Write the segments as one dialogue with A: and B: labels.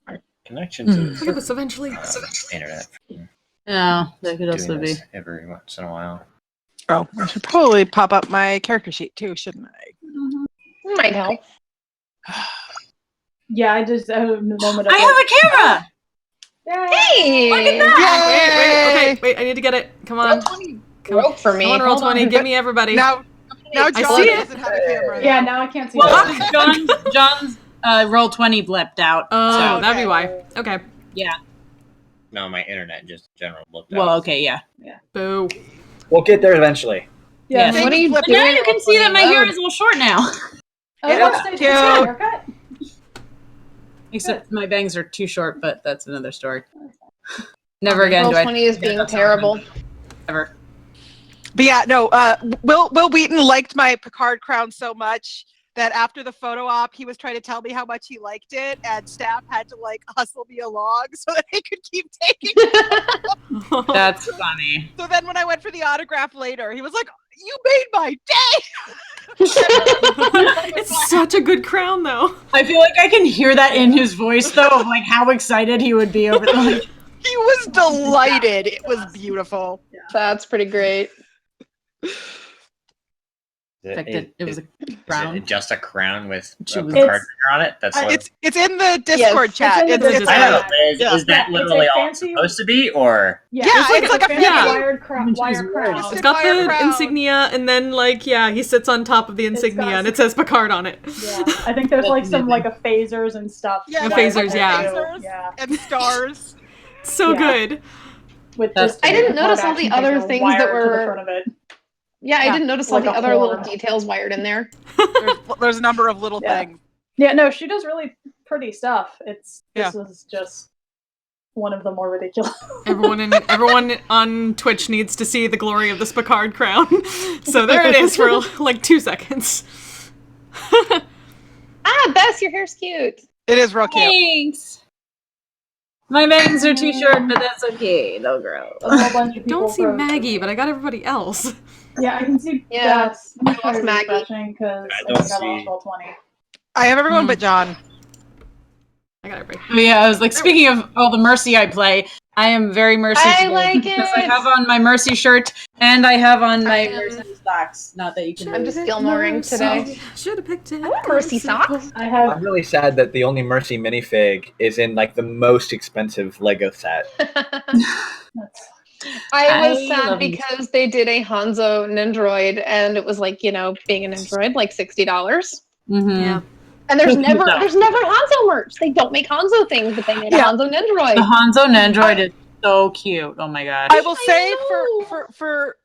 A: Our connection to the
B: Look at this eventually.
A: internet.
C: Yeah, that could also
A: Doing
C: be.
A: this every once in a while.
D: Oh, I should probably pop up my character sheet too, shouldn't I?
E: Might help.
F: Yeah, I just have a moment of
C: I have a camera!
E: Hey!
C: Look at that!
B: Wait, okay, I need to get it. Come on.
E: Broke for me.
B: Come on, roll 20. Give me everybody.
D: Now
B: I
D: John
B: see it.
D: doesn't have a camera.
F: Yeah, now I can't see.
C: Well,
F: it.
C: John's roll 20 blipped out.
B: Oh,
C: so.
B: that'd be why. Okay.
C: Yeah.
A: No, my internet just in general looked
C: Well,
A: out.
C: okay, yeah.
B: Boo.
G: We'll get there eventually.
F: Yeah.
E: What are you
C: But
E: doing?
C: now you can see that my hair is a little short now.
F: Oh,
D: Yeah.
F: that's Stacy's haircut.
C: Except my bangs are too short, but that's another story. Never again
E: Roll
C: do I.
E: 20 is being terrible.
C: Ever.
D: But yeah, no, Will Wheaton liked my Picard crown so much that after the photo op, he was trying to tell me how much he liked it, and staff had to like hustle me along so that he could keep taking it.
C: That's funny.
D: So then when I went for the autograph later, he was like, "You made my day!"
B: It's such a good crown, though.
C: I feel like I can hear that in his voice, though, of like how excited he would be over it. Like,
D: He was delighted. It was beautiful.
E: That's pretty great.
C: it was a
A: Is
C: crown.
A: it just a crown with
C: She
A: a
C: was-
A: Picard on it? That's what
D: It's in the Discord chat.
F: it's in the
D: It's
F: Discord.
A: I know.
D: a-
A: Is that
F: It's
A: literally
F: a
A: all
F: fancy-
A: it's supposed to be, or
F: Yeah,
D: it's like a
F: fancy
B: fancy-
F: wired crown.
D: It's
B: It's got
D: fire
B: the
D: crown.
B: insignia, and then, like, yeah, he sits on top of the insignia,
F: got
B: and it says Picard on it.
F: Yeah, I think there's like some like a phasers and stuff.
D: Yeah,
B: The
F: wired
B: phasers,
F: in
B: yeah.
F: there, too.
D: Phasers.
F: Yeah.
D: And stars.
B: So
F: Yeah.
B: good.
F: With
C: That's-
F: just
E: I didn't
F: the
E: notice all the
F: Kardashian
E: other
F: things
E: things
F: wired
E: that
F: to
E: were-
F: the front of it.
E: Yeah, I
D: Yeah,
E: didn't notice all
F: like
E: the
F: a
E: other little
F: horn.
E: details wired in there.
D: There's a number of little
F: Yeah.
D: things.
F: Yeah, no, she does really pretty stuff. This
D: Yeah.
F: was just one of the more ridiculous.
B: Everyone on Twitch needs to see the glory of this Picard crown. So there it is for like 2 seconds.
E: Bess, your hair's cute.
D: It is real cute.
C: Thanks. My bangs are too short, but that's okay. They'll grow.
F: A whole bunch of people
B: Don't see
F: wrote-
B: Maggie, but I got everybody else.
F: Yeah, I can see.
E: Yeah,
F: Bess.
E: I lost Maggie.
F: Because
A: I
F: I
A: don't
F: think I
A: see-
F: lost all 20.
D: I have everyone but John.
B: I got everybody.
C: But yeah, I was like, speaking of all the Mercy I play, I am very Mercy
E: I
C: today
E: like
C: because I
E: it.
C: have on my Mercy shirt and I have on my
E: I am-
C: Mercy socks. Not that you can.
E: I'm just Gilmoring today.
B: Should have picked it.
E: I want Mercy socks.
F: I have.
G: I'm really sad that the only Mercy minifig is in like the most expensive Lego set.
E: I was
C: I
E: sad
C: love
E: because they did a Hanzo Nendroid, and it was like, being an Android, like $60.
C: Mm-hmm.
B: Yeah.
E: And there's never Hanzo merch. They don't make Hanzo things, but they made a
D: Yeah.
E: Hanzo Nendroid.
C: The Hanzo Nendroid is so cute. Oh my gosh.
D: I will say
E: know.
D: for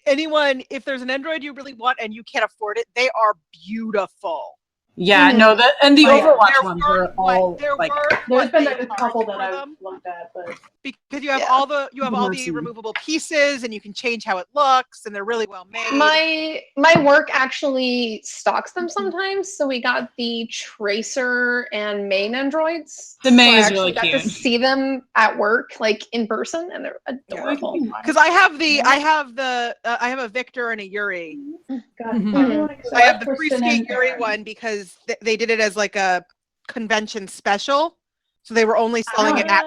D: anyone, if there's an Android you really want and you can't afford it, they are beautiful.
C: Yeah, no, that and the
D: Like,
C: Overwatch
D: there
C: ones
D: weren't
C: are all
D: there
C: like.
D: weren't
F: There's
D: what
F: been
D: they
F: a couple
D: charged
F: that
D: for
F: I've
D: them,
F: looked at, but
D: because you have
E: Yeah.
D: all the
C: Mercy.
D: removable pieces and you can change how it looks and they're really well made.
E: My work actually stocks them sometimes, so we got the Tracer and Main Androids.
C: The May
E: so I
C: is
E: actually
C: really
E: got
C: cute.
E: to see them at work, like in person, and they're adorable.
D: Because I have a Victor and a Yuri.
F: God,
B: Mhm.
F: I don't know,
D: I have the free
F: Kristen
D: skate
F: in
D: Yuri
F: there.
D: one because they did it as like a convention special, so they were only selling it at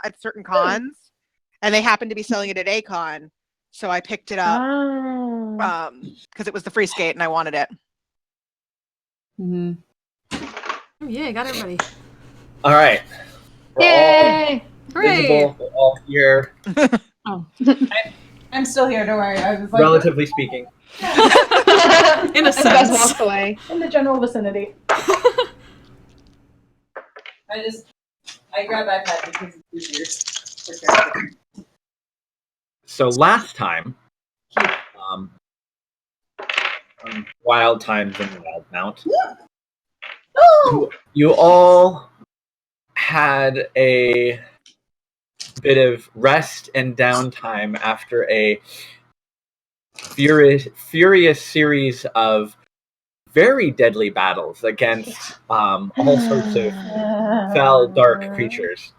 D: at certain cons, and they happened to be selling it at A-Con, so I picked it up
E: Oh.
D: because it was the free skate and I wanted it.
C: Mhm.
B: Oh, yeah, I got everybody.
G: All right. We're
E: Yay!
G: all visible. We're all here,
C: I'm still here. Don't worry. I was like,
G: relatively speaking.
B: In a
E: As Bess
B: sense.
E: walks away.
F: In the general vicinity.
C: I grab iPad because it's easier.
G: So last time, on Wild Times in Wildemount, you all had a bit of rest and downtime after a furious series of very deadly battles against all sorts of fell, dark creatures.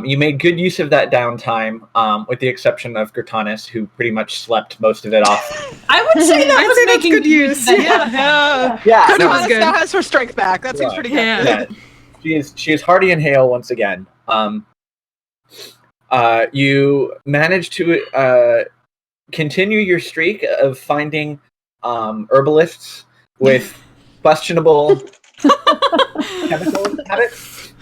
G: You made good use of that downtime, with the exception of Gertanis, who pretty much slept most of it off.
C: I would say that
B: I'd
C: was
B: say that's
C: making
B: good use.
D: Yeah.
G: Yeah,
B: That was
D: Cortana
B: good.
D: now has her strength back. That seems
G: Right.
D: pretty good.
B: Yeah.
G: She is hearty and hale once again. You managed to continue your streak of finding herbalists with questionable chemical habits.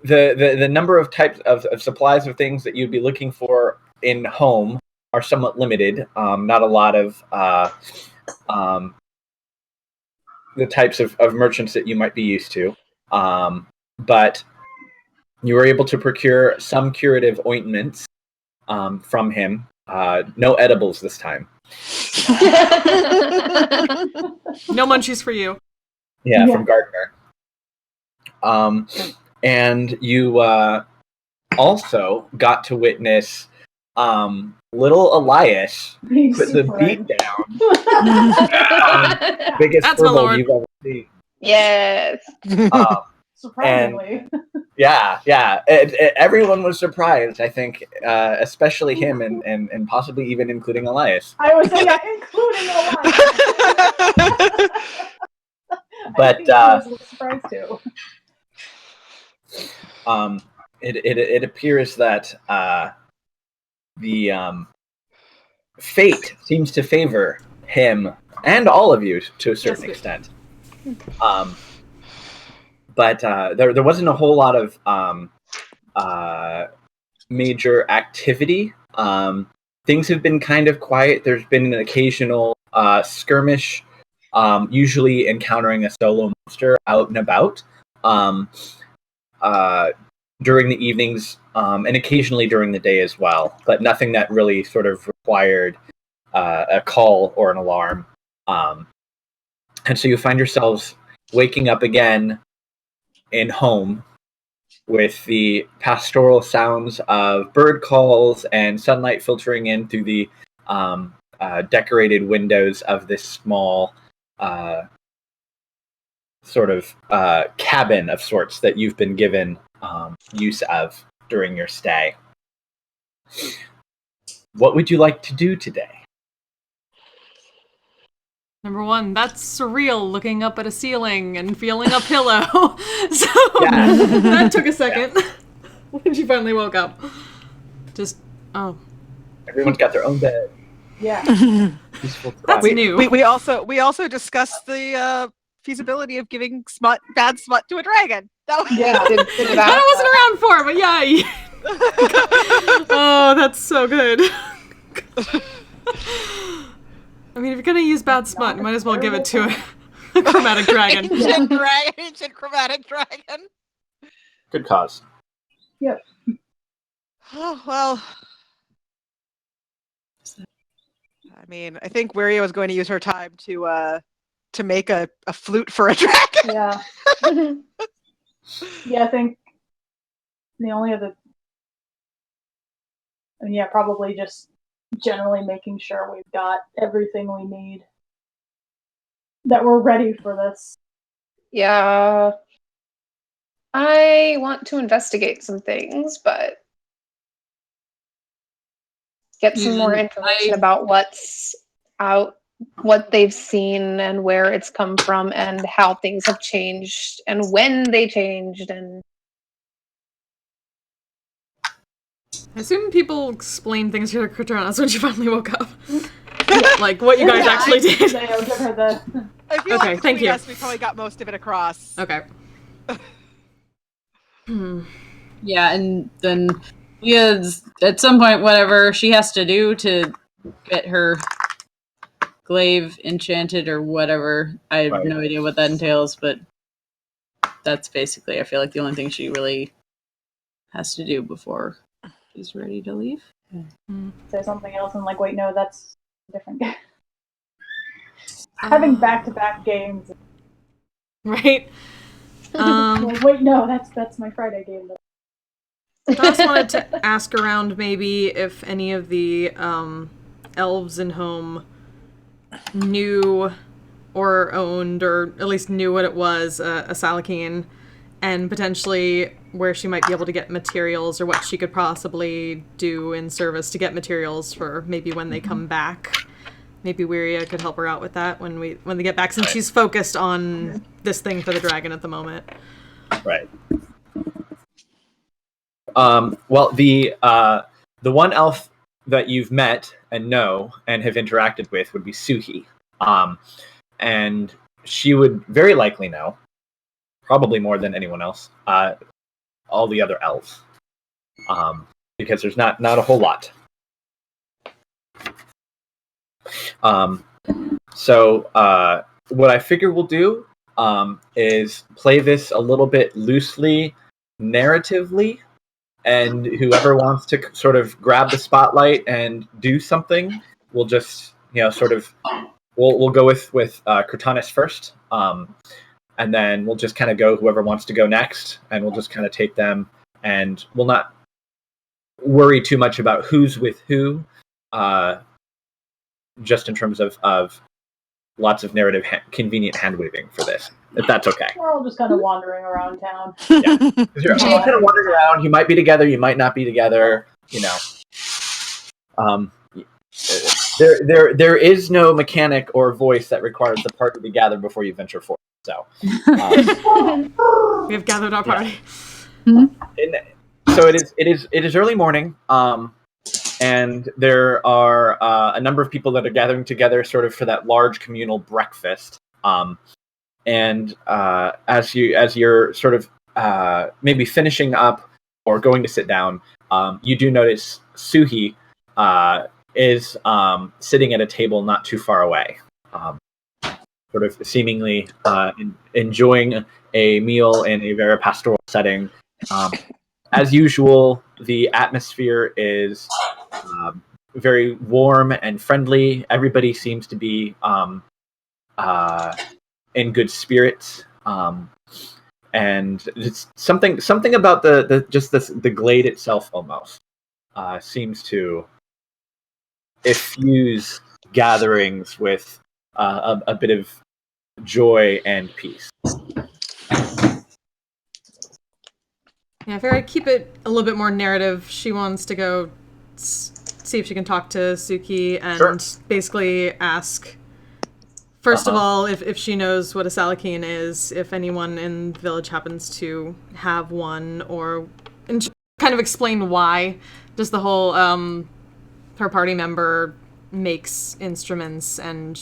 G: The number of types of supplies of things that you'd be looking for in home are somewhat limited. Not a lot of the types of merchants that you might be used to. But you were able to procure some curative ointments from him. No edibles this time.
B: No munchies for you.
G: Yeah,
F: Yeah.
G: from Gardner. And you also got to witness little Elias
F: He's
G: put the
F: super
G: beat
F: red.
G: down. Biggest
B: That's my
G: furball
B: lord.
G: you've ever seen.
E: Yes.
F: Surprisingly.
G: Yeah. Everyone was surprised, I think, especially him and possibly even including Elias.
F: I was saying, including Elias.
G: But,
F: I think I was a little surprised too.
G: It appears that the fate seems to favor him and all of you to a certain
B: Yes,
G: extent. But there wasn't a whole lot of major activity. Things have been kind of quiet. There's been an occasional skirmish, usually encountering a solo monster out and about during the evenings, and occasionally during the day as well, but nothing that really sort of required a call or an alarm. And so you find yourselves waking up again in home with the pastoral sounds of bird calls and sunlight filtering in through the decorated windows of this small sort of cabin of sorts that you've been given use of during your stay. What would you like to do today?
B: Number one, that's surreal, looking up at a ceiling and feeling a pillow. So
G: Yeah.
B: that took a second when she finally woke up.
G: Everyone's got their own bed.
F: Yeah.
G: Peaceful
B: That's
G: quiet.
B: new.
D: We also discussed the feasibility of giving bad smut to a dragon. That was
F: Yeah.
B: I wasn't around for, but yeah. Oh, that's so good. I mean, if you're gonna use bad smut, you might as well give it to a chromatic dragon.
D: ancient chromatic dragon.
G: Good cause.
F: Yep.
D: Oh well. I mean, I think Wirio is going to use her time to make a flute for a dragon.
F: Yeah. Yeah, I think the only other. And yeah, probably just generally making sure we've got everything we need. That we're ready for this.
E: Yeah. I want to investigate some things, but get some more information about what's out, what they've seen, and where it's come from, and how things have changed, and when they changed, and
B: I assume people explain things to Cortana when she finally woke up. Like what you guys actually did.
F: I'll give her the.
D: I feel
B: Okay,
D: like
B: thank you.
D: yes, we probably got most of it across.
B: Okay.
C: Yeah, and then Leah's at some point, whatever she has to do to get her glaive enchanted or whatever. I have no idea what that entails, but that's basically, I feel like, the only thing she really has to do before she's ready to leave.
F: Say something else and like, wait, no, that's a different game. Having back-to-back games.
B: Right?
F: Well, wait, no, that's my Friday game.
B: I also wanted to ask around maybe if any of the elves in home knew or owned, or at least knew what it was, a Salakine, and potentially where she might be able to get materials or what she could possibly do in service to get materials for maybe when they come back. Maybe Wiria could help her out with that when they get back, since she's focused on this thing for the dragon at the moment.
G: Right. Well, the one elf that you've met and know and have interacted with would be Suhi. And she would very likely know, probably more than anyone else, all the other elves. Because there's not a whole lot. So what I figure we'll do is play this a little bit loosely, narratively, and whoever wants to sort of grab the spotlight and do something, we'll just, sort of, we'll go with Cortanis first, and then we'll just kind of go whoever wants to go next, and we'll just kind of take them, and we'll not worry too much about who's with who, just in terms of lots of narrative convenient hand-waving for this, if that's okay.
F: We're all just kind of wandering around town.
G: Yeah. You're all kind of wandering around. You might be together, you might not be together, There is no mechanic or voice that requires the party to be gathered before you venture forth. So
B: We have gathered our party.
G: So it is early morning, and there are a number of people that are gathering together, sort of for that large communal breakfast. And as you're sort of maybe finishing up or going to sit down, you do notice Suhi is sitting at a table not too far away, sort of seemingly enjoying a meal in a very pastoral setting. As usual, the atmosphere is very warm and friendly. Everybody seems to be in good spirits, and it's something about the glade itself almost seems to effuse gatherings with a bit of joy and peace.
B: Yeah, if I keep it a little bit more narrative, she wants to go see if she can talk to Suki and basically ask, first of all, if she knows what a Salakhine is, if anyone in the village happens to have one, and kind of explain why. Does the whole, her party member makes instruments, and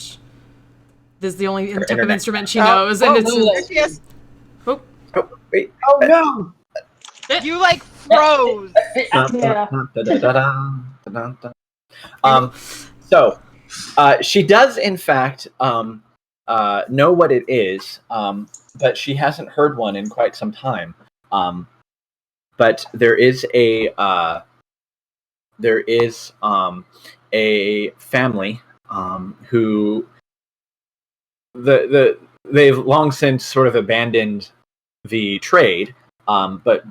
B: this is the only type of instrument she knows, and it's...
G: Oh, wait.
F: Oh, no!
D: You froze.
F: Yeah.
G: So she does in fact know what it is, but she hasn't heard one in quite some time. But there is a family who they've long since sort of abandoned the trade, but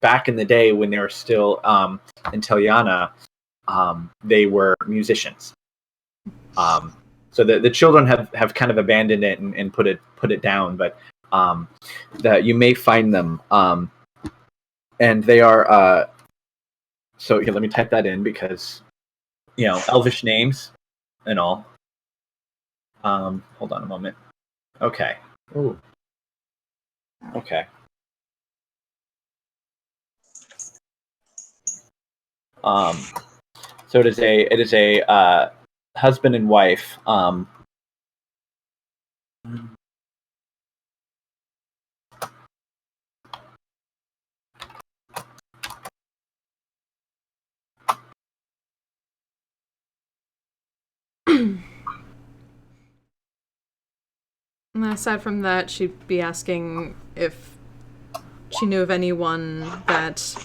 G: back in the day when they were still in Teliana, they were musicians. So the children have kind of abandoned it and put it down, but that you may find them, and they are. So here, let me type that in because Elvish names and all. Hold on a moment. Okay. Ooh. Okay. So it is a husband and wife.
B: And aside from that, she'd be asking if she knew of anyone that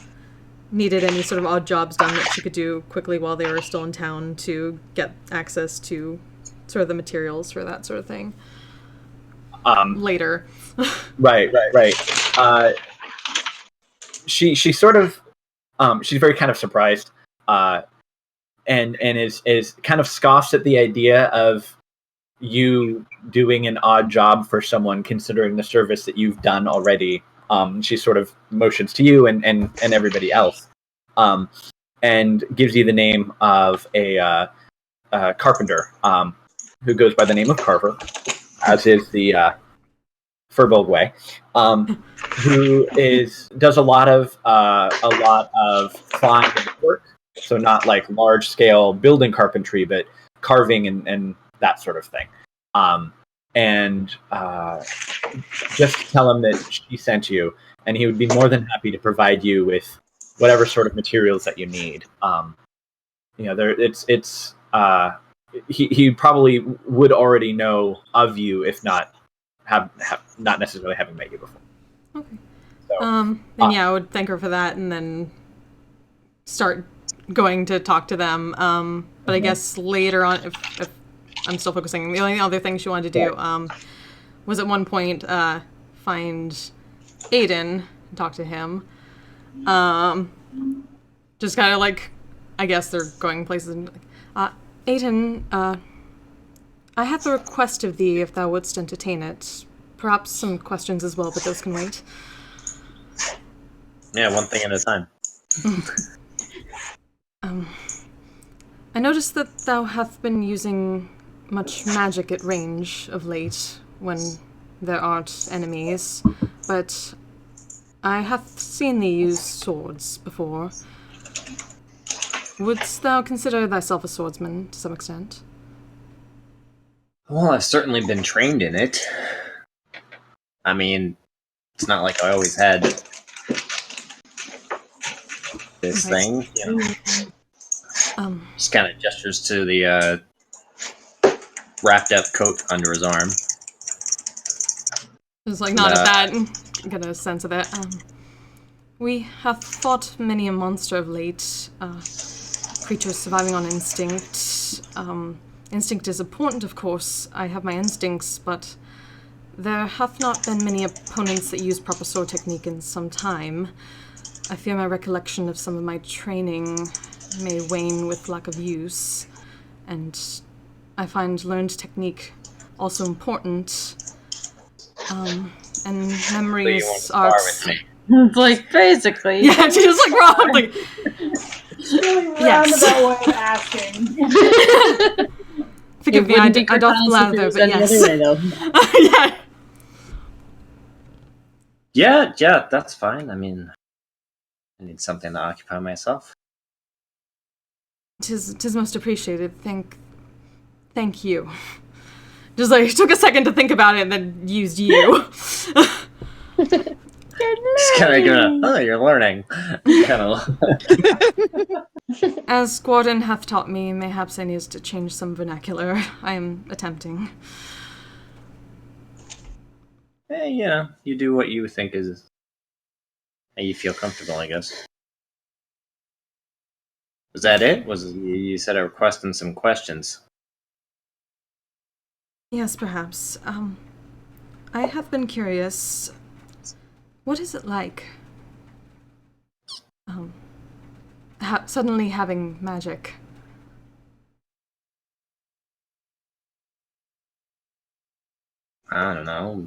B: needed any sort of odd jobs done that she could do quickly while they were still in town to get access to sort of the materials for that sort of thing. Later.
G: Right. She sort of she's very kind of surprised, and is kind of scoffs at the idea of you doing an odd job for someone considering the service that you've done already. She sort of motions to you and everybody else, and gives you the name of a carpenter who goes by the name of Carver, as is the Furbolg way, who does a lot of fine work. So not like large scale building carpentry, but carving and that sort of thing. And just tell him that she sent you, and he would be more than happy to provide you with whatever sort of materials that you need. He probably would already know of you, if not have not necessarily having met you before.
B: Okay.
G: So,
B: then I would thank her for that, and then start going to talk to them. But I guess later on, if I'm still focusing, the only other thing she wanted to do was at one point find Aiden and talk to him. Just kind of like, I guess they're going places. And, Aiden, I have a request of thee, if thou wouldst entertain it. Perhaps some questions as well, but those can wait.
A: Yeah, one thing at a time.
B: I noticed that thou hast been using much magic at range of late, when there aren't enemies, but I hath seen thee use swords before. Wouldst thou consider thyself a swordsman, to some extent?
A: Well, I've certainly been trained in it. I mean, it's not like I always had this thing, you know. Just kind of gestures to the wrapped up coat under his arm.
B: Just like nod at that and get a sense of it. We have fought many a monster of late. Creatures surviving on instinct. Instinct is important, of course. I have my instincts, but there hath not been many opponents that use proper sword technique in some time. I fear my recollection of some of my training may wane with lack of use, and I find learned technique also important. And memories are...
C: It's like, basically.
B: Yeah, she's just like, wrong. Like,
F: Roundabout way of asking.
B: Forgive me, I doth blather, but yes.
C: Way, though.
B: Yeah.
A: Yeah, that's fine. I mean, I need something to occupy myself.
B: 'Tis most appreciated. Thank you. Just like, took a second to think about it and then used you.
A: Just kind of gonna, you're learning. Kind of.
B: As Gordon hath taught me, mayhaps I need to change some vernacular. I am attempting.
A: Hey, you know, you do what you think is how you feel comfortable, I guess. Was that it? You said a request and some questions?
B: Yes, perhaps. I have been curious. What is it like? Suddenly having magic.
A: I don't know.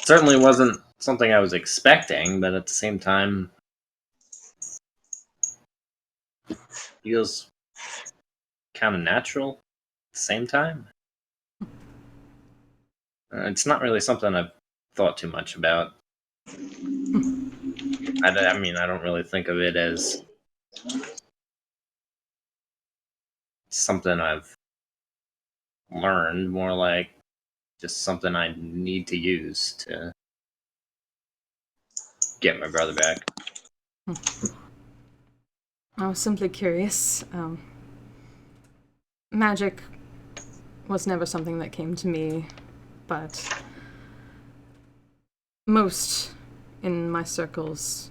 A: Certainly wasn't something I was expecting, but at the same time, feels kind of natural at the same time. It's not really something I've thought too much about. I mean, I don't really think of it as something I've learned, more like just something I need to use to get my brother back.
B: I was simply curious. Magic was never something that came to me, but most in my circles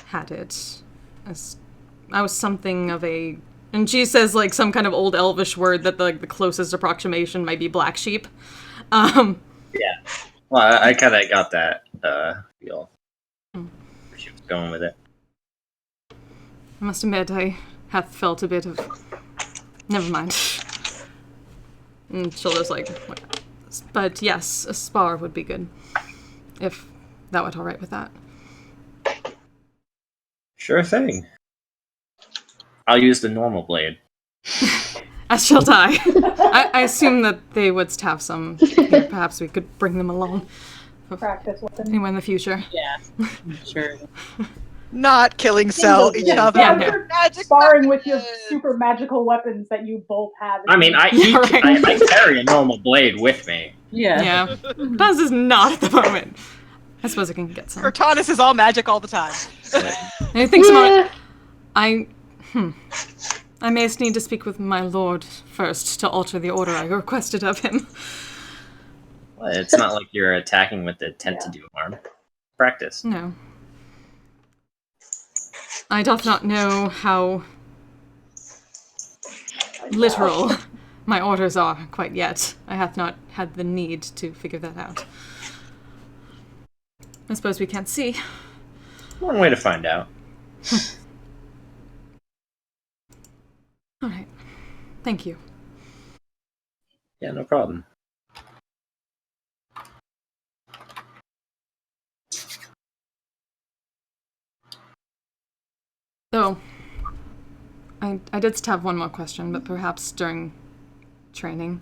B: had it. I was something of a... And she says, like, some kind of old elvish word that the closest approximation might be black sheep.
A: Yeah. Well, I kind of got that feel. She was going with it.
B: I must admit, I hath felt a bit of... Never mind. And she'll just but yes, a spar would be good. If that would all right with that.
A: Sure thing. I'll use the normal blade.
B: As she'll die. I assume that they would have some here. Perhaps we could bring them along.
F: Practice with them.
B: Anyone in the future.
C: Yeah, sure.
D: Not killing each other.
B: Yeah, no.
F: Sparring with your super magical weapons that you both have.
A: I mean, I carry a normal blade with me.
B: Yeah. Buzz is not at the moment. I suppose I can get some.
D: Cortanus is all magic all the time.
B: I think some I may need to speak with my lord first to alter the order I requested of him.
A: Well, it's not like you're attacking with the intent to do harm. Practice.
B: No. I doth not know how literal my orders are quite yet. I hath not had the need to figure that out. I suppose we can't see.
A: One way to find out.
B: All right. Thank you.
A: Yeah, no problem.
B: So, I did just have one more question, but perhaps during training.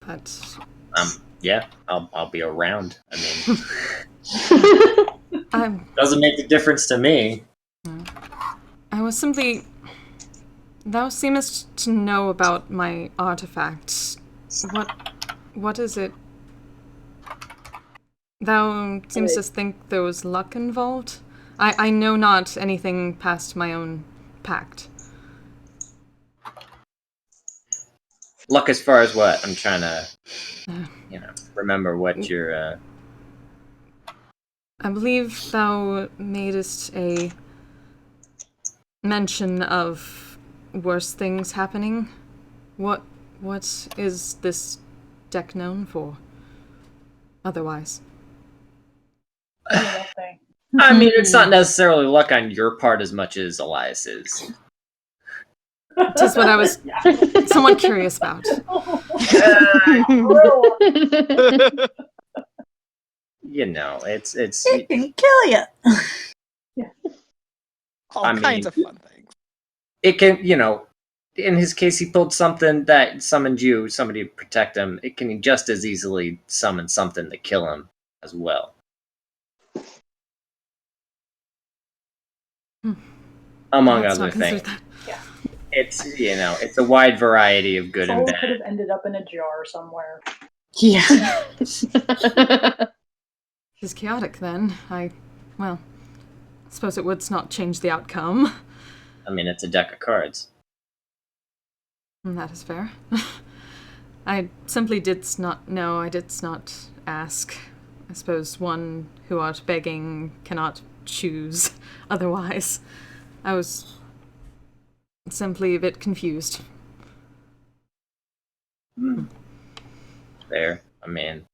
B: But
A: yeah, I'll be around. I mean,
B: I
A: doesn't make a difference to me.
B: was simply. Thou seemest to know about my artifact. What is it? Thou seemst to think there was luck involved? I know not anything past my own pact.
A: Luck as far as what? I'm trying to, remember what you're,
B: I believe thou madest a mention of worse things happening. What is this deck known for? Otherwise.
A: I mean, it's not necessarily luck on your part as much as Elias's.
B: Just what I was somewhat curious about.
A: You know, it's
H: It can kill you.
D: All kinds of fun things.
A: It can, in his case, he pulled something that summoned you, somebody to protect him. It can just as easily summon something to kill him as well. Among other things.
F: Yeah.
A: It's, it's a wide variety of good and
F: Soul
A: bad.
F: could have ended up in a jar somewhere.
C: Yeah.
B: It's chaotic then. I suppose it would not change the outcome.
A: I mean, it's a deck of cards.
B: That is fair. I simply did not know, I did not ask. I suppose one who art begging cannot choose otherwise. I was simply a bit confused.
A: Fair. I mean,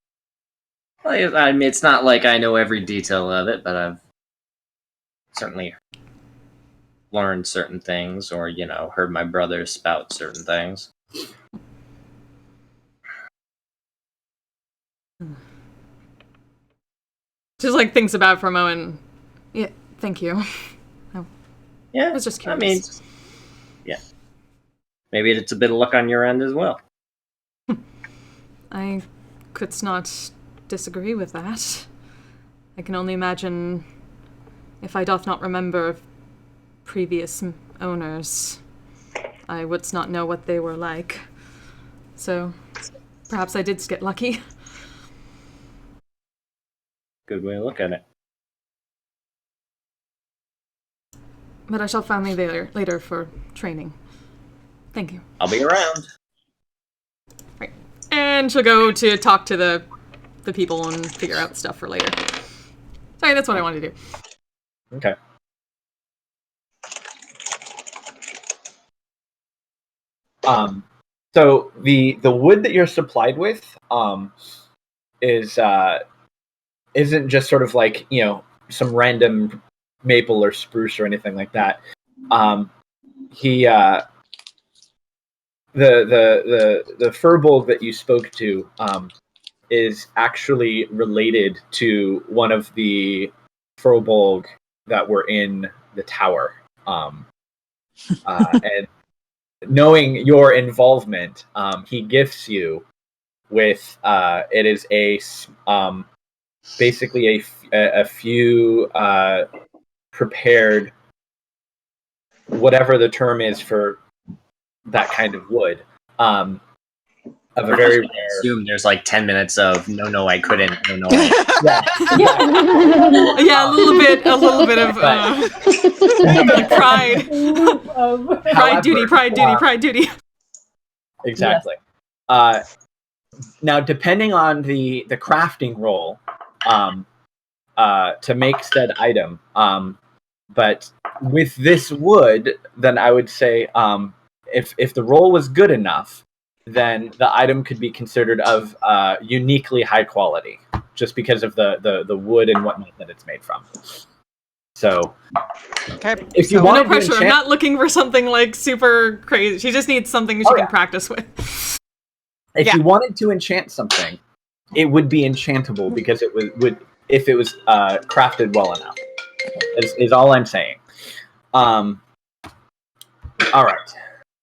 A: it's not like I know every detail of it, but I've certainly learned certain things or, heard my brother spout certain things.
B: Just thinks about it for a moment. Yeah, thank you.
A: Yeah,
B: I was just curious.
A: I mean, yeah. Maybe it's a bit of luck on your end as well.
B: I could not disagree with that. I can only imagine if I doth not remember previous owners, I would not know what they were like. So, perhaps I did get lucky.
A: Good way to look at it.
B: But I shall find you later for training. Thank you.
A: I'll be around.
B: Right. And she'll go to talk to the people and figure out stuff for later. Sorry, that's what I wanted to do.
G: Okay. So the wood that you're supplied with isn't just sort of like, some random maple or spruce or anything like that. He the furbolg that you spoke to is actually related to one of the furbolg that were in the tower. And knowing your involvement, he gifts you with it is basically a few prepared, whatever the term is for that kind of wood, of a very
A: I
G: rare.
A: assume there's like 10 minutes of no, I couldn't, no,
B: Yeah, a little bit of like pride, pride, duty.
G: Exactly. Now, depending on the crafting roll, to make said item, but with this wood, then I would say, if the roll was good enough, then the item could be considered of uniquely high quality, just because of the wood and whatnot that it's made from. So,
D: Okay.
G: if you
B: No
G: want
B: pressure. I'm not looking for something like super crazy. She just needs something she can practice with.
G: If you wanted to enchant something, it would be enchantable because it would if it was crafted well enough. Is all I'm saying. All right.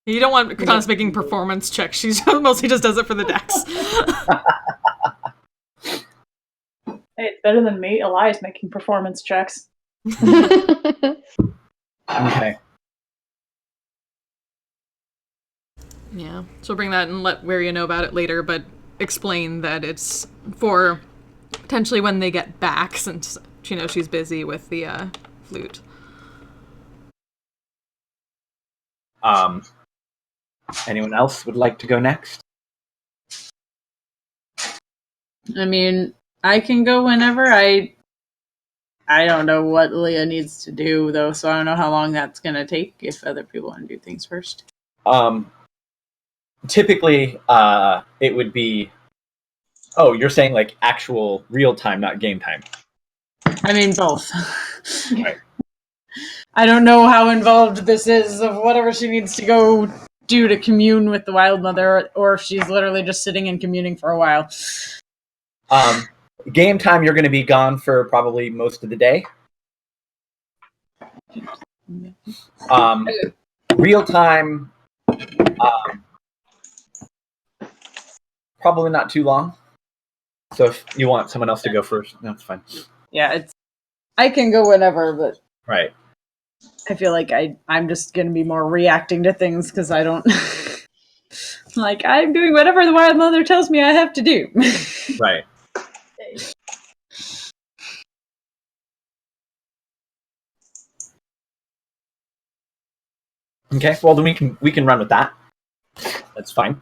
B: You don't want Kratos making performance checks. She mostly just does it for the dex.
F: Hey, it's better than me. Elias making performance checks.
G: Okay.
B: Yeah, she'll bring that and let Waria know about it later, but explain that it's for potentially when they get back, since she knows she's busy with the flute.
G: Anyone else would like to go next?
C: I mean, I can go whenever. I don't know what Leah needs to do, though, so I don't know how long that's going to take if other people want to do things first.
G: Typically, it would be... Oh, you're saying like actual real time, not game time.
C: I mean, both.
G: Right.
C: I don't know how involved this is of whatever she needs to go do to commune with the Wild Mother, or if she's literally just sitting and communing for a while.
G: Game time, you're going to be gone for probably most of the day. Real time, probably not too long. So if you want someone else to go first, that's fine.
C: Yeah, I can go whenever, but
G: right.
C: I feel like I'm just going to be more reacting to things because I don't... like, I'm doing whatever the Wild Mother tells me I have to do.
G: Right. Okay, well then we can run with that. That's fine.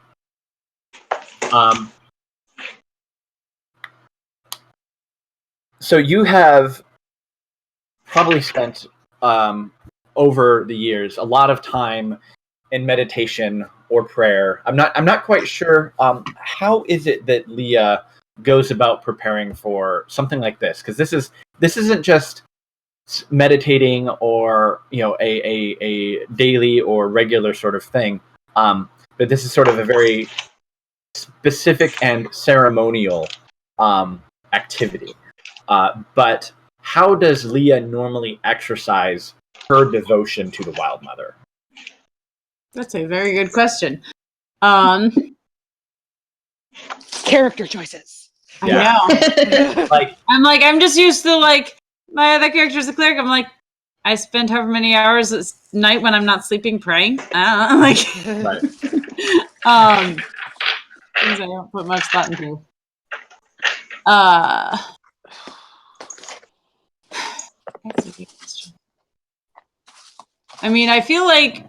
G: So you have probably spent over the years a lot of time in meditation or prayer. I'm not quite sure. How is it that Leah goes about preparing for something like this? Because this isn't just meditating or a daily or regular sort of thing, but this is sort of a very specific and ceremonial activity. But how does Leah normally exercise her devotion to the Wild Mother?
C: That's a very good question.
D: Character choices.
G: Yeah.
C: I know. I'm just used to my other character is a cleric. I'm like, I spend however many hours at night when I'm not sleeping praying. Right. Things I don't put much thought into. That's a good question. I mean, I feel like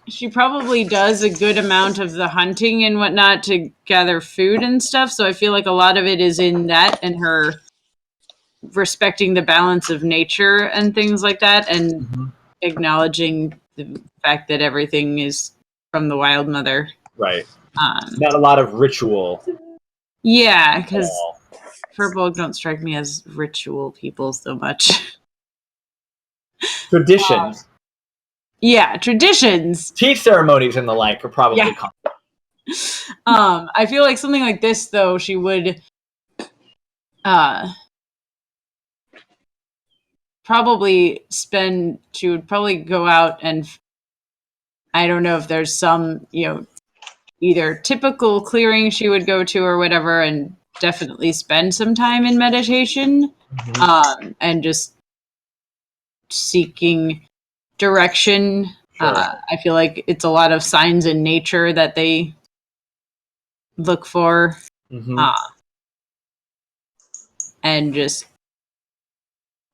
C: she probably does a good amount of the hunting and whatnot to gather food and stuff. So I feel like a lot of it is in that and her respecting the balance of nature and things like that, and acknowledging the fact that everything is from the Wild Mother.
G: Right. Not a lot of ritual.
C: Yeah, because Furbolg don't strike me as ritual people so much.
G: Traditions.
C: Yeah, traditions.
G: Tea ceremonies and the like are probably
C: Yeah.
G: common.
C: I feel like something like this, though, she would probably go out and I don't know if there's some, either typical clearing she would go to or whatever, and definitely spend some time in meditation, and just seeking direction.
G: Sure.
C: I feel like it's a lot of signs in nature that they look for, and just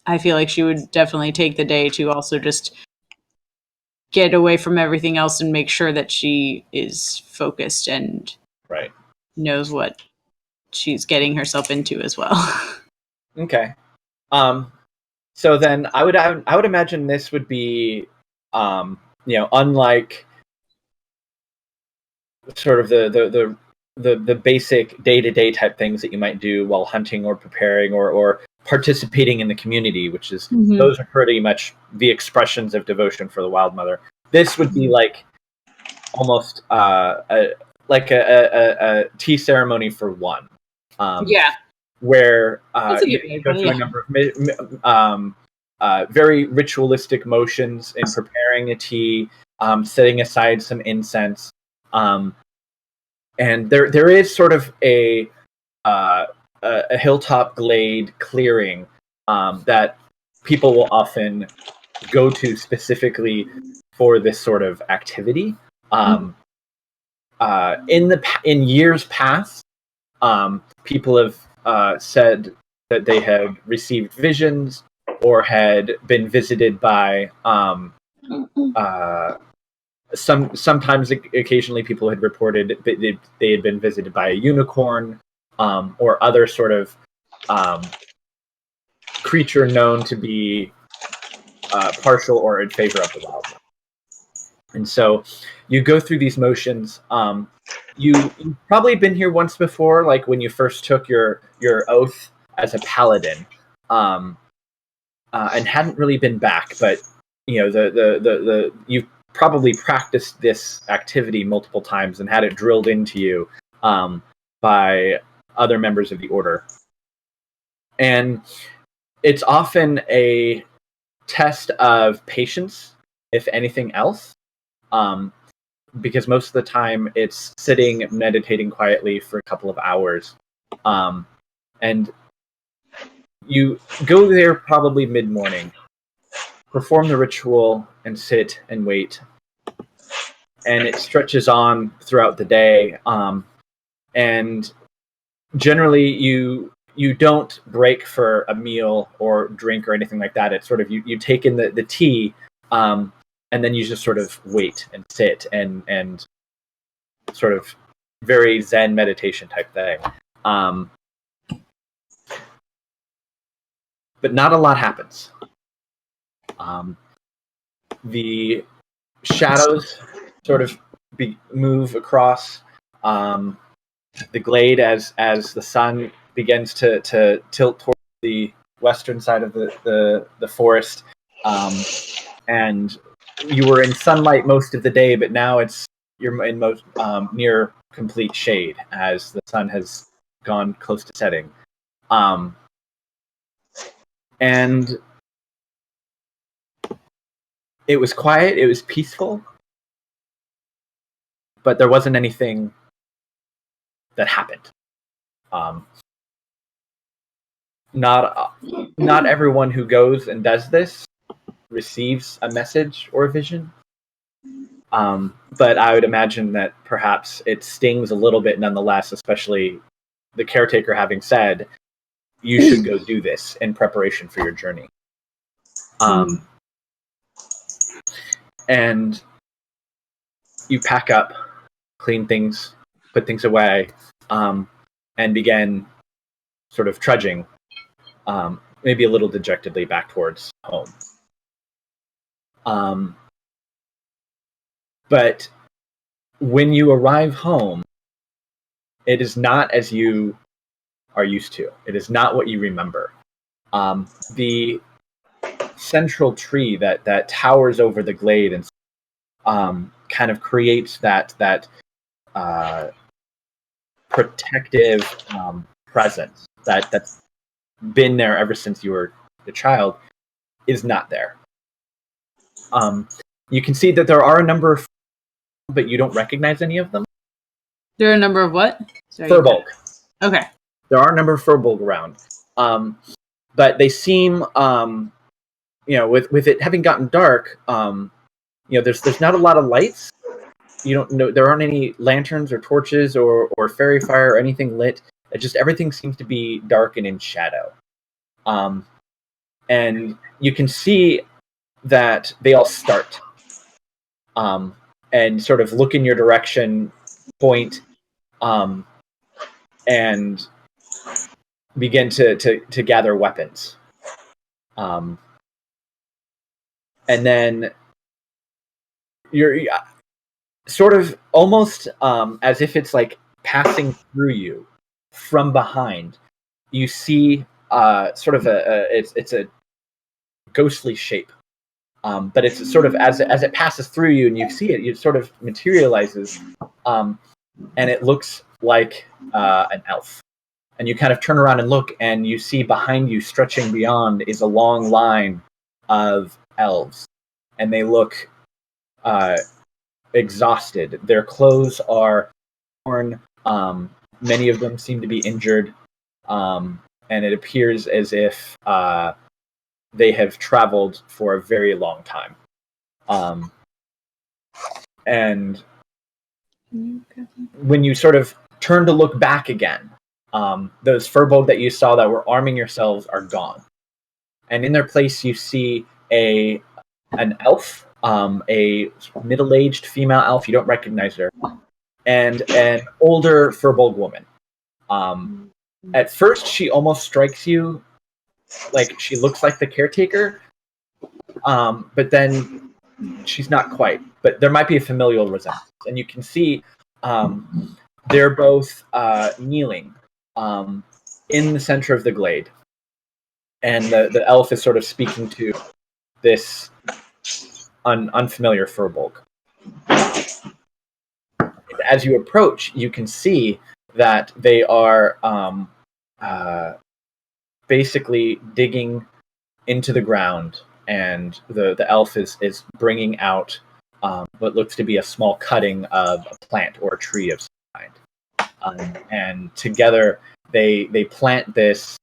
C: I feel like she would definitely take the day to also just get away from everything else and make sure that she is focused and knows what she's getting herself into as well.
G: Okay. So then I would imagine this would be, unlike sort of the basic day-to-day type things that you might do while hunting or preparing or participating in the community, which is those are pretty much the expressions of devotion for the Wild Mother. This would be like almost a tea ceremony for one. Where you go through a number of very ritualistic motions in preparing a tea, setting aside some incense, and there is sort of a hilltop glade clearing that people will often go to specifically for this sort of activity. In years past, people have said that they had received visions or had been visited by sometimes occasionally people had reported that they had been visited by a unicorn or other sort of creature known to be partial or in favor of the wild. And so you go through these motions. You've probably been here once before, like when you first took your oath as a paladin, and hadn't really been back. But you've probably practiced this activity multiple times and had it drilled into you by other members of the order. And it's often a test of patience, if anything else. Because most of the time it's sitting, meditating quietly for a couple of hours. And you go there probably mid-morning, perform the ritual, and sit and wait. And it stretches on throughout the day. And generally you don't break for a meal or drink or anything like that. It's sort of you take in the tea, and then you just sort of wait and sit and sort of very Zen meditation type thing. But not a lot happens. The shadows sort of move across the glade as the sun begins to tilt towards the western side of the forest. And you were in sunlight most of the day, but now you're in most near complete shade as the sun has gone close to setting. And it was quiet, it was peaceful, but there wasn't anything that happened. Not everyone who goes and does this receives a message or a vision. But I would imagine that perhaps it stings a little bit nonetheless, especially the caretaker having said, you should go do this in preparation for your journey. And you pack up, clean things, put things away, and begin sort of trudging, maybe a little dejectedly back towards home. But when you arrive home, it is not as you are used to. It is not what you remember. The central tree that towers over the glade and kind of creates that protective presence that's been there ever since you were a child is not there. You can see that there are a number of, but you don't recognize any of them.
C: There are a number of what? Sorry.
G: Furbolg.
C: Okay.
G: There are a number of Furbolg around, but they seem, with it having gotten dark, there's not a lot of lights. You don't know, there aren't any lanterns or torches or fairy fire or anything lit. It just everything seems to be dark and in shadow. And you can see that they all start, and sort of look in your direction, point, and begin to gather weapons. And then you're sort of almost as if it's like passing through you from behind. You see sort of it's a ghostly shape, but it's sort of as it passes through you and you see it, it sort of materializes, and it looks like an elf. And you kind of turn around and look, and you see behind you, stretching beyond, is a long line of elves, and they look exhausted. Their clothes are torn. Many of them seem to be injured, and it appears as if they have traveled for a very long time. And when you sort of turn to look back again, those Furbolg that you saw that were arming yourselves are gone. And in their place, you see an elf, a middle-aged female elf. You don't recognize her, and an older Furbolg woman. At first, she almost strikes you like she looks like the caretaker, but then she's not quite. But there might be a familial resemblance, and you can see they're both kneeling in the center of the glade, and the elf is sort of speaking to this unfamiliar Furbolg. As you approach, you can see that they are basically digging into the ground, and the elf is bringing out what looks to be a small cutting of a plant or a tree of some kind. And together they plant this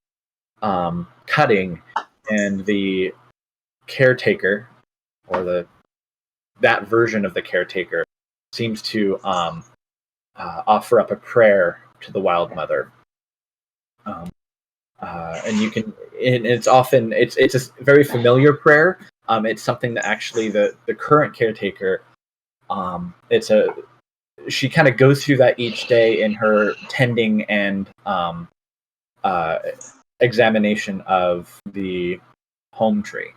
G: cutting, and the caretaker, or that version of the caretaker, seems to offer up a prayer to the Wild Mother. And you can, and it's often it's a very familiar prayer. It's something that actually the current caretaker, she kind of goes through that each day in her tending and examination of the home tree.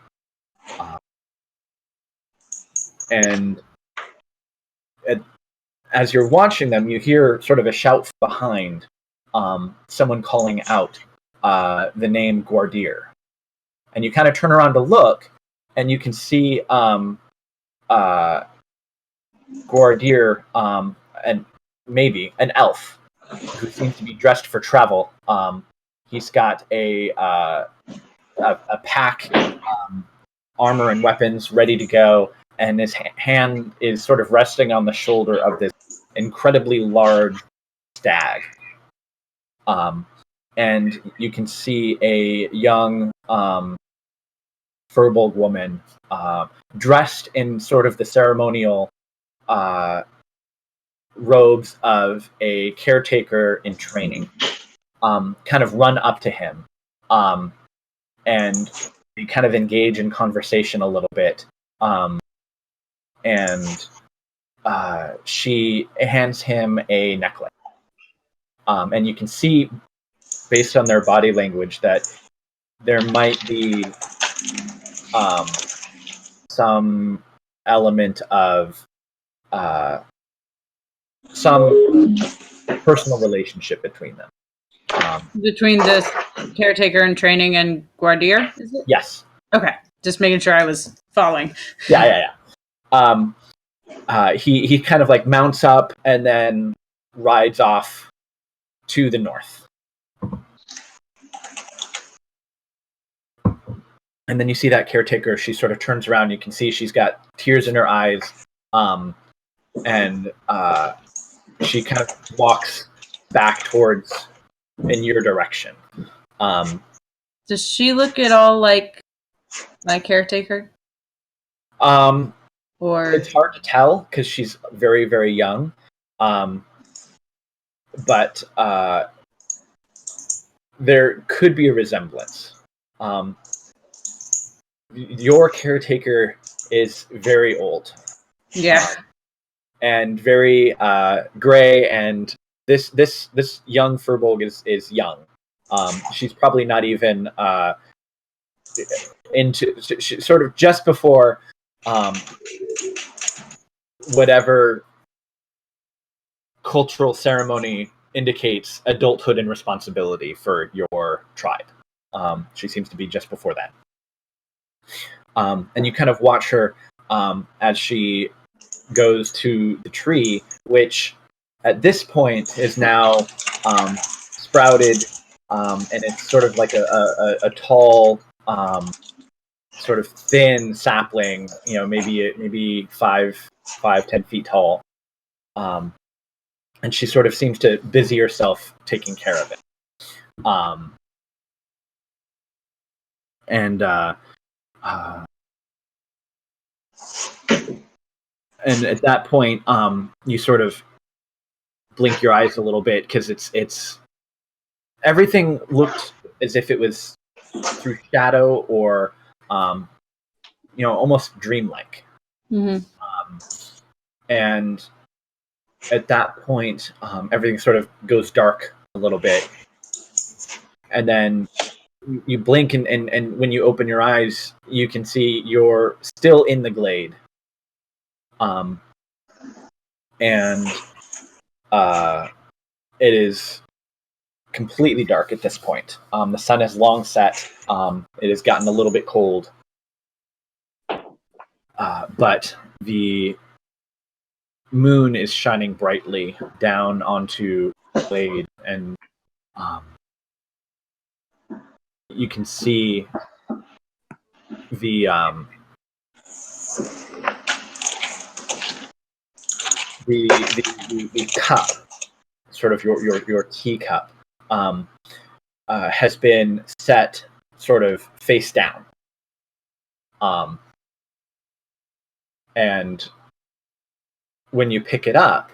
G: And as you're watching them, you hear sort of a shout from behind, someone calling out the name Gwardir. And you kind of turn around to look, and you can see Gwardir, and maybe an elf who seems to be dressed for travel. He's got a pack, armor and weapons ready to go, and his hand is sort of resting on the shoulder of this incredibly large stag. And you can see a young Furbolg woman dressed in sort of the ceremonial robes of a caretaker in training, kind of run up to him, and they kind of engage in conversation a little bit. And she hands him a necklace. And you can see, based on their body language, that there might be some element of some personal relationship between them.
C: Between this caretaker in training and Gwardir, is it?
G: Yes.
C: Okay. Just making sure I was following.
G: Yeah. he kind of like mounts up and then rides off to the north. And then you see that caretaker, she sort of turns around, you can see she's got tears in her eyes, and she kind of walks back towards in your direction.
C: Does she look at all like my caretaker? Or
G: it's hard to tell because she's very, very young. But there could be a resemblance. Your caretaker is very old.
C: Yeah.
G: And very gray, and this young Furbolg is young. She's probably not even into sort of just before whatever cultural ceremony indicates adulthood and responsibility for your tribe. She seems to be just before that. And you kind of watch her as she goes to the tree, which at this point is now sprouted, and it's sort of like a tall, sort of thin sapling, maybe 5-10 feet tall. And she sort of seems to busy herself taking care of it. And at that point, you sort of blink your eyes a little bit because it's everything looked as if it was through shadow or almost dreamlike.
C: Mm-hmm.
G: And at that point, everything sort of goes dark a little bit, and then you blink, and when you open your eyes, you can see you're still in the glade. And it is completely dark at this point. The sun has long set. It has gotten a little bit cold. But the moon is shining brightly down onto the glade, and you can see the cup, sort of your teacup, has been set sort of face down. And when you pick it up,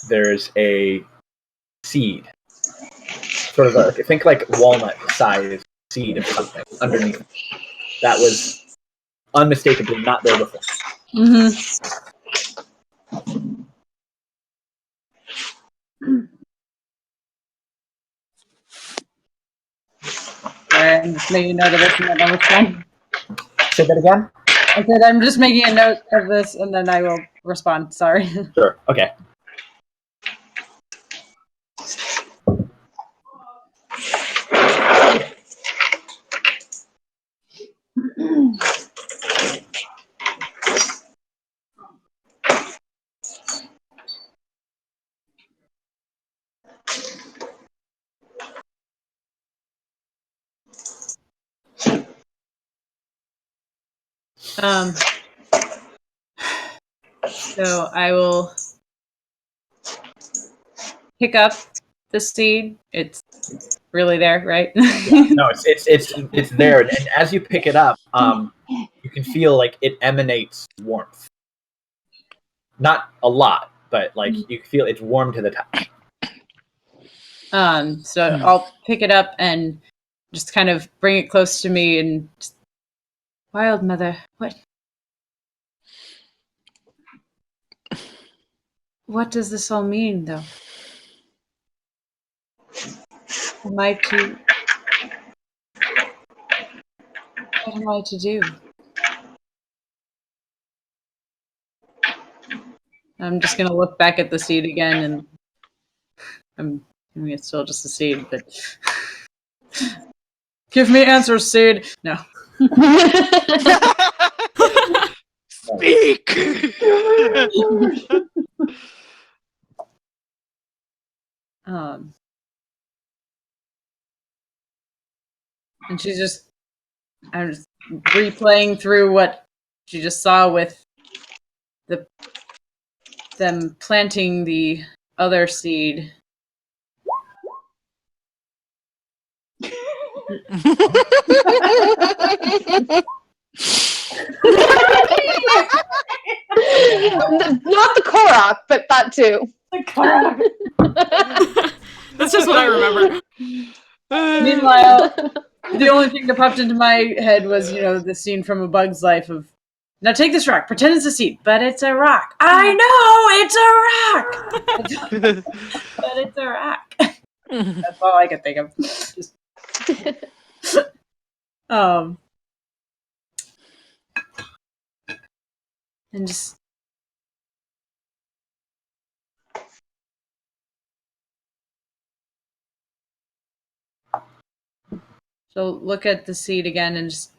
G: there's a seed, sort of think like walnut-sized seed of something underneath. That was unmistakably not there before.
C: Mm-hmm. I'm just making a note of this and then I'll respond.
G: Say that again?
C: I said I'm just making a note of this and then I will respond. Sorry.
G: Sure. Okay.
C: So I will pick up the seed. It's really there, right?
G: No, it's there, and as you pick it up, you can feel like it emanates warmth. Not a lot, but like you feel it's warm to the touch.
C: So I'll pick it up and just kind of bring it close to me and just, Wild Mother, what does this all mean, though? What am I to do? I'm just gonna look back at the seed again, and I mean, it's still just a seed, but give me answers, seed. No.
D: Speak!
C: And I'm just replaying through what she just saw with them planting the other seed.
E: Not the Korok, but that too.
F: The Korok.
B: That's just what I remember.
C: Meanwhile, the only thing that popped into my head was, the scene from A Bug's Life of, now take this rock, pretend it's a seed, but it's a rock. I know, it's a rock! But it's a rock. That's all I could think of. And just... So look at the seed again and just...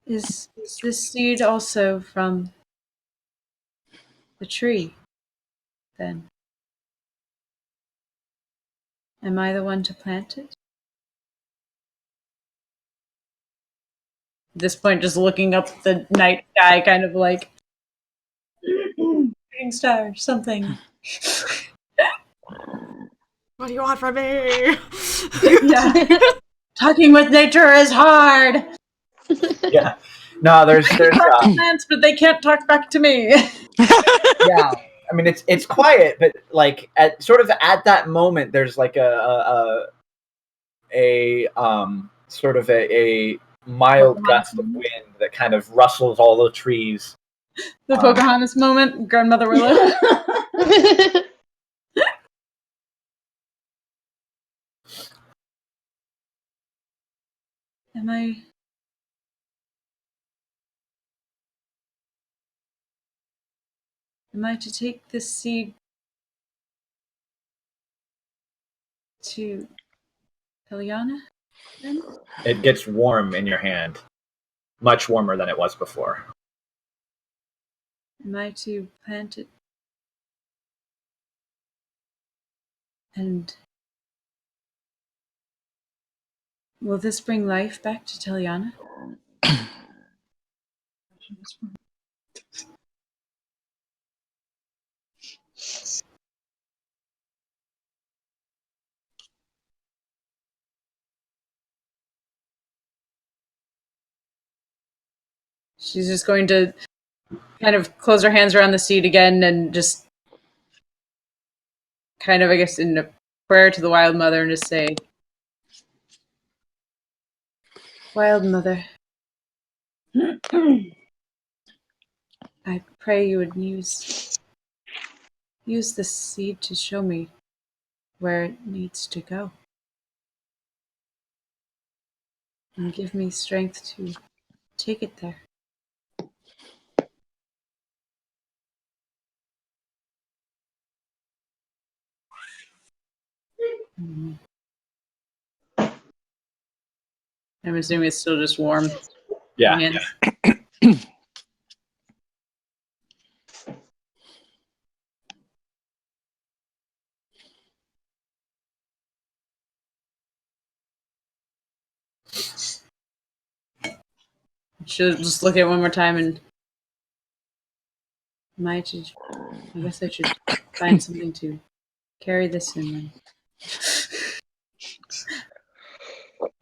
C: Is this seed also from the tree, then? Am I the one to plant it? At this point, just looking up the night sky, kind of like... shooting star, something.
B: What do you want from me?
C: Yeah. Talking with nature is hard.
G: Yeah. No, there's
C: talk to plants, but they can't talk back to me.
G: yeah. I mean, it's quiet, but like at that moment, there's like a sort of a mild gust of wind that kind of rustles all the trees.
C: The Pocahontas moment, Grandmother Willow. Am I to take this seed to Eliana, then?
G: It gets warm in your hand. Much warmer than it was before.
C: Am I to plant it? And will this bring life back to Teliana? She's just going to kind of close her hands around the seed again and just kind of, I guess, in a prayer to the Wild Mother and just say, Wild Mother, I pray you would use this seed to show me where it needs to go. And give me strength to take it there. Mm-hmm. I'm assuming it's still just warm.
G: Yeah.
C: She'll just look at it one more time and I guess I should find something to carry this in then.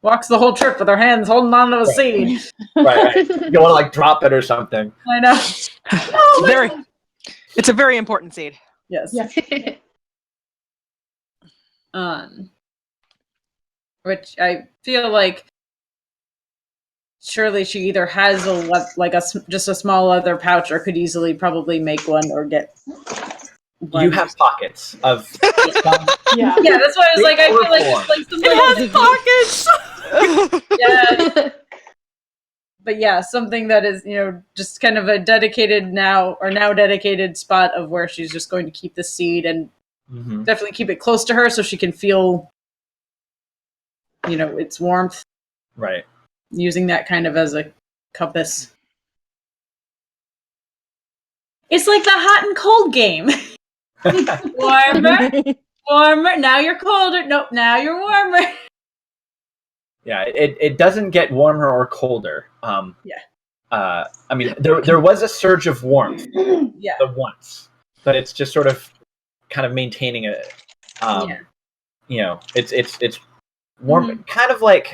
C: Walks the whole trip with her hands holding on to a seed.
G: Right. You don't want to like drop it or something.
C: I know.
D: It's a very important seed.
C: Yes. Which I feel like surely she either has just a small leather pouch, or could easily probably make one or get one.
G: You have pockets of.
F: Yeah,
C: that's why I was like, I feel like it's like something.
B: It has pockets.
C: Yeah. But yeah, something that is, just kind of a dedicated dedicated spot of where she's just going to keep the seed and definitely keep it close to her so she can feel, its warmth.
G: Right.
C: using that kind of as a compass. It's like the hot and cold game. Warmer. Now you're colder. Nope. Now you're warmer.
G: Yeah, it doesn't get warmer or colder.
C: Yeah.
G: I mean, there was a surge of warmth.
C: Yeah.
G: The once, but it's just sort of kind of maintaining a. You know, it's warm, kind of like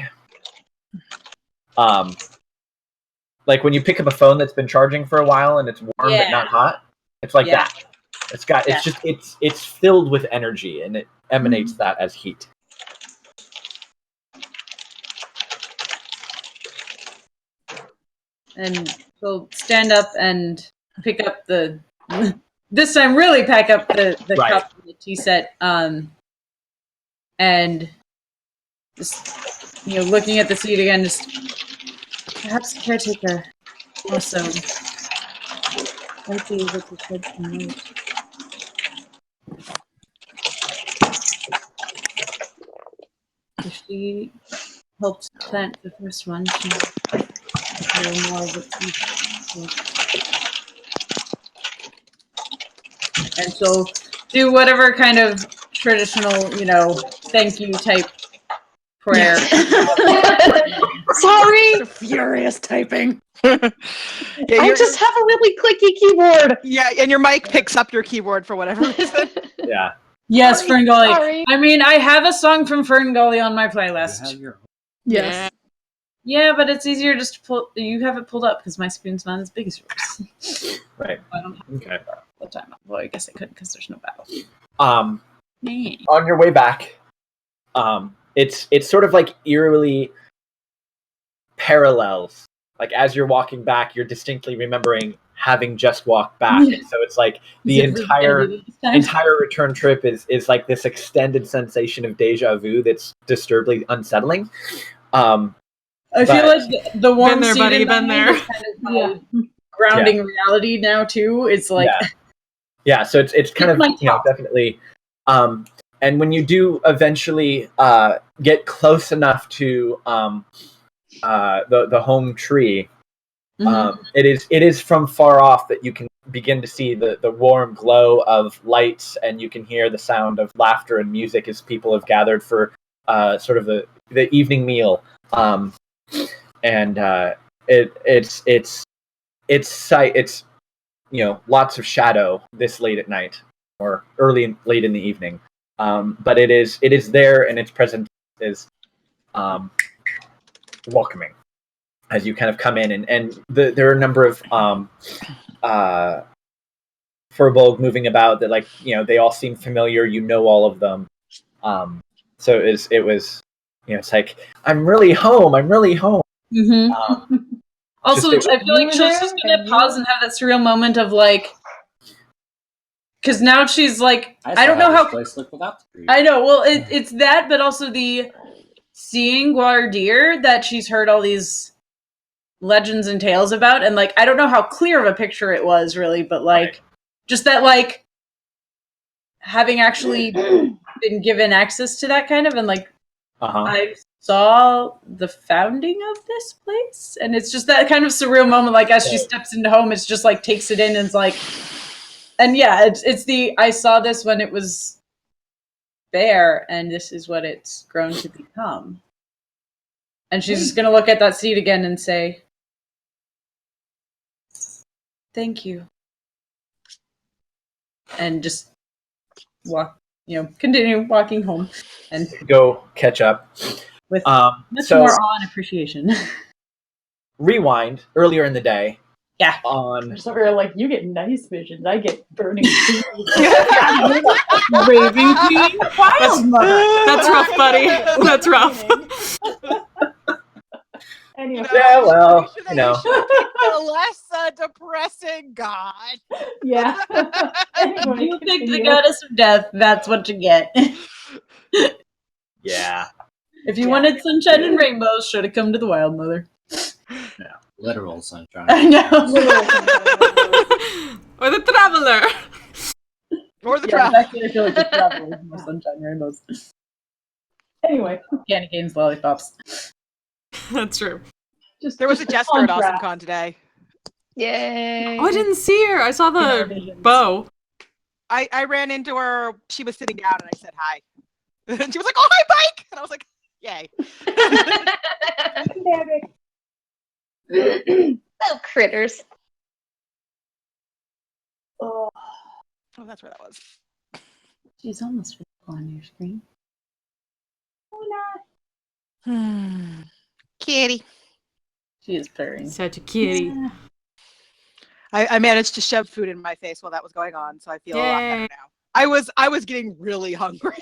G: when you pick up a phone that's been charging for a while and it's warm but not hot. It's like that. It's filled with energy and it emanates that as heat.
C: And she'll stand up and pick up the. This time, really pack up the cup and the tea set. And just looking at the seat again, just perhaps the caretaker also might be able to shed some light. If she helped plant the first one, she might know more of its use. And she'll do whatever kind of traditional, thank you type prayer.
E: Sorry,
D: Furious typing.
E: I just have a really clicky keyboard.
D: Yeah, and your mic picks up your keyboard for whatever reason.
G: Yeah.
C: Yes, Ferngully.
E: Sorry.
C: I mean, I have a song from Ferngully on my playlist.
B: Yes.
C: Yeah, but it's easier just to pull. You have it pulled up because my screen's not as big as yours.
G: Right.
C: I don't have
G: Okay.
C: the time. Well, I guess I could because there's no battle.
G: On your way back, it's sort of like eerily parallels. Like as you're walking back, you're distinctly remembering having just walked back. And so it's like the entire return trip is like this extended sensation of deja vu that's disturbingly unsettling.
C: I feel like the warm
B: Been there,
C: seat
B: buddy,
C: in
B: been
C: my
B: there.
C: mind is kind of grounding reality now too. It's like
G: so it's kind of
C: my top.
G: definitely. And when you do eventually get close enough to the home tree, it is from far off that you can begin to see the warm glow of lights, and you can hear the sound of laughter and music as people have gathered for sort of the evening meal. And it's lots of shadow this late at night or late in the evening. But it is there, and its presence is welcoming as you kind of come in, and there are a number of furbolg moving about that, they all seem familiar. All of them. So it was it's like I'm really home.
C: Also, I feel like she's just gonna pause and have that surreal moment of because now she's like, I don't know how.
A: Place look without the tree.
C: I know. Well, it's that, but also the seeing Guardier that she's heard all these legends and tales about, and I don't know how clear of a picture it was really, but just that having actually been given access to that kind of, and I saw the founding of this place, and it's just that kind of surreal moment, as she steps into home, it's just takes it in, and it's and it's the I saw this when it was there, and this is what it's grown to become. And she's just gonna look at that seat again and say, "Thank you," and just continue walking home and
G: go catch up
C: with much more awe and appreciation.
G: Rewind earlier in the day.
C: Yeah.
F: There's over you get nice visions. I get burning
C: Raving Queen, Wild Mother.
B: That's rough, buddy. That's rough.
F: Anyway.
G: Yeah, well,
D: The less depressing god.
F: Yeah. Anyway,
C: You pick the goddess of death, that's what you get.
G: Yeah.
C: If you wanted sunshine and rainbows, should have come to the Wild Mother.
A: Yeah, literal sunshine.
C: I know.
B: Or the Traveler.
D: Or the traveler.
C: Exactly, I feel like the Traveler is more sunshine and rainbows.
F: Anyway.
C: Candy canes, lollipops.
B: That's true.
F: Just
D: There was a
F: just
D: Jester at
F: contrast.
D: AwesomeCon today.
E: Yay.
B: Oh, I didn't see her. I saw
F: In our
B: the
F: visions.
B: bow.
D: I ran into her. She was sitting down, and I said hi. And she was like, "Oh, hi, Bike!" And I was like, "Yay!"
E: Oh, critters.
F: Oh,
D: Oh, that's where that was.
C: She's almost on your screen.
D: Kitty.
C: She is purring.
B: Such a kitty.
D: I managed to shove food in my face while that was going on, so I feel a lot better
B: Yay.
D: now. I was getting really hungry.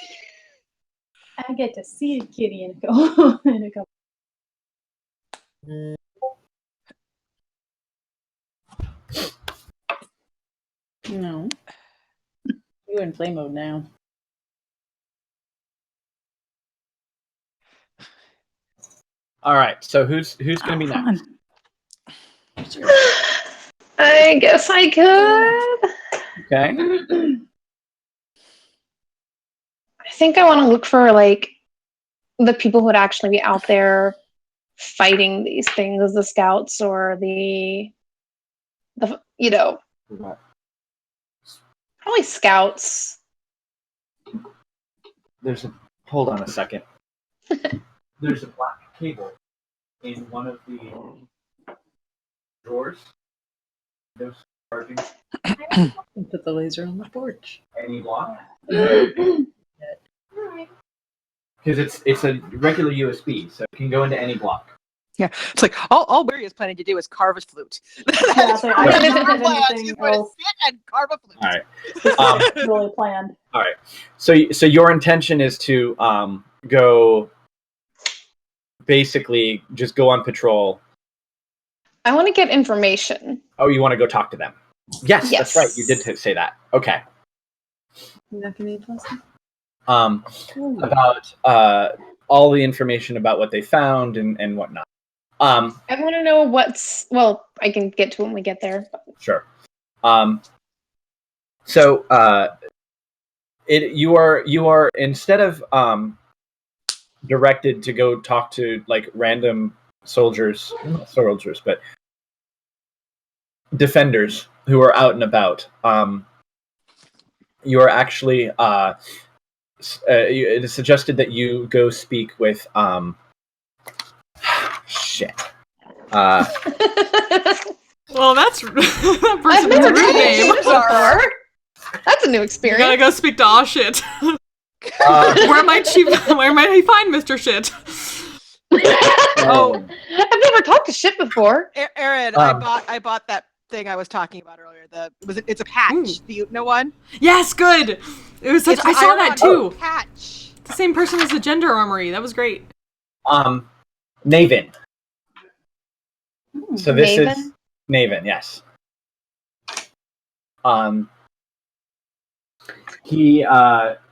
F: I get to see a kitty in a couple. In a couple.
C: No. You're in play mode now.
G: All right. So who's going to be next?
E: I guess I could.
G: Okay.
E: I think I want to look for like the people who would actually be out there fighting these things, the scouts or the probably scouts.
G: Hold on a second. There's a black cable in one of the drawers. Those charging
C: Put the laser on the porch.
G: any block. Because it's a regular USB, so it can go into any block.
D: Yeah, it's like all Barry is planning to do is carve a flute.
F: Yeah, so I didn't have anything
D: He's going to
F: else
D: sit and carve a flute.
G: All right.
F: really planned.
G: All right. So your intention is to go basically just go on patrol.
E: I want to get information.
G: Oh, you want to go talk to them? Yes,
E: Yes.
G: that's right. You did say that. Okay.
C: You're not gonna need plus?
G: About all the information about what they found and whatnot.
E: I want to know what's. Well, I can get to it when we get there.
G: Sure. So you are instead of directed to go talk to like random soldiers, not soldiers, but defenders who are out and about. You are actually it is suggested that you go speak with shit.
B: Well, that's that
E: I've
B: person's
E: never
B: rude
E: told
B: name.
E: you before. That's a new
B: You
E: experience.
B: gotta go speak to Aw Shit. Where might he find Mr. Shit?
D: Oh,
E: I've never talked to shit before.
D: Aaron, I bought that thing I was talking about earlier. It's a patch.
B: Ooh.
D: Do you know one?
B: Yes, good. It was such.
D: It's
B: I
D: an
B: saw that
D: iron-on
B: too.
D: Patch.
B: The same person as the gender armory. That was great.
G: Naven. So this
E: Maven?
G: is Naven, yes.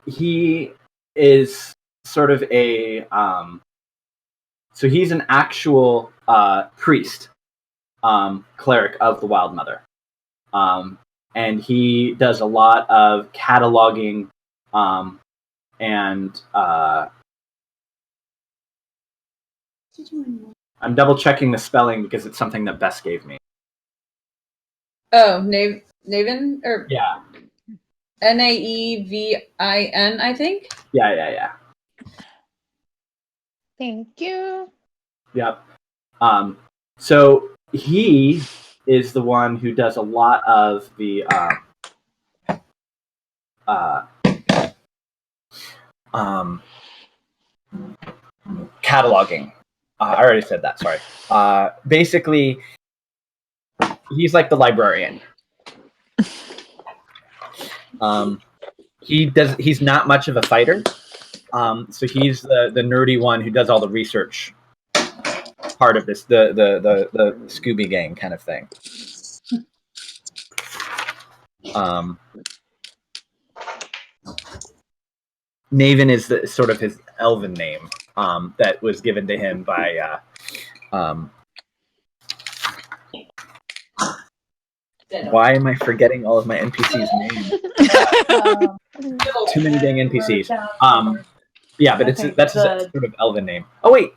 G: He is sort of a so he's an actual priest, cleric of the Wild Mother, and he does a lot of cataloging and I'm double checking the spelling because it's something that Bess gave me.
C: Oh, Naven or
G: Yeah.
C: Naevin, I think.
G: Yeah.
E: Thank you.
G: Yep. So he is the one who does a lot of the cataloging. I already said that. Sorry. Basically, he's like the librarian. He's not much of a fighter. So he's the nerdy one who does all the research part of this, the Scooby Gang kind of thing. Naven is sort of his elven name that was given to him by why am I forgetting all of my NPCs' names? Too many dang NPCs. Yeah, but that's his sort of elven name. Oh wait,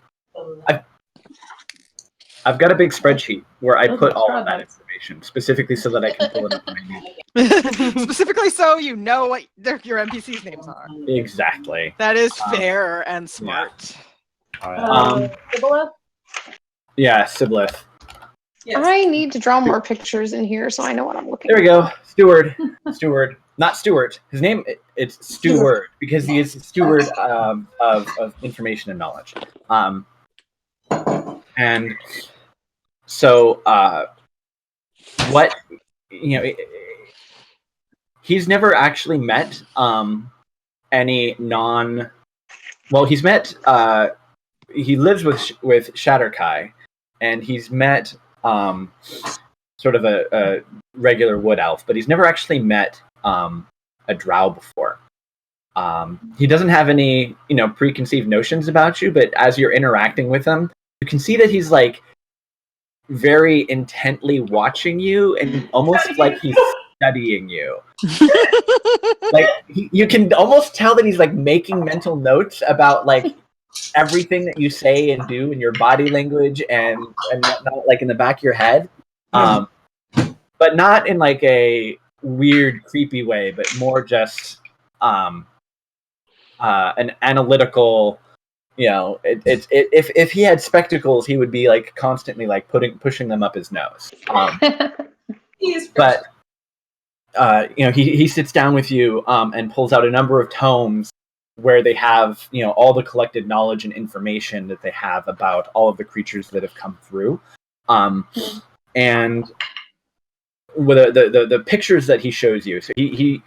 G: I've got a big spreadsheet where I
F: Doesn't
G: put all of
F: describe
G: that
F: us.
G: information specifically so that I can pull it up when I need
D: Specifically, so you know what your NPCs' names are.
G: it. Exactly.
D: That is fair and smart.
F: Sibboleth?
G: Yeah, Siblith.
E: I need to draw more pictures in here so I know what I'm looking
G: There we
E: at.
G: go. Steward. Not Stewart. His name it's Steward because he is a steward of information and knowledge. And so what he's never actually met any non. Well, he's met. He lives with Shatterkai, and he's met sort of a regular wood elf, but he's never actually met a drow before. He doesn't have any preconceived notions about you, but as you're interacting with him, you can see that he's like very intently watching you, and almost like he's studying you. Like you can almost tell that he's like making mental notes about like everything that you say and do in your body language and whatnot, like in the back of your head, but not in like a weird, creepy way, but more just an analytical. If he had spectacles, he would be like constantly like pushing them up his nose. But he sits down with you and pulls out a number of tomes where they have all the collected knowledge and information that they have about all of the creatures that have come through, and with the pictures that he shows you. So he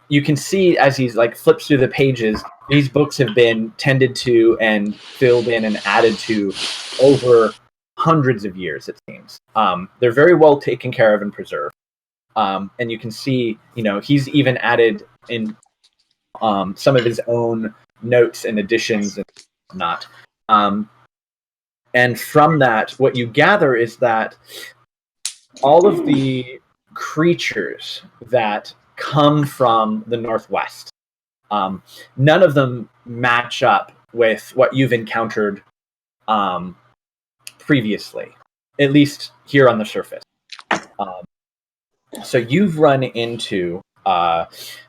G: you can see as he's like flips through the pages, these books have been tended to and filled in and added to over hundreds of years, it seems. They're very well taken care of and preserved. And you can see, he's even added in some of his own notes and additions and whatnot. And from that, what you gather is that all of the creatures that come from the Northwest, none of them match up with what you've encountered previously, at least here on the surface. So you've run into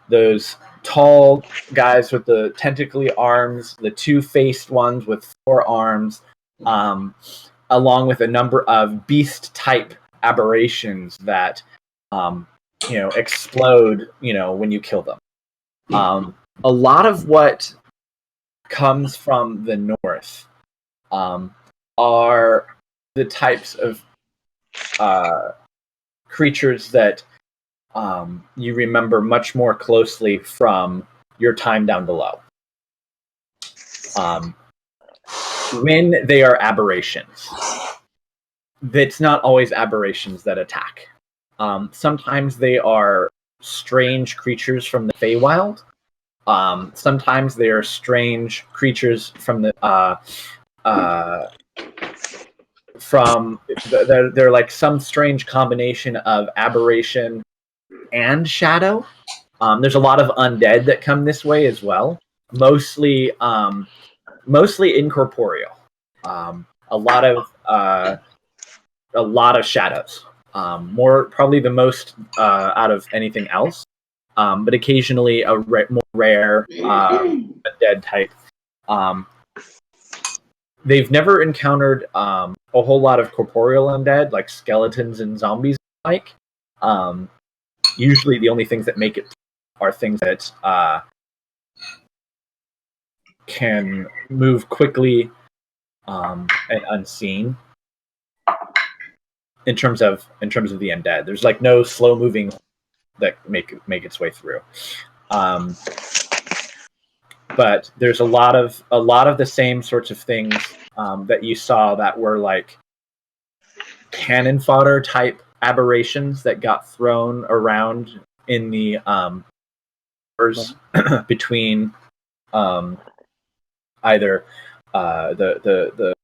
G: those tall guys with the tentacly arms, the two-faced ones with 4 arms, along with a number of beast-type aberrations that explode when you kill them. A lot of what comes from the north are the types of creatures that you remember much more closely from your time down below. When they are aberrations, it's not always aberrations that attack. Sometimes they are strange creatures from the Feywild. Sometimes they are strange creatures from the they're like some strange combination of aberration and shadow. There's a lot of undead that come this way as well, mostly incorporeal. A lot of shadows. More probably the most out of anything else, but occasionally a more rare undead type. They've never encountered a whole lot of corporeal undead like skeletons and zombies. Usually the only things that make it are things that can move quickly and unseen. In terms of the undead, there's like no slow moving that make its way through. But there's a lot of the same sorts of things that you saw that were like cannon fodder type aberrations that got thrown around in the between either the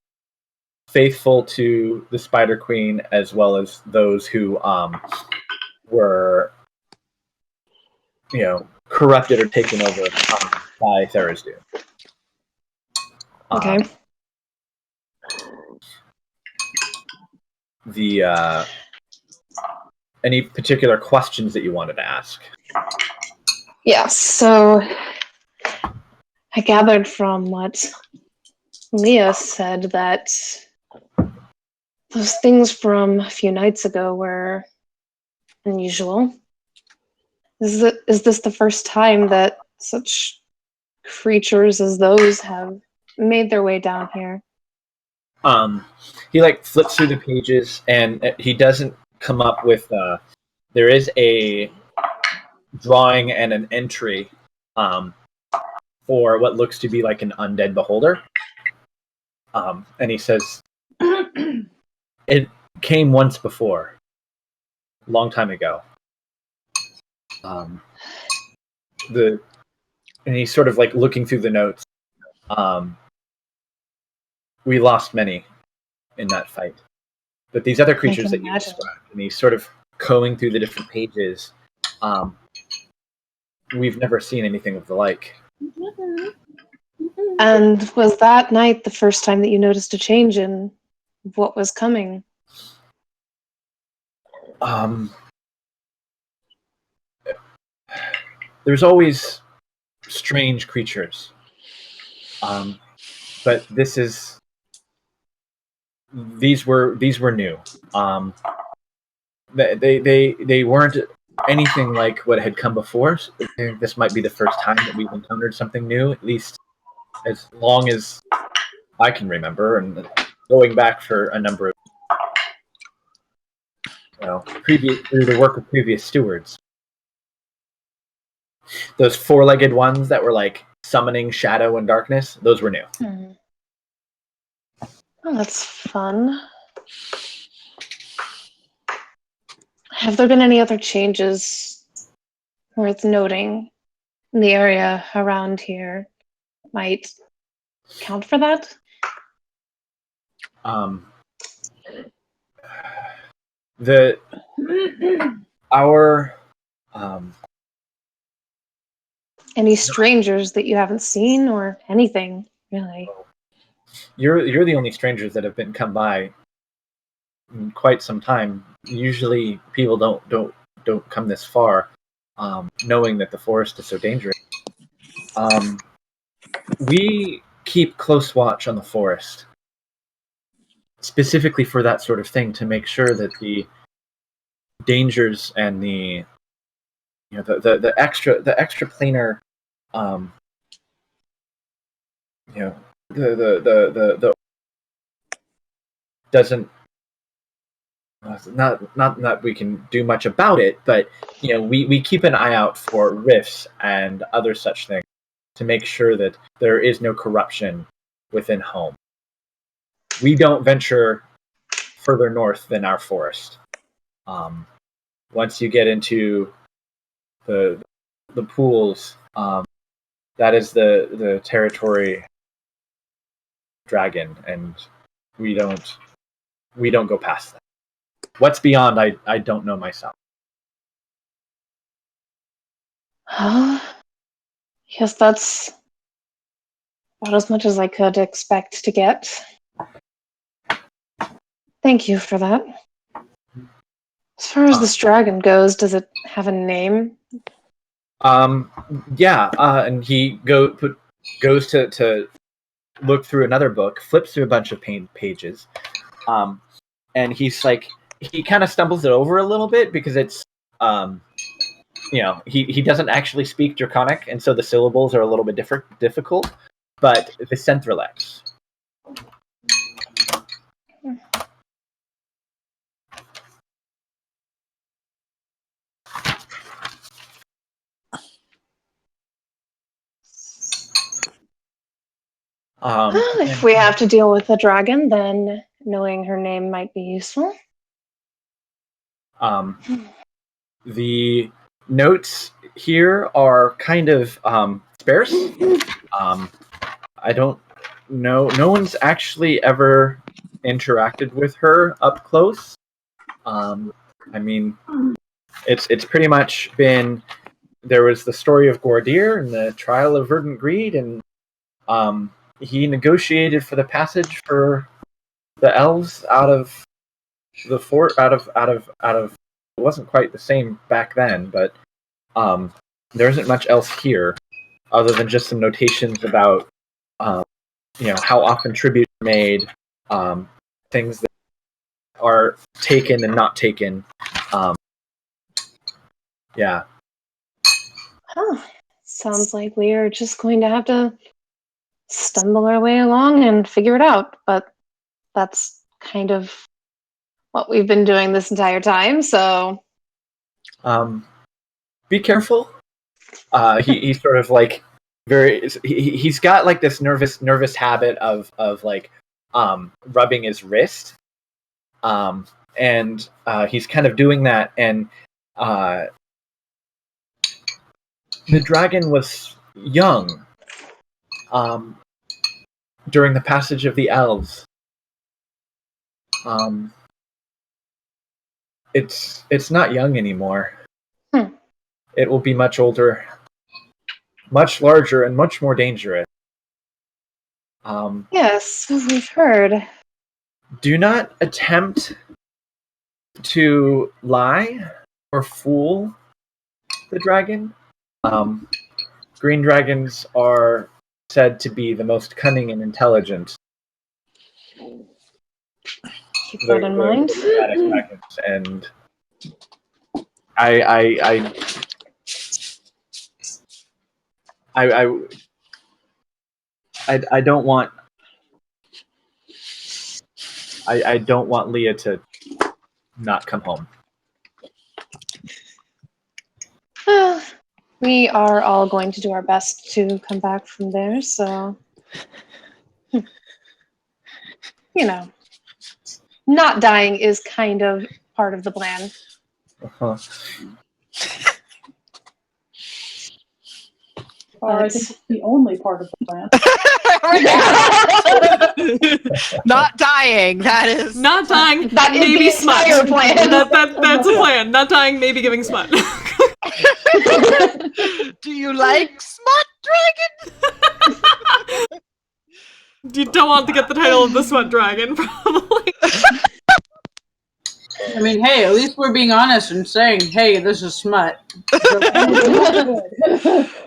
G: faithful to the Spider Queen as well as those who were corrupted or taken over by Tharizdun.
E: Okay.
G: the any particular questions that you wanted to ask.
E: Yes, so I gathered from what Leah said that those things from a few nights ago were unusual. Is this the first time that such creatures as those have made their way down here?
G: He like flips through the pages, and he doesn't come up with. There is a drawing and an entry for what looks to be like an undead beholder. And he says, it came once before, a long time ago. And he's sort of like looking through the notes. We lost many in that fight. But these other creatures that you described, and he's sort of going through the different pages, we've never seen anything of the like.
E: And was that night the first time that you noticed a change in what was coming?
G: There's always strange creatures. But these were new. They weren't anything like what had come before. So this might be the first time that we've encountered something new, at least as long as I can remember, and going back for a number of through the work of previous stewards. Those four-legged ones that were like summoning shadow and darkness, those were new.
E: Oh, that's fun. Have there been any other changes worth noting in the area around here might count for that? Any strangers that you haven't seen, or anything really?
G: You're the only strangers that have been come by in quite some time. Usually, people don't come this far, knowing that the forest is so dangerous. We keep close watch on the forest, specifically for that sort of thing, to make sure that the dangers and the extra planar, the doesn't. Not that we can do much about it, but we keep an eye out for rifts and other such things to make sure that there is no corruption within home. We don't venture further north than our forest. Once you get into the pools, that is the territory dragon, and we don't go past that. What's beyond, I don't know myself.
E: Yes, that's about as much as I could expect to get. Thank you for that. As far as this dragon goes, does it have a name?
G: Yeah, and he goes to look through another book, flips through a bunch of pages, and he's like, he kind of stumbles it over a little bit because it's, he doesn't actually speak Draconic, and so the syllables are a little bit difficult, but the Centralex.
E: If we have to deal with a dragon, then knowing her name might be useful.
G: The notes here are kind of sparse. I don't know. No one's actually ever interacted with her up close. I mean, it's pretty much been. There was the story of Gordir and the trial of Verdant Greed, and he negotiated for the passage for the elves out of the fort out of it wasn't quite the same back then, but there isn't much else here other than just some notations about how often tributes are made, things that are taken and not taken. Yeah.
E: Huh. Sounds like we are just going to have to stumble our way along and figure it out. But that's kind of what we've been doing this entire time, so...
G: Be careful. He's sort of like he's got like this nervous habit of like rubbing his wrist. And he's kind of doing that, and the dragon was young during the passage of the elves. It's not young anymore. It will be much older, much larger, and much more dangerous.
E: Yes, we've heard.
G: Do not attempt to lie or fool the dragon. Green dragons are said to be the most cunning and intelligent.
E: Keep that in mind.
G: Dragons, and I don't want I don't want Leah to not come home.
E: We are all going to do our best to come back from there, so... not dying is kind of part of the plan.
G: Uh-huh.
F: I think it's the only part of the plan.
D: Not dying. That is
B: Not dying.
E: That is
B: maybe
E: the
B: smut.
E: entire plan.
B: That's a plan. Not dying, maybe giving smut.
D: Do you like smut dragon?
B: You don't want to get the title of the smut dragon, probably.
C: I mean, hey, at least we're being honest and saying, hey, this is smut.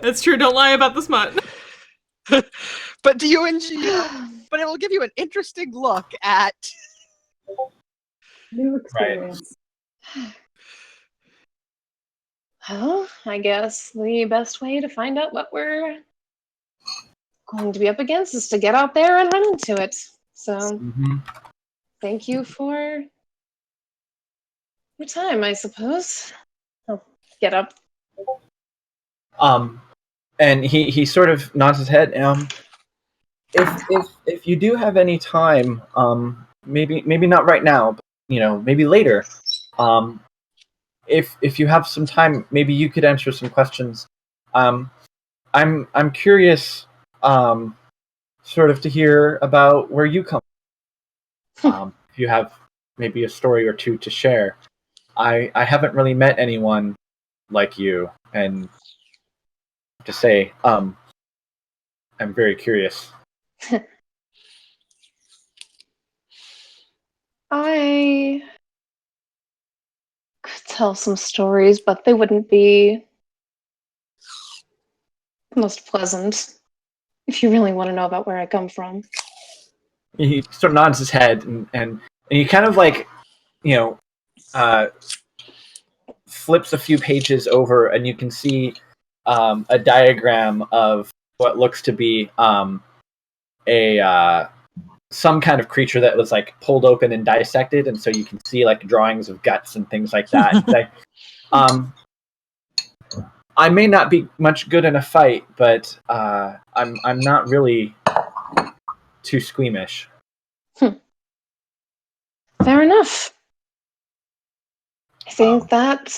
B: It's true, don't lie about the smut.
D: But do you enjoy? But it will give you an interesting look at
F: New experience.
E: Well, I guess the best way to find out what we're going to be up against is to get out there and run into it. So, Thank you for your time, I suppose. I'll get up.
G: And he sort of nods his head. If you do have any time, maybe not right now, but, maybe later. If you have some time, maybe you could answer some questions. I'm curious, sort of to hear about where you come. If you have maybe a story or two to share. I haven't really met anyone like you, and to say, I'm very curious.
E: I could tell some stories, but they wouldn't be the most pleasant if you really want to know about where I come from.
G: He sort of nods his head, and he kind of like, flips a few pages over, and you can see a diagram of what looks to be some kind of creature that was like pulled open and dissected, and so you can see like drawings of guts and things like that. Like, I may not be much good in a fight, but I'm not really too squeamish.
E: Fair enough. I think that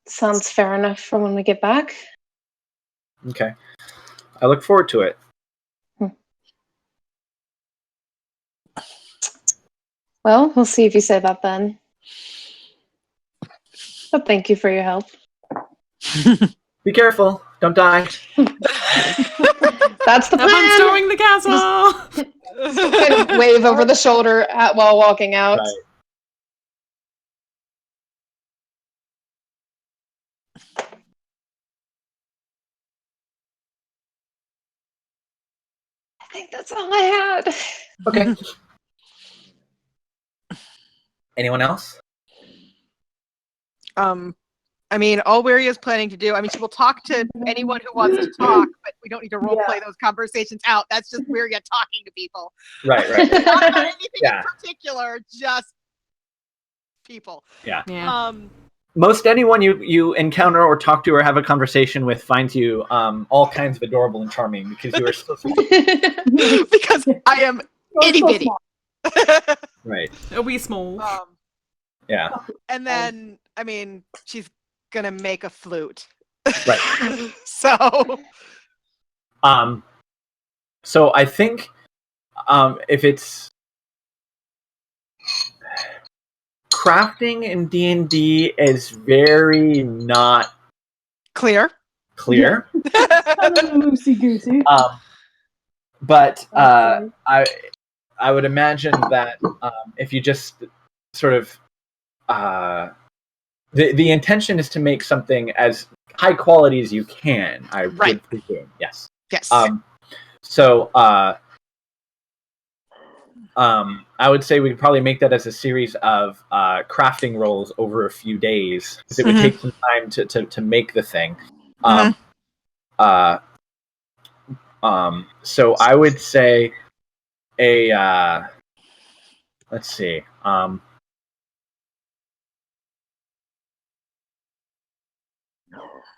E: sounds fair enough for when we get back.
G: Okay. I look forward to it.
E: Well, we'll see if you say that then. But thank you for your help.
G: Be careful. Don't die.
E: That's the
B: Have fun
E: plan!
B: storming the castle!
E: Kind of wave over the shoulder while walking out.
G: Right.
E: think that's all I had.
G: Okay. Anyone else?
D: I mean, all Weary is planning to do, I mean, she will talk to anyone who wants to talk, but we don't need to roleplay those conversations out. That's just Weary talking to people.
G: Right.
D: Not about anything
G: Yeah.
D: in particular, just people.
G: Yeah.
D: Most
G: anyone you encounter or talk to or have a conversation with finds you all kinds of adorable and charming because you are so sweet.
D: because I am itty bitty.
G: Right.
B: A wee small.
G: Yeah.
D: And then, I mean, she's gonna make a flute.
G: Right.
D: So
G: I think if it's crafting in D&D is very not
D: clear.
F: Loosey goosey.
G: But I would imagine that if you just sort of the intention is to make something as high quality as you can. I would presume. Yes. I would say we could probably make that as a series of crafting rolls over a few days because it would take some time to make the thing. So I would say let's see.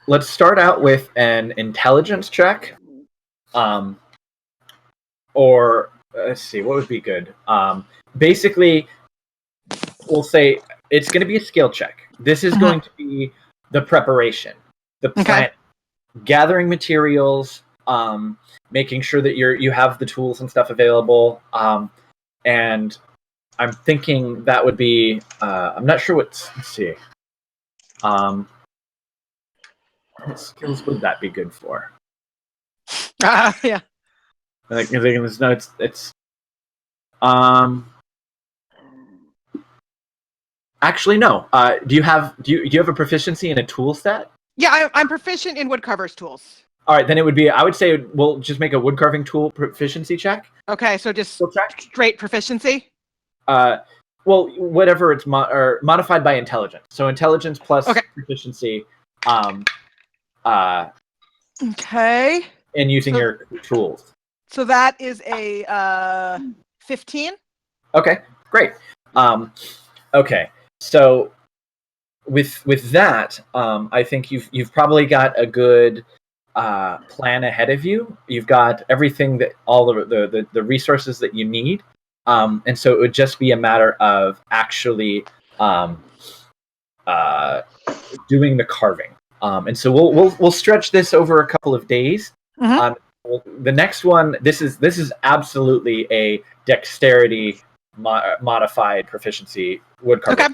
G: Let's start out with an intelligence check. Or let's see, what would be good? Basically, we'll say it's going to be a skill check. This is going to be the preparation, the plan, gathering materials, making sure that you have the tools and stuff available. And I'm thinking that would be. I'm not sure let's see. What skills would that be good for?
D: Yeah.
G: Like, it's actually no. Do you have a proficiency in a tool set?
D: Yeah, I'm proficient in woodcarver's tools.
G: All right, then it would be. I would say we'll just make a woodcarving tool proficiency check.
D: Okay, so just straight proficiency.
G: Well, whatever it's or modified by intelligence. So intelligence plus proficiency.
D: Okay.
G: And using your tools.
D: So that is a 15.
G: Okay, great. Okay, so with that, I think you've probably got a good plan ahead of you. You've got everything that all the resources that you need, and so it would just be a matter of actually doing the carving. And so we'll stretch this over a couple of days. The next one, this is absolutely a dexterity modified proficiency woodcarving.
D: Okay.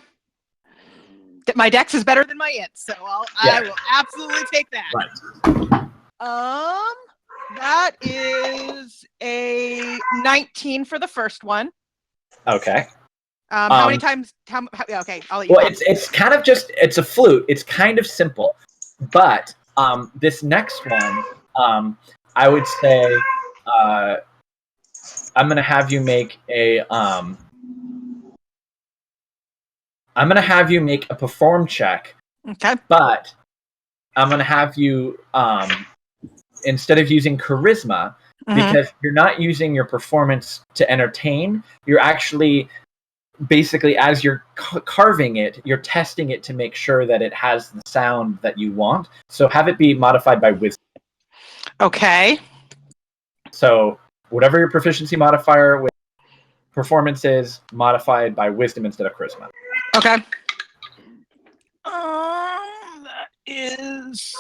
D: My dex is better than my int, so I will absolutely take that.
G: Right.
D: That is a 19 for the first one.
G: Okay.
D: How many times? Okay, I'll let you.
G: Well, it's kind of just it's a flute. It's kind of simple, but this next one, I would say, I'm gonna have you make a perform check.
D: Okay.
G: But I'm gonna have you instead of using charisma, because you're not using your performance to entertain, you're actually basically as you're carving it, you're testing it to make sure that it has the sound that you want. So have it be modified by wisdom.
D: Okay.
G: So whatever your proficiency modifier with performance is, modified by wisdom instead of charisma.
D: Okay. That is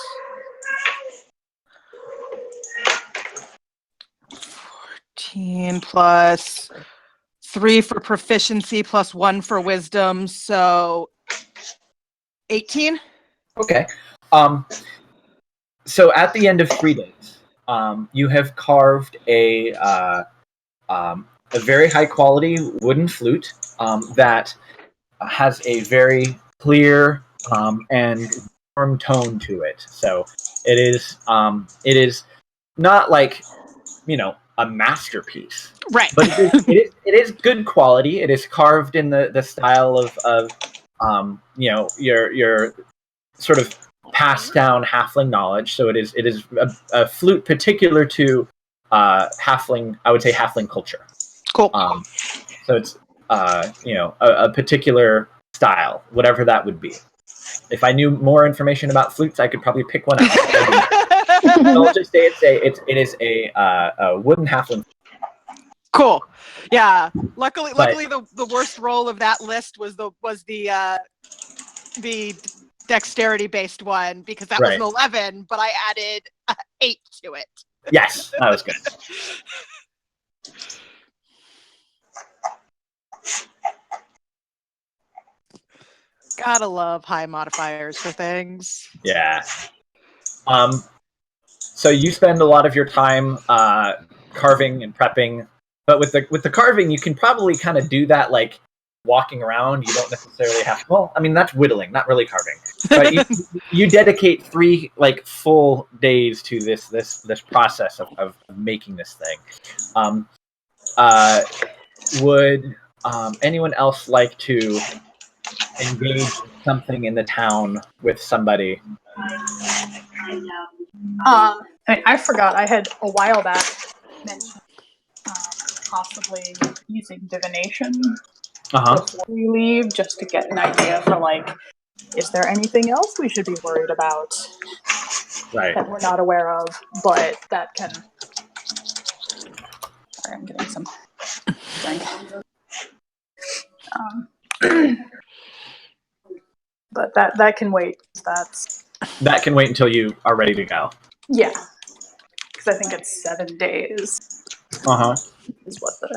D: 14 plus 3 for proficiency plus 1 for wisdom, so 18.
G: Okay. So at the end of 3 days, you have carved a very high quality wooden flute that has a very clear and warm tone to it. So it is not like a masterpiece.
D: Right.
G: But it is good quality. It is carved in the style of your sort of passed down halfling knowledge. So it is a flute particular to halfling. I would say halfling culture.
D: Cool.
G: So it's a particular style, whatever that would be. If I knew more information about flutes, I could probably pick one out. I'll just say it is a wooden halfling.
D: Cool. Yeah. Luckily, the worst roll of that list was the dexterity based one, because that was an 11, but I added 8 to it.
G: Yes, that was good.
D: Gotta love high modifiers for things.
G: Yeah. So you spend a lot of your time carving and prepping, but with the carving, you can probably kind of do that like walking around. You don't necessarily have. Well, I mean that's whittling, not really carving. But you dedicate 3 like full days to this process of making this thing. Would anyone else like to engage something in the town with somebody?
F: I forgot. I had a while back mentioned possibly using divination before we leave, just to get an idea for like, is there anything else we should be worried about that we're not aware of? But that can. Sorry, I'm getting some drink. But that can wait.
G: That can wait until you are ready to go.
F: Yeah, because I think it's 7 days. Is what the.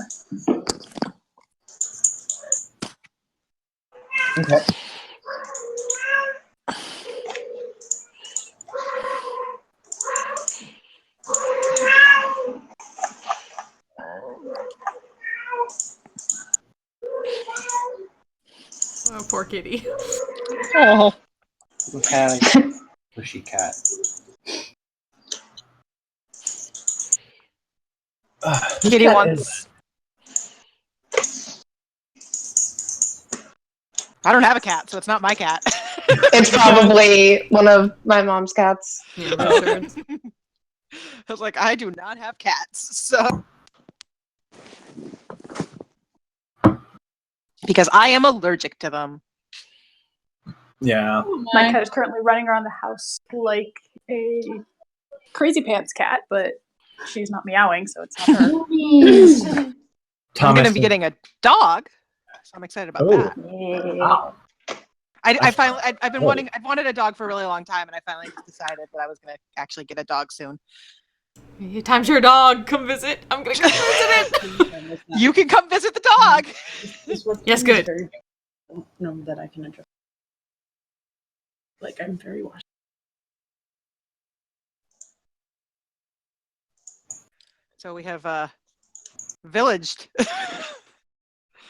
G: Okay.
B: Oh, poor kitty.
D: Oh.
H: Okay. Pushy cat.
D: Kitty wants. I don't have a cat, so it's not my cat.
E: It's probably one of my mom's cats.
B: Yeah, I'm sure.
D: I was like, I do not have cats, so. Because I am allergic to them.
G: Yeah.
F: My cat is currently running around the house like a crazy pants cat, but she's not meowing, so it's not her.
D: I'm going to be getting a dog, so I'm excited about that.
G: Wow.
D: I've wanted a dog for a really long time, and I finally decided that I was going to actually get a dog soon.
B: Time's your dog. Come visit. I'm gonna come visit it.
D: You can come visit the dog.
B: Yes, good.
C: I don't know that I can address. Like, I'm very washed.
D: So we have villaged.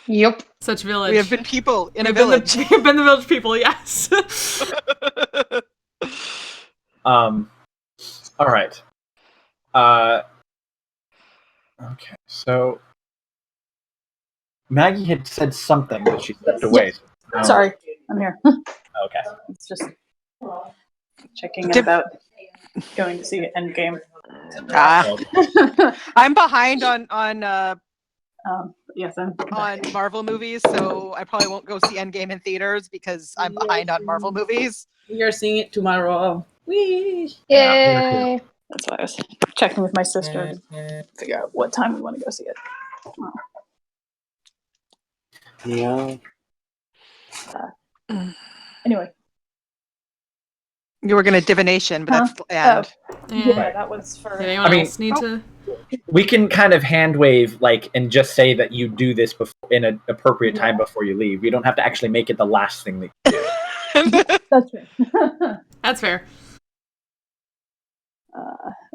E: Yep.
B: Such village.
D: We have been people in a
B: We've been
D: village.
B: We've been the village people, yes.
G: All right. Okay, so Maggie had said something, but she stepped away.
F: Yeah. Sorry, I'm here.
G: Okay.
F: It's just checking in about going to see Endgame.
D: I'm behind on
F: yes, I'm
D: on Marvel movies, so I probably won't go see Endgame in theaters because I'm behind on Marvel movies.
C: We are seeing it tomorrow. Whee!
E: Yay!
F: That's why I was checking with my sister to figure out what time we want to go see it.
H: Yeah.
F: Anyway.
D: You were going to divination, but that's the end.
F: Yeah, that was for.
B: Did anyone else need to?
G: We can kind of hand wave, like, and just say that you do this in an appropriate time before you leave. You don't have to actually make it the last thing that you do.
F: That's fair.
B: That's fair.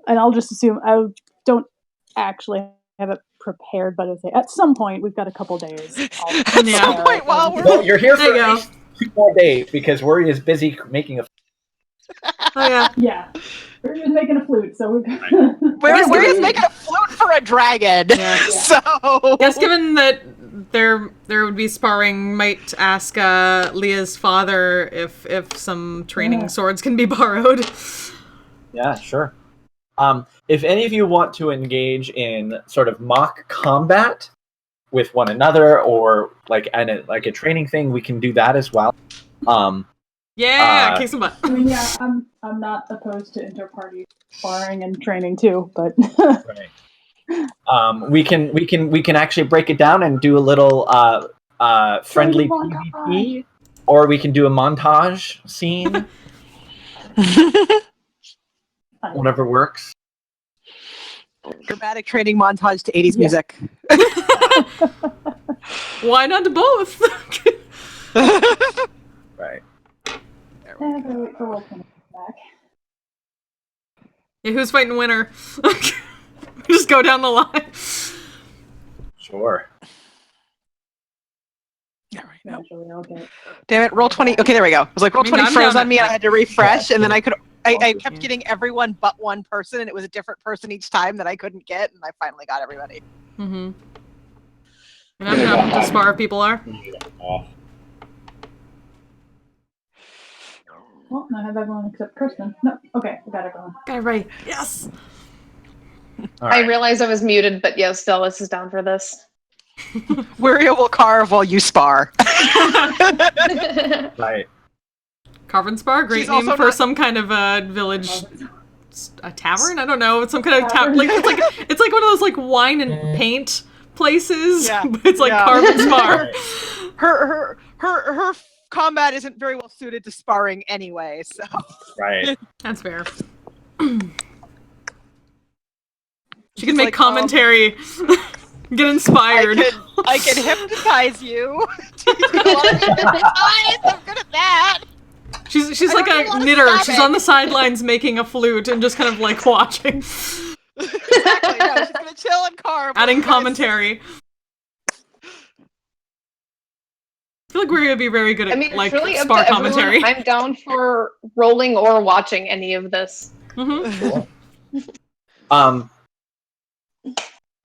F: And I'll just assume I don't actually have it prepared, but at some point we've got a couple days.
D: At some point while we're
G: Well, you're here for
B: There you
G: at
B: go.
G: least 2 more days because Worry is busy making a.
B: Oh yeah.
F: Yeah. We're just making a flute, so we're
D: We're just making a flute for a dragon.
B: Yeah.
D: So
B: Yes, given that there would be sparring, might ask Leah's father if some training swords can be borrowed.
G: Yeah, sure. If any of you want to engage in sort of mock combat with one another, or like a training thing, we can do that as well.
B: Kick some butt.
F: I mean, yeah, I'm not opposed to inter-party sparring and training too, but
G: right. We can actually break it down and do a little friendly PvP, or we can do a montage scene. Whatever works.
D: Dramatic training montage to 80s music.
B: Why not to both?
G: Right.
F: wait for Roll 20 to come back.
B: Yeah, who's fighting winner? Just go down the line.
G: Sure.
D: Yeah, right. No.
F: Eventually, I'll get.
D: Damn it, roll 20. Okay, there we go. It was like roll 20
B: I'm
D: froze
B: down
D: on me, and I had to refresh, and then I kept
G: Yeah.
D: getting everyone but one person, and it was a different person each time that I couldn't get, and I finally got everybody.
B: Mm-hmm. And I'm down to spar if people are.
F: Well, I have everyone except Kristen. No, okay, I got everyone.
B: Got it right. Yes.
G: All
E: I
G: right.
E: realized I was muted, but yes, Dallas is down for this.
D: Wiria will carve while you spar.
G: Right.
B: Carven Spar, great
D: She's
B: name
D: also
B: for
D: not-
B: some kind of village, a tavern. I don't know. It's some kind of like it's like one of those like wine and paint places.
D: Yeah.
B: But it's like
D: Yeah.
B: Carven Spar.
D: Her combat isn't very well suited to sparring anyway, so.
G: Right.
B: That's fair. She
D: She's
B: can make
D: like,
B: commentary. Get inspired.
D: I can hypnotize you. I'm good at that.
B: She's
D: I
B: like
D: don't
B: a
D: wanna
B: knitter.
D: stop
B: She's
D: it.
B: on the sidelines making a flute and just kind of like watching,
D: Exactly. No, she's gonna chill and carve.
B: adding commentary. I feel like we're gonna be very good at
E: I mean, it's
B: like
E: really up
B: spar
E: to
B: commentary.
E: everyone. I'm down for rolling or watching any of this.
B: Mm-hmm.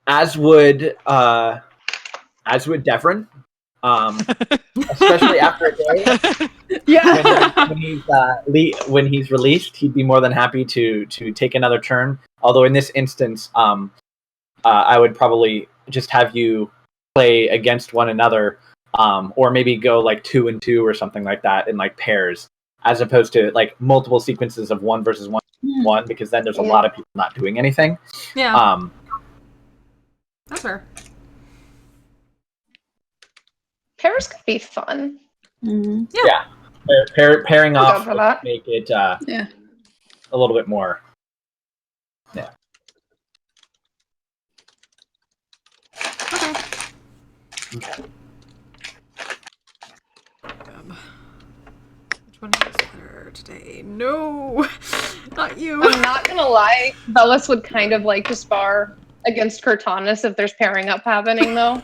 G: As would Devrin. Especially after a day.
D: Yeah.
G: When he's released, he'd be more than happy to take another turn. Although in this instance, I would probably just have you play against one another, or maybe go like 2 and 2 or something like that in like pairs, as opposed to like multiple sequences of 1 versus 1, because then there's a lot of people not doing anything.
B: Yeah. That's fair.
E: Pairs could be fun.
F: Mm-hmm.
G: Yeah. Pairing
E: I'll go
G: off
E: for
G: would
E: that.
G: make it
F: Yeah.
G: a little bit more. Yeah.
B: Okay. Which one is better today? No, not you.
E: I'm not gonna lie, Bellis would kind of like to spar against Cortanus if there's pairing up happening, though.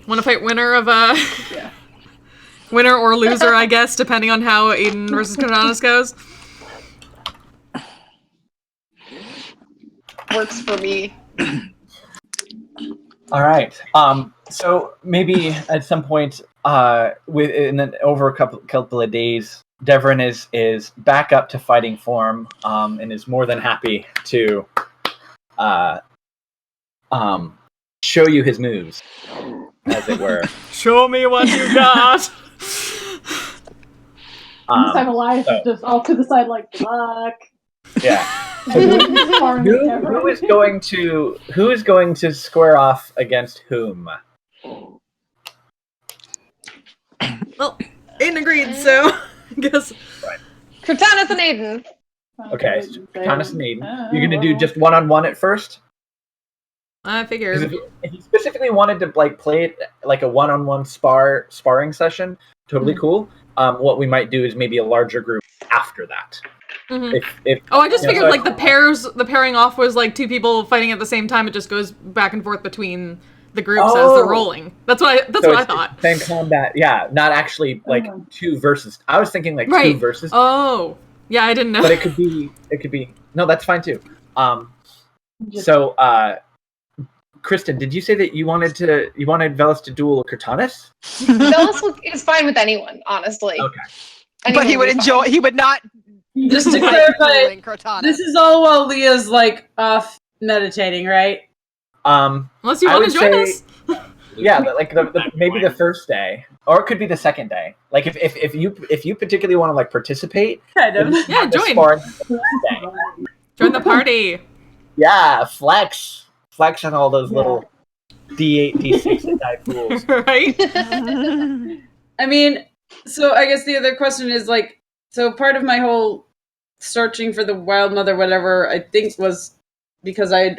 B: Want to fight winner of winner or loser, I guess, depending on how Aiden versus Cortanus goes.
E: Works for me.
G: All right. So maybe at some point, over a couple of days, Devrin is back up to fighting form, and is more than happy to show you his moves, as it were.
B: Show me what you got.
F: This time Elias is just all to the side like, fuck.
G: Yeah. Who is going to square off against whom?
B: Well, Aiden agreed, so I guess.
E: Cortanus and Aiden.
G: Okay, so Thomas and Aiden. You're gonna do just 1-on-1 at first?
B: I
G: 'Cause
B: figured.
G: if you specifically wanted to like play it like a 1-on-1 sparring session, totally cool. What we might do is maybe a larger group after that.
B: Mm-hmm.
G: If
B: I just figured
G: so
B: like the pairing off was like 2 people fighting at the same time. It just goes back and forth between the groups as they're rolling. That's what I thought.
G: Same combat, yeah. Not actually like two versus. I was thinking like two versus.
B: Oh, yeah, I didn't know.
G: But it could be. No, that's fine too. Kristen, did you say that you wanted Velis to duel Cortanus?
E: Velis is fine with anyone, honestly.
G: Okay.
D: But he would enjoy. He would not.
C: Just to clarify, this is all while Leah's like off meditating, right?
B: Unless you want to join us.
G: Yeah, like maybe the first day, or it could be the second day. Like if you particularly want to like participate,
C: kind of.
B: Yeah, join. Join the party.
G: Yeah, flex on all those little D8, D6 and die fools.
B: Right?
C: I mean, so I guess the other question is like, so part of my whole searching for the wild mother, whatever, I think was because I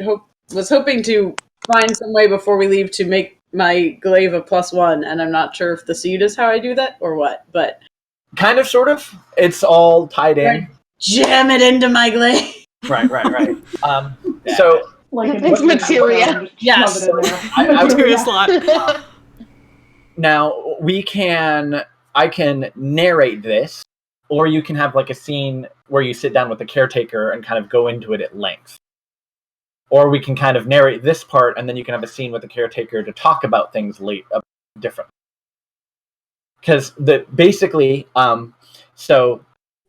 C: was hoping to find some way before we leave to make my glaive a +1, and I'm not sure if the seed is how I do that or what, but
G: kind of, sort of. It's all tied in.
C: Right. Jam it into my glaive.
G: Right. So.
F: Like
E: it's materia.
C: Yes.
B: Materia slot.
G: Now I can narrate this, or you can have like a scene where you sit down with the caretaker and kind of go into it at length. Or we can kind of narrate this part, and then you can have a scene with the caretaker to talk about things different. Because basically, so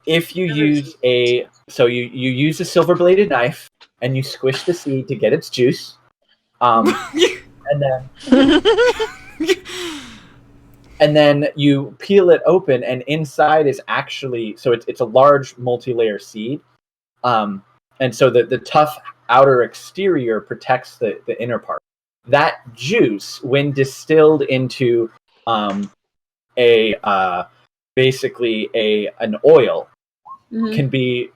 G: if you use you use a silver bladed knife and you squish the seed to get its juice, and then you peel it open, and inside is actually it's a large multi-layer seed, and so the tough outer exterior protects the inner part. That juice, when distilled into basically an oil, can be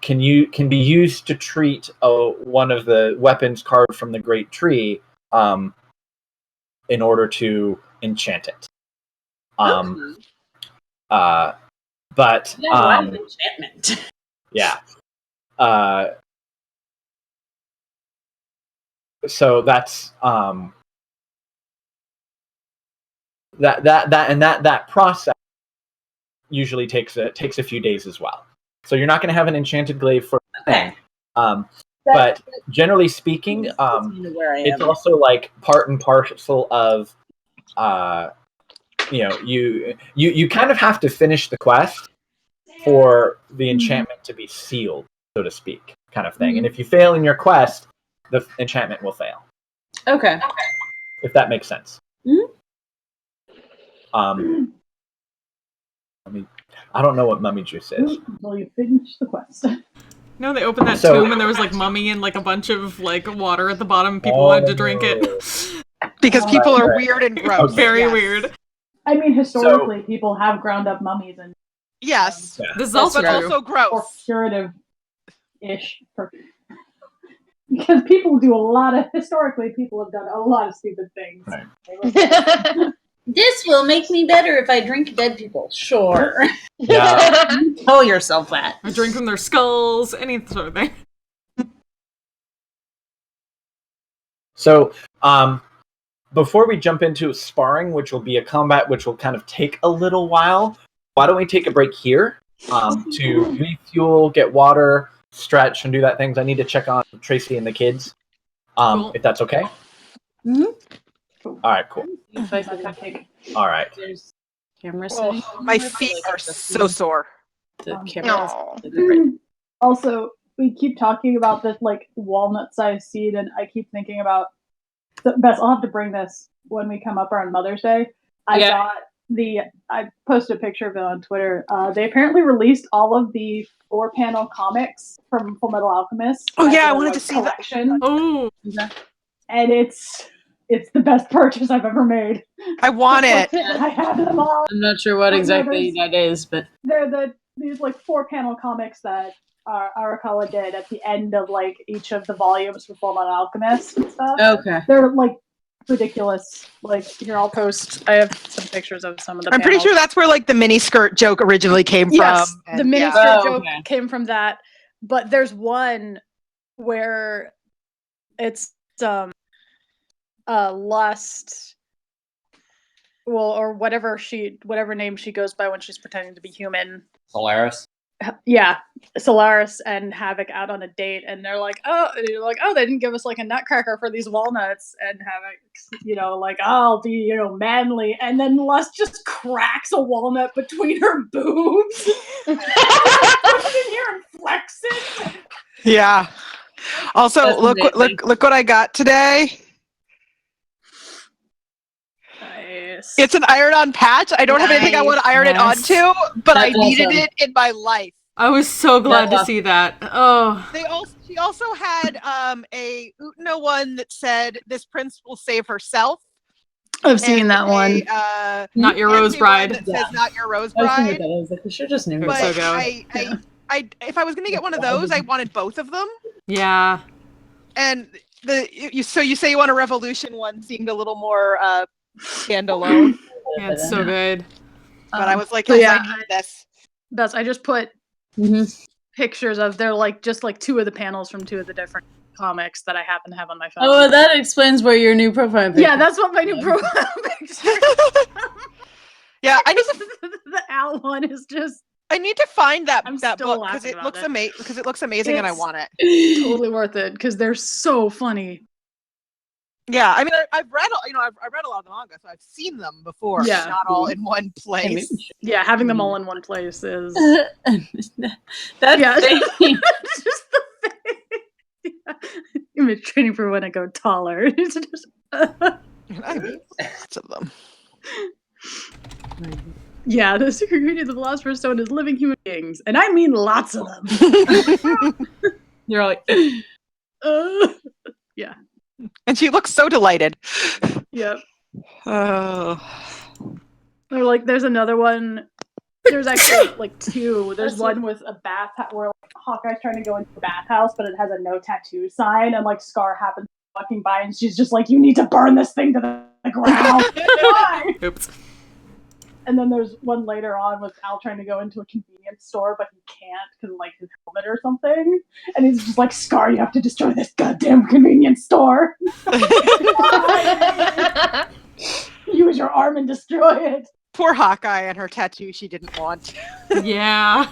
G: used to treat one of the weapons carved from the great tree, in order to enchant it. But
C: enchantment.
G: Yeah. So that's that process usually takes a few days as well. So you're not going to have an enchanted glaive for a thing. But generally speaking, it's also like part and parcel of you kind of have to finish the quest for the enchantment to be sealed, so to speak, kind of thing. And if you fail in your quest, the enchantment will fail.
C: Okay.
G: If that makes sense. I don't know what mummy juice is.
F: Until you finish the quest.
B: No, they opened that tomb and there was like mummy and like a bunch of like water at the bottom. People wanted to drink it
D: because people are weird and gross.
B: Very weird.
F: I mean, historically, people have ground up mummies and
D: yes,
B: this is also
D: gross
F: or curative-ish. Because people do historically, people have done a lot of stupid things.
G: Right.
C: This will make me better if I drink dead people. Sure.
G: Yeah.
C: Tell yourself that.
B: Or drink from their skulls, any sort of thing.
G: So, before we jump into sparring, which will be a combat which will kind of take a little while, why don't we take a break here to refuel, get water, stretch, and do that things. I need to check on Tracy and the kids,
B: Cool.
G: if that's okay.
C: Mm-hmm.
G: All right, cool. All right.
C: There's camera setting.
D: My feet are so sore.
C: The camera.
F: Also, we keep talking about this like walnut-sized seed, and I keep thinking about. Bess, I'll have to bring this when we come up around Mother's Day. I posted a picture of it on Twitter. They apparently released all of the 4-panel comics from Fullmetal Alchemist.
D: Oh yeah, I wanted to see
F: collection.
D: that.
B: Oh,
F: and it's the best purchase I've ever made.
D: I want it.
F: I have them all.
C: I'm not sure what exactly that is, but
F: they're these like 4-panel comics that Arakawa did at the end of like each of the volumes for Fullmetal Alchemist and stuff.
C: Okay.
F: They're like ridiculous. Like here, I'll post. I have some pictures of some of the.
D: I'm pretty sure that's where like the miniskirt joke originally came
F: yes,
D: from.
F: The miniskirt joke came from that. But there's one where it's Lust, well, or whatever name she goes by when she's pretending to be human.
A: Solaris.
F: Yeah, Solaris and Havoc out on a date, and they're like, oh, they didn't give us like a nutcracker for these walnuts, and Havoc, like, I'll be, manly, and then Lust just cracks a walnut between her boobs, puts it in here and flexes.
D: Yeah. Also,
C: That's
D: look
C: amazing.
D: what I got today.
F: Nice.
D: It's an iron-on patch. I don't have anything I want to iron it
B: Nice.
D: onto, but I
C: That's
D: needed
C: awesome.
D: it in my life.
B: I was so glad
C: That's
B: to see that. Oh,
D: She also had a Utna one that said, "This prince will save herself."
F: I've seen that one.
B: not your
D: and
B: Rose
D: a
B: Bride.
D: one that says, "Not your Rose
C: I was thinking
D: Bride."
C: that. I was like, we should just name
B: It was
D: But
B: so good.
D: I if I was gonna get one of those, I wanted both of them.
B: Yeah.
D: And you say you want a Revolution one, seemed a little more standalone.
B: Yeah, it's so good.
D: But I was like,
F: so
D: yes,
F: yeah,
D: I need this.
F: Bess, I just put pictures of they're like just like two of the panels from two of the different comics that I happen to have on my phone.
C: Oh, well, that explains where your new profile picture.
F: Yeah, that's what my new profile picture.
D: Yeah, I need
F: the Al one is just
D: I need to find that
F: I'm
D: that
F: still
D: book because
F: laughing
D: it
F: about
D: looks
F: it.
D: amazing. Because it looks amazing, and I
F: It's-
D: want it.
F: totally worth it because they're so funny.
D: Yeah, I mean, I've read, I've read a lot of the manga, so I've seen them before.
F: Yeah.
D: Not all in one place.
F: Yeah, having them all in one place is
C: That's
F: yeah.
C: thing.
F: just the face. Yeah. Image training for when I go taller. It's just,
D: I mean, lots of them.
F: yeah, the secret ingredient of the Philosopher's Stone is living human beings, and I mean lots of them.
C: You're like,
F: yeah.
D: And she looks so delighted.
F: Yep.
D: Oh.
F: Or like, there's another one. There's actually like two. There's one with a bath where like, Hawkeye's trying to go into a bathhouse, but it has a no tattoo sign, and like Scar happens walking by, and she's just like, "You need to burn this thing to the ground." Why?
B: Oops.
F: And then there's one later on with Al trying to go into a convenience store, but he can't because like his helmet or something. And he's just like, Scar, you have to destroy this goddamn convenience store. Use your arm and destroy it.
D: Poor Hawkeye and her tattoo she didn't want.
B: Yeah.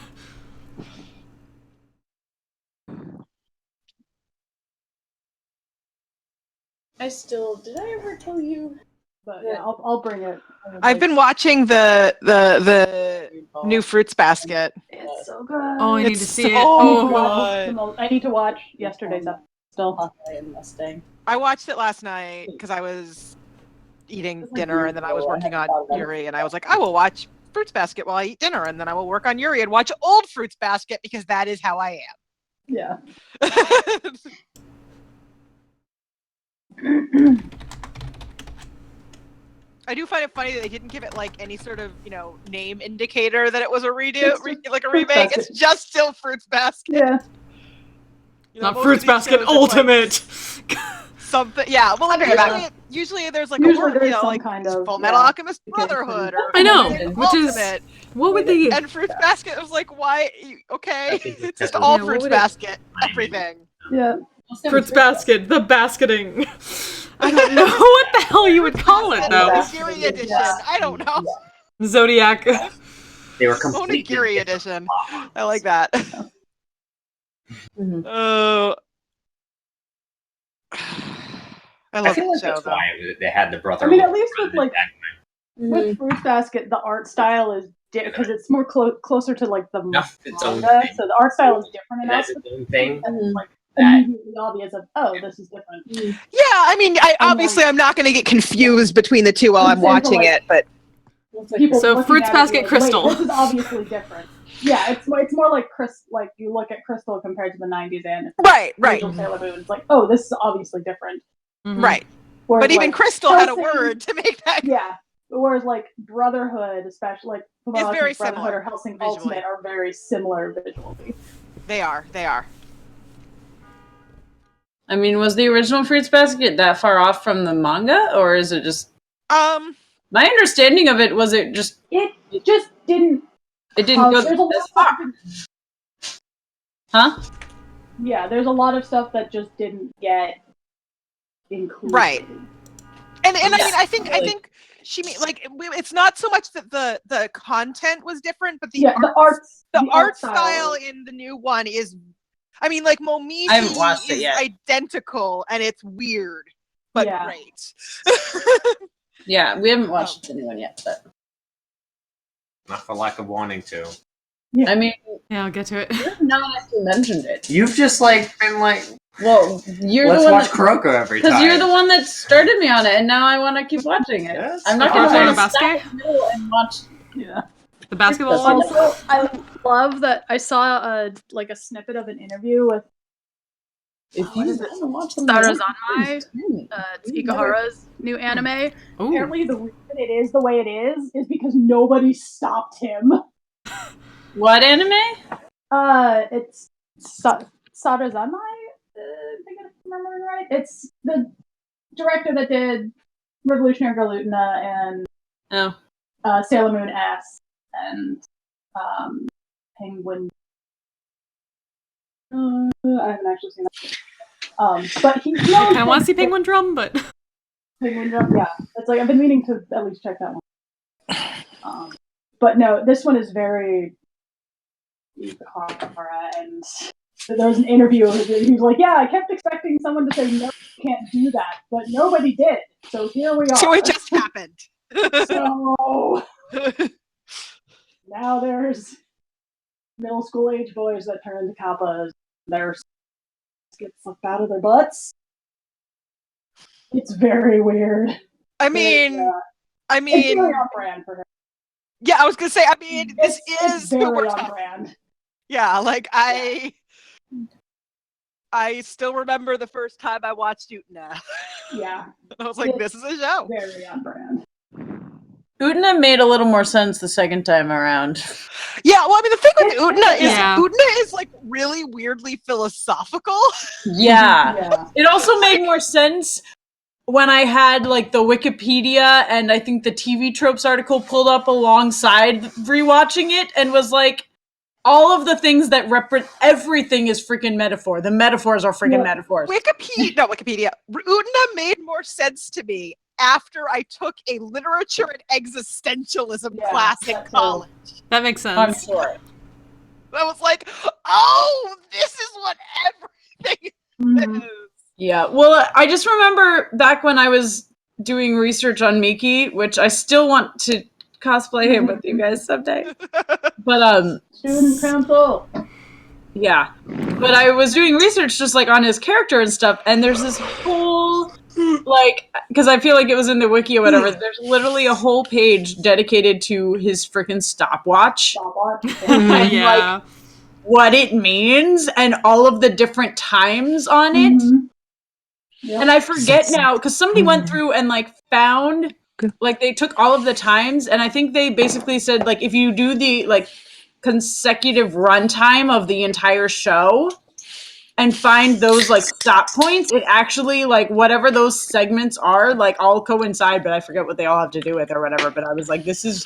C: did I ever tell you?
F: But yeah, I'll bring it.
D: I've been watching the new Fruits Basket.
F: It's so good.
B: Oh, I need
D: It's
B: to see
D: so
B: it. Oh.
F: I need to watch yesterday's episode still.
C: Hawkeye and Mustang.
D: I watched it last night because I was eating dinner and then I was working on Yuri, and I was like, I will watch Fruits Basket while I eat dinner, and then I will work on Yuri and watch old Fruits Basket because that is how I
F: Yeah.
D: am. I do find it funny that they didn't give it like any sort of name indicator that it was a like a remake. It's just still Fruits Basket.
F: Yeah.
B: Not
D: most
B: Fruits
D: of these
B: Basket
D: shows, it's, like,
B: Ultimate.
D: something, yeah. Well, usually there's like
F: Usually
D: a
F: there's some
D: like
F: kind of,
D: Full Metal
F: yeah,
D: Alchemist Brotherhood or
B: I know,
D: Ultimate.
B: which is what would they?
D: And Fruits Basket was like, why? Okay,
A: think
D: it's
A: it's
D: just all
B: what
D: Fruits
B: would it-
D: Basket, everything.
F: Yeah.
B: Fruits Basket, the basketing. I don't know what the hell you would call it though.
D: Onigiri edition. I don't know.
B: Zodiac.
A: They were completely
D: Onigiri
A: different
D: edition.
A: models.
D: I like that. Oh. I
A: I
D: love
A: feel
D: the
A: like
D: show
A: that's
D: though.
A: why they had the brother.
F: I mean, at least with like
C: Mm-hmm.
F: with Fruits Basket, the art style is because it's more closer to like the
A: Enough its own
F: manga,
A: thing.
F: so the art style is different
A: It
F: enough.
A: has its own thing.
F: And it's like
A: That-
F: immediately obvious of, oh, this is different.
D: Yeah, I mean, obviously I'm not going to get confused between the two while I'm
F: I'm saying for,
D: watching
F: like,
D: it, but
F: People
B: So
F: looking
B: Fruits
F: at it
B: Basket
F: and like,
B: Crystal.
F: Wait, this is obviously different. Yeah, it's more like like you look at Crystal compared to the '90s and
D: right.
F: Angel Sailor Moon. It's like, oh, this is obviously different.
B: Mhm.
D: Right.
F: Whereas,
D: But even
F: like,
D: Crystal had a
F: Hellsing-
D: word to make that.
F: Yeah. Whereas like Brotherhood, especially like
D: It's very
F: Brotherhood
D: similar
F: or Hellsing
D: visually.
F: Ultimate are very similar visually.
D: They are.
C: I mean, was the original Fruits Basket that far off from the manga, or is it just? My understanding of it was it just
F: just didn't.
C: It didn't go
F: there's a lot
C: this
F: of
C: far, huh?
F: Yeah, there's a lot of stuff that just didn't get included.
D: Right. And I mean, I think she mean like it's not so much that the content was different, but the art style in the new one is. I mean, like Momiji
C: I haven't watched it
D: is
C: yet.
D: identical, and it's weird, but great.
C: Yeah, we haven't watched the new one yet, but
H: Not for lack of wanting to.
C: I mean,
B: Yeah, I'll get to it.
C: you're not actually mentioned it.
H: You've just like been like,
C: Well, you're
H: let's
C: the one
H: watch Kuroko every time.
C: because you're the one that started me on it, and now I want to keep watching it.
H: Yes.
C: I'm not
B: You're
C: going
B: playing
C: to
B: a basket?
C: stop in the middle and watch. Yeah.
B: The basketball one?
F: Also, I love that I saw a snippet of an interview with
C: If you haven't watched them,
F: Sarazanmai, Tsukihara's new anime.
B: Ooh.
F: Apparently, the reason it is the way it is because nobody stopped him.
C: what anime?
F: It's Sarazanmai. I think I'm remembering right. It's the director that did Revolutionary Girl Utena and Sailor Moon S and Penguin. I haven't actually seen that. But he.
B: I kind of want to see Penguin Drum, but
F: Penguin Drum, yeah. It's like I've been meaning to at least check that one. But no, this one is very horror, and there was an interview where he was like, "Yeah, I kept expecting someone to say no, you can't do that, but nobody did. So here we are.
D: So it just happened.
F: So now there's middle school age boys that turn into kappas. Their get sucked out of their butts. It's very weird.
D: I mean,
F: it's very on brand for her.
D: Yeah, I was gonna say. I mean, this is
F: very
D: who we're
F: on
D: talking.
F: brand.
D: Yeah, like I still remember the first time I watched Utena.
F: Yeah,
D: I was like, "This is a show."
F: Very on brand.
C: Utena made a little more sense the second time around.
D: Yeah, well, I mean, the thing with Utena is
B: Yeah.
D: Utena is like really weirdly philosophical.
C: Yeah. It also made more sense when I had like the Wikipedia and I think the TV tropes article pulled up alongside rewatching it and was like, all of the things that everything is freaking metaphor. The metaphors are freaking metaphors.
D: Wikipedia. Utena made more sense to me after I took a literature and existentialism class in college.
B: that makes sense.
C: I'm sure.
D: I was like, oh, this is what everything is.
C: Yeah, well, I just remember back when I was doing research on Miki, which I still want to cosplay him with you guys someday. But
F: Student council.
C: Yeah. But I was doing research just like on his character and stuff, and there's this whole like, because I feel like it was in the wiki or whatever, there's literally a whole page dedicated to his freaking stopwatch. And
B: Yeah.
C: like what it means and all of the different times on it.
F: Yep.
C: And I forget now because somebody went through and like found like they took all of the times, and I think they basically said like if you do the like consecutive runtime of the entire show and find those like stop points, it actually like whatever those segments are like all coincide, but I forget what they all have to do with or whatever. But I was like, this is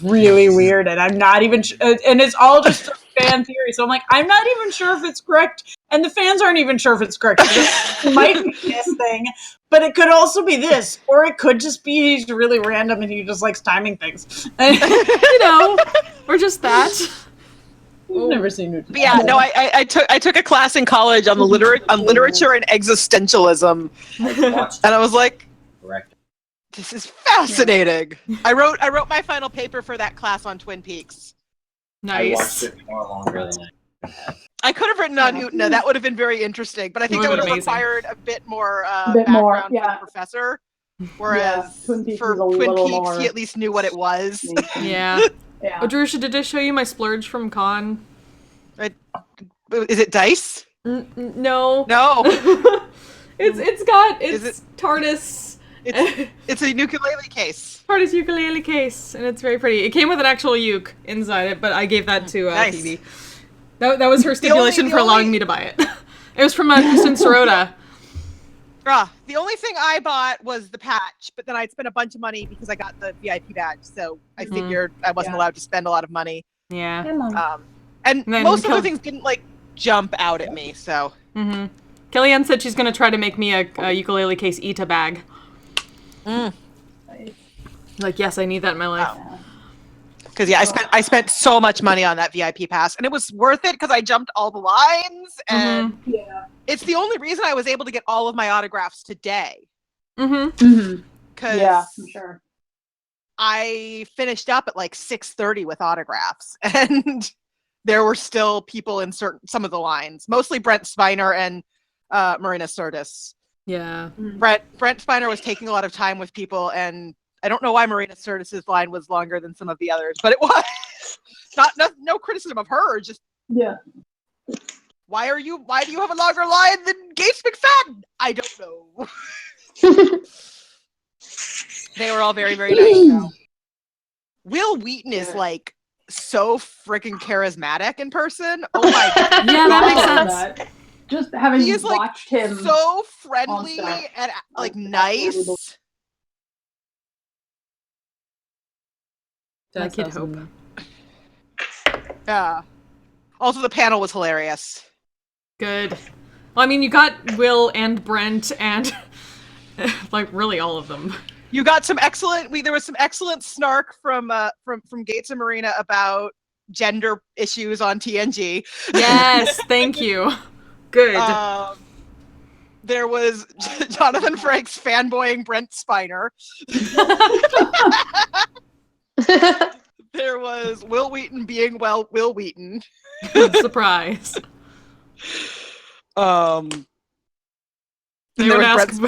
C: really weird, and I'm not even and it's all just fan theory, so I'm like, I'm not even sure if it's correct, and the fans aren't even sure if it's correct. It might be this thing, but it could also be this, or it could just be he's really random and he just likes timing things.
B: You know, or just that.
C: You've never seen it.
D: But yeah, no, I took a class in college on the literature and existentialism, and I was like,
H: Correct.
D: this is fascinating. I wrote my final paper for that class on Twin Peaks.
H: I watched
B: Nice.
H: it far longer than
D: I could have written on Utena. That would have been very interesting, but I think
B: It
D: that would
B: would've
D: have
B: been
D: required a bit more
F: bit more,
D: background
F: yeah.
D: from the professor. Whereas
F: Twin Peaks
D: for
F: is a
D: Twin
F: little
D: Peaks,
F: more
D: he at least knew what it was.
B: Yeah.
F: Yeah.
B: Oh, Drusha, did I show you my splurge from con?
D: Is it dice?
B: No.
D: No.
B: It's TARDIS.
D: It's a ukulele case.
B: TARDIS ukulele case, and it's very pretty. It came with an actual uke inside it, but I gave that to
D: Nice.
B: Phoebe. That was her stipulation for allowing me to buy it. It was from Kristen Sirota.
D: The only thing I bought was the patch, but then I'd spent a bunch of money because I got the VIP badge, so I figured I wasn't allowed to spend a lot of money.
B: Yeah.
D: And
B: then
D: most of the things didn't like jump out at me, so.
B: Kellyanne said she's gonna try to make me a ukulele case Ita bag. Like, yes, I need that in my life.
D: Because I spent so much money on that VIP pass, and it was worth it because I jumped all the lines, and it's the only reason I was able to get all of my autographs today. Because
F: I'm sure.
D: I finished up at like 6:30 with autographs, and there were still people in some of the lines, mostly Brent Spiner and Marina Sirtis.
B: Yeah.
D: Brent Spiner was taking a lot of time with people, and I don't know why Marina Sirtis' line was longer than some of the others, but it was no criticism of her. Just why do you have a longer line than Gates McFadden? I don't know. They were all very, very nice. Though. Will Wheaton is like so freaking charismatic in person. Oh my god.
B: Yeah, that makes sense.
F: Just having
D: he is
F: watched him
D: so friendly and like nice.
B: I could hope.
D: Yeah. Also, the panel was hilarious.
B: Good. Well, I mean, you got Will and Brent and like really all of them.
D: You got some excellent. There was some excellent snark from Gates and Marina about gender issues on TNG.
B: Yes, thank you. Good.
D: There was Jonathan Frakes fanboying Brent Spiner. There was Will Wheaton being Will Wheaton.
B: Surprise.
D: There was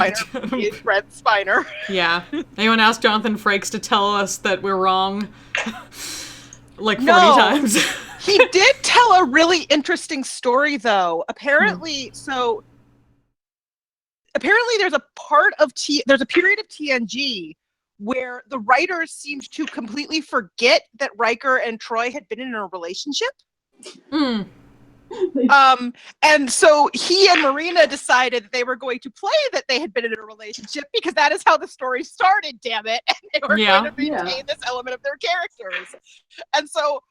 D: Brent Spiner.
B: Yeah. Anyone ask Jonathan Frakes to tell us that we're wrong? Like 40 times.
D: He did tell a really interesting story, though. Apparently, there's a period of TNG where the writers seemed to completely forget that Riker and Troy had been in a relationship. And so he and Marina decided that they were going to play that they had been in a relationship because that is how the story started, damn it. And they were going to retain this element of their characters. And so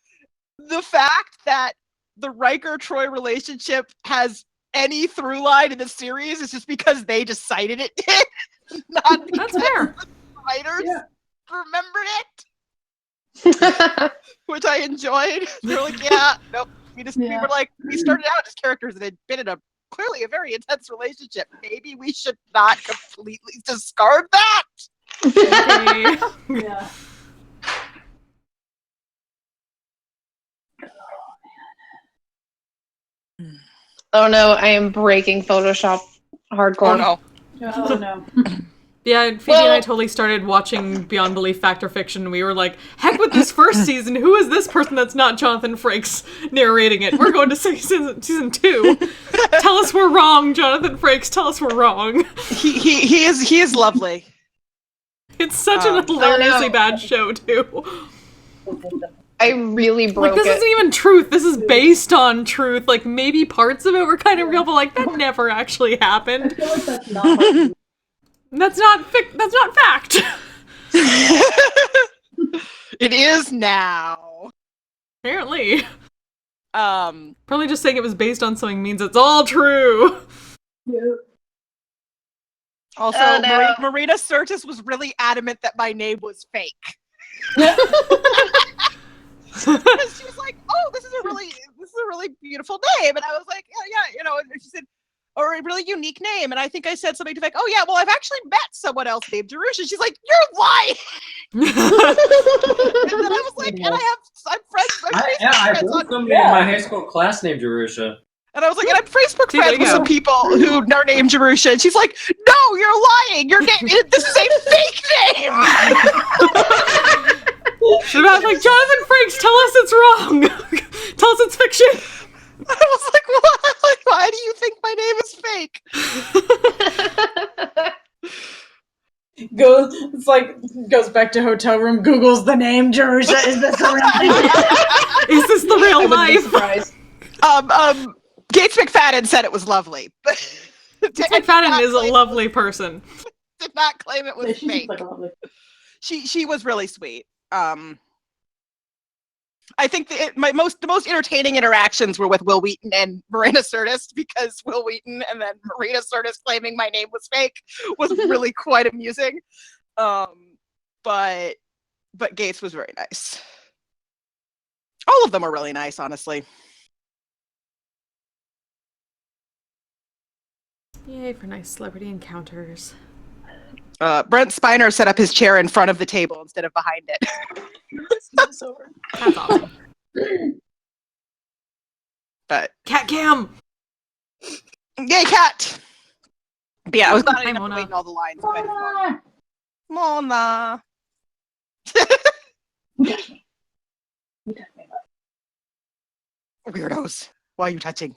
D: the fact that the Riker-Troy relationship has any through line in the series is just because they decided it did. Not because
B: That's fair.
D: the writers remembered it. Which I enjoyed. They're like, we were like, we started out as characters that had been in clearly a very intense relationship. Maybe we should not completely discard that.
B: Okay.
F: Yeah.
E: Oh no, I am breaking Photoshop hardcore.
F: Oh no.
B: Yeah, Phoebe and I totally started watching Beyond Belief Fact or Fiction. We were like, heck with this first season. Who is this person that's not Jonathan Frakes narrating it? We're going to season 2. Tell us we're wrong, Jonathan Frakes. Tell us we're wrong.
D: He is lovely.
B: It's such an hilariously bad show, too.
E: I really broke
B: this isn't even truth. This is based on truth. Like, maybe parts of it were kind of real, but like, that never actually happened.
F: I feel like that's not
B: That's not fact.
D: It is now.
B: Apparently.
D: Probably
B: Probably just saying it was based on something means it's all true.
F: Yeah.
D: Also, Marina Sirtis was really adamant that my name was fake. She was like, "Oh, this is a really beautiful name," and I was like, "Yeah," and she said, "Or a really unique name," and I think I said something to like, "Oh yeah, well I've actually met someone else named Jerusha." She's like, "You're lying," and then I was like, "And I'm friends."
H: I know somebody in my high school class named Jerusha.
D: And I was like, and I'm Facebook friends with some people who are named Jerusha. And she's like, "No, you're lying. Your name, this is a fake name."
B: Should have been like, Jonathan Frakes, tell us it's wrong. Tell us it's fiction.
D: I was like, what? Like, why do you think my name is fake?
C: Goes back to hotel room, Googles the name Jerusha. Is this the real thing?
B: Is this the real life?
D: Gates McFadden said it was lovely, but
B: Gates McFadden is a lovely person.
D: Did not claim it was
F: she
D: fake.
F: like lovely.
D: She was really sweet. I think the most entertaining interactions were with Will Wheaton and Marina Sirtis, because Will Wheaton and then Marina Sirtis claiming my name was fake was really quite amusing. But Gates was very nice. All of them are really nice, honestly.
B: Yay for nice celebrity encounters.
D: Brent Spiner set up his chair in front of the table instead of behind it.
B: That's awesome.
D: But
B: Cat Cam!
D: Yay, cat! But yeah, I was glad I
B: Hi,
D: didn't have to
B: Mona.
D: wait in all the lines. Quite as long. Mona. Weirdos. Why are you touching?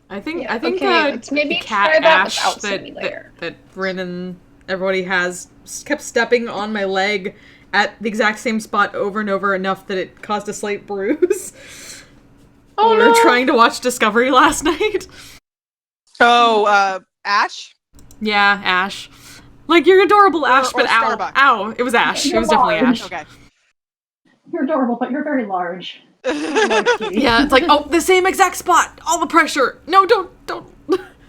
B: I think
E: okay, let's maybe
B: the cat
E: try that
B: Ash
E: without
B: that
E: simulator.
B: that Rin and everybody has kept stepping on my leg at the exact same spot over and over enough that it caused a slight bruise.
C: Oh,
B: we were
C: no.
B: trying to watch Discovery last night.
D: Oh, Ash?
B: Yeah, Ash. Like, you're adorable, Ash,
D: or
B: but ow.
D: Starbuck.
B: Ow. It was Ash. It was definitely Ash.
D: Okay.
F: You're adorable, but you're very large.
B: Yeah, it's like, oh, the same exact spot. All the pressure. No, don't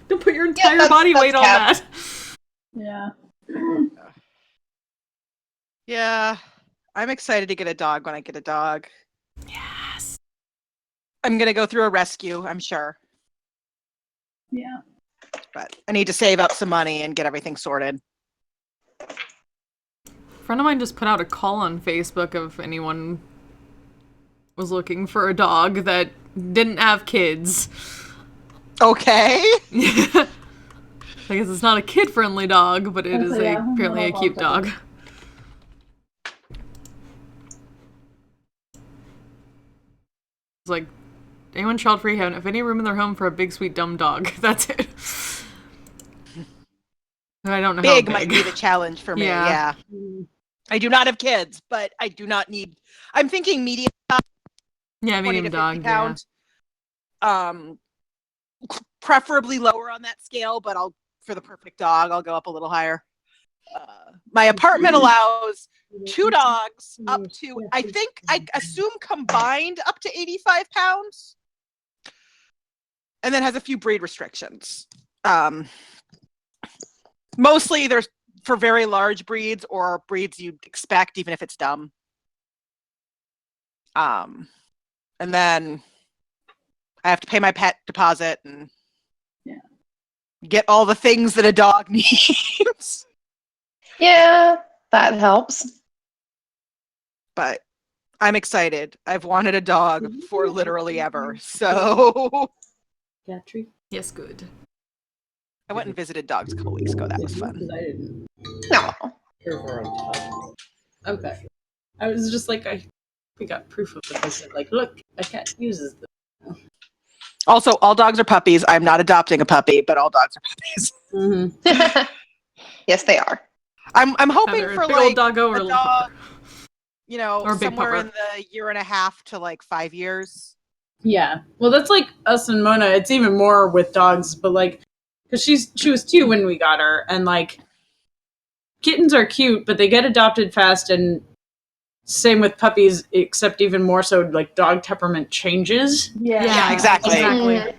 B: put your entire body weight on that.
F: Yeah.
D: Yeah. I'm excited to get a dog when I get a dog.
B: Yes.
D: I'm gonna go through a rescue, I'm sure.
F: Yeah.
D: But I need to save up some money and get everything sorted.
B: A friend of mine just put out a call on Facebook if anyone was looking for a dog that didn't have kids.
D: Okay.
B: I guess it's not a kid-friendly dog, but it is apparently a cute dog. It's like, anyone child-free have any room in their home for a big, sweet, dumb dog? That's it. I don't know
D: Big
B: how
D: might
B: big.
D: be the challenge for me, yeah. I do not have kids, but I do not need... I'm thinking medium dog.
B: Yeah, medium
D: 20 to 50
B: dog,
D: pound. Preferably lower on that scale, but for the perfect dog, I'll go up a little higher. My apartment allows 2 dogs up to, I assume combined up to 85 pounds. And then has a few breed restrictions. Mostly there's for very large breeds or breeds you'd expect, even if it's dumb. And then I have to pay my pet deposit and get all the things that a dog needs.
E: Yeah, that helps.
D: But I'm excited. I've wanted a dog for literally ever. So
C: Gatry?
B: Yes, good.
D: I went and visited dogs a couple weeks ago. That was fun.
C: I didn't
E: No.
C: hear her on top. Okay. I was just like, we got proof of it. I said, like, look, a cat uses them.
D: Also, all dogs are puppies. I'm not adopting a puppy, but all dogs are puppies.
C: Mm-hmm.
E: Yes, they are.
D: I'm hoping
B: Either
D: for
B: big
D: like
B: old doggo or
D: a
B: little
D: dog,
B: pupper. Or a big
D: somewhere
B: pupper.
D: in the 1.5 to like 5 years.
C: Yeah. Well, that's like us and Mona. It's even more with dogs, but like, because she was 2 when we got her, and like, kittens are cute, but they get adopted fast, and same with puppies, except even more so, like, dog temperament changes.
D: Yeah, exactly.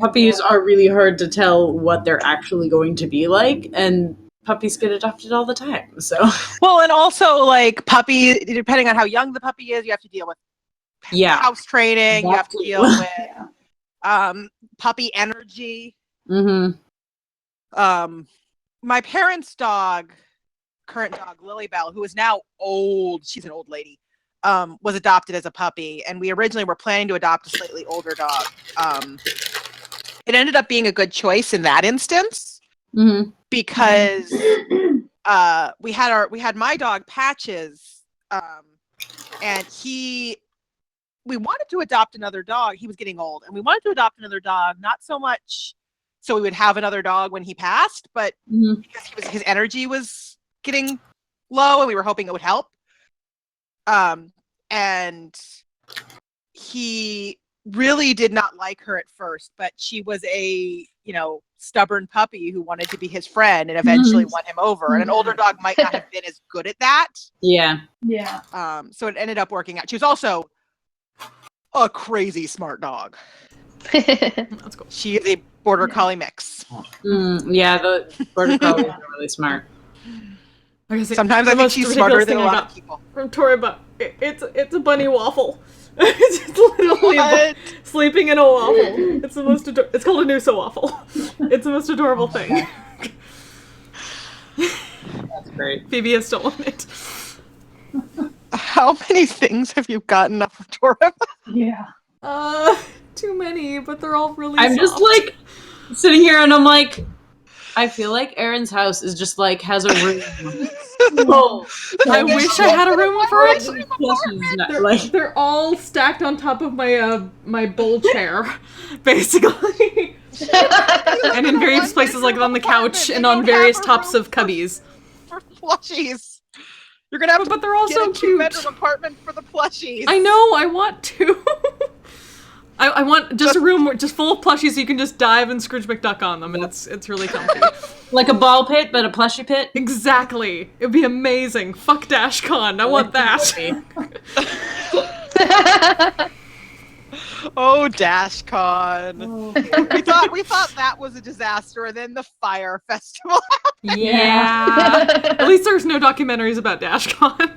C: Puppies are really hard to tell what they're actually going to be like, and puppies get adopted all the time. So,
D: well, and also like puppy, depending on how young the puppy is, you have to deal with house training. You have to deal with puppy energy.
C: Mm-hmm.
D: My parents' dog, current dog Lily Bell, who is now old, she's an old lady, was adopted as a puppy, and we originally were planning to adopt a slightly older dog. It ended up being a good choice in that instance because we had my dog Patches, and we wanted to adopt another dog. He was getting old, and we wanted to adopt another dog, not so much so we would have another dog when he passed, but because his energy was getting low, and we were hoping it would help. And he really did not like her at first, but she was a stubborn puppy who wanted to be his friend and eventually won him over. And an older dog might not have been as good at that.
C: Yeah.
D: So it ended up working out. She was also a crazy smart dog.
B: That's cool.
D: She is a border collie mix.
C: Yeah, the border collies are really smart.
B: Okay, so
D: Sometimes I
B: the
D: think
B: most
D: she's
B: ridiculous
D: smarter than
B: thing
D: a
B: I
D: lot
B: got
D: of people.
B: from Tori, but it's a bunny waffle. It's literally
D: What?
B: sleeping in a waffle. It's the most. It's called a Noosa waffle. It's the most adorable thing.
C: That's great.
B: Phoebe has stolen it.
D: How many things have you gotten off of Torib?
F: Yeah.
B: Too many, but they're all really
C: I'm
B: soft.
C: just like sitting here and I'm like, I feel like Erin's house is just like has a room.
B: Oh, I wish I had a room for it.
C: Like,
B: They're all stacked on top of my my bowl chair, basically, and in various places, like on the couch and on various tops of cubbies.
D: For plushies. You're gonna have to
B: But they're all
D: get
B: so
D: a
B: cute.
D: 2-bedroom apartment for the plushies.
B: I know, I want to. I want just a room just full of plushies so you can just dive and Scrooge McDuck on them, and it's really comfy.
C: like a ball pit, but a plushie pit.
B: Exactly. It'd be amazing. Fuck DashCon. I want that.
D: Oh, DashCon. We thought that was a disaster, and then the fire festival.
B: Yeah. At least there's no documentaries about DashCon.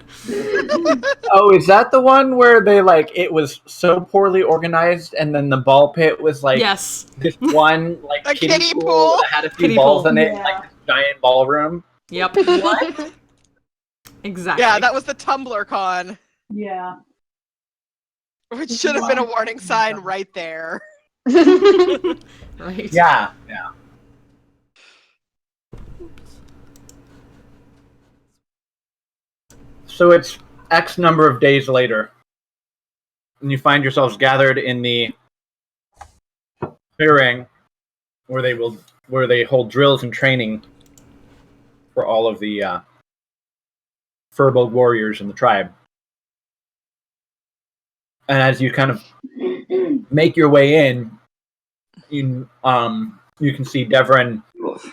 G: Oh, is that the one where they it was so poorly organized, and then the ball pit was
B: Yes.
G: this one
D: A
G: kiddie
D: kiddie
G: pool
D: pool.
G: that had a few
B: Kiddie
G: balls
B: pool.
G: in it,
F: Yeah.
G: like this giant ballroom.
B: Yep.
C: What?
B: Exactly.
D: Yeah, that was the Tumblr con,
F: Yeah.
D: which should have been a warning sign right there.
B: Right.
G: Yeah. So it's X number of days later, and you find yourselves gathered in the clearing where they hold drills and training for all of the Furbolg warriors in the tribe. And as you kind of make your way in, you can see Devrin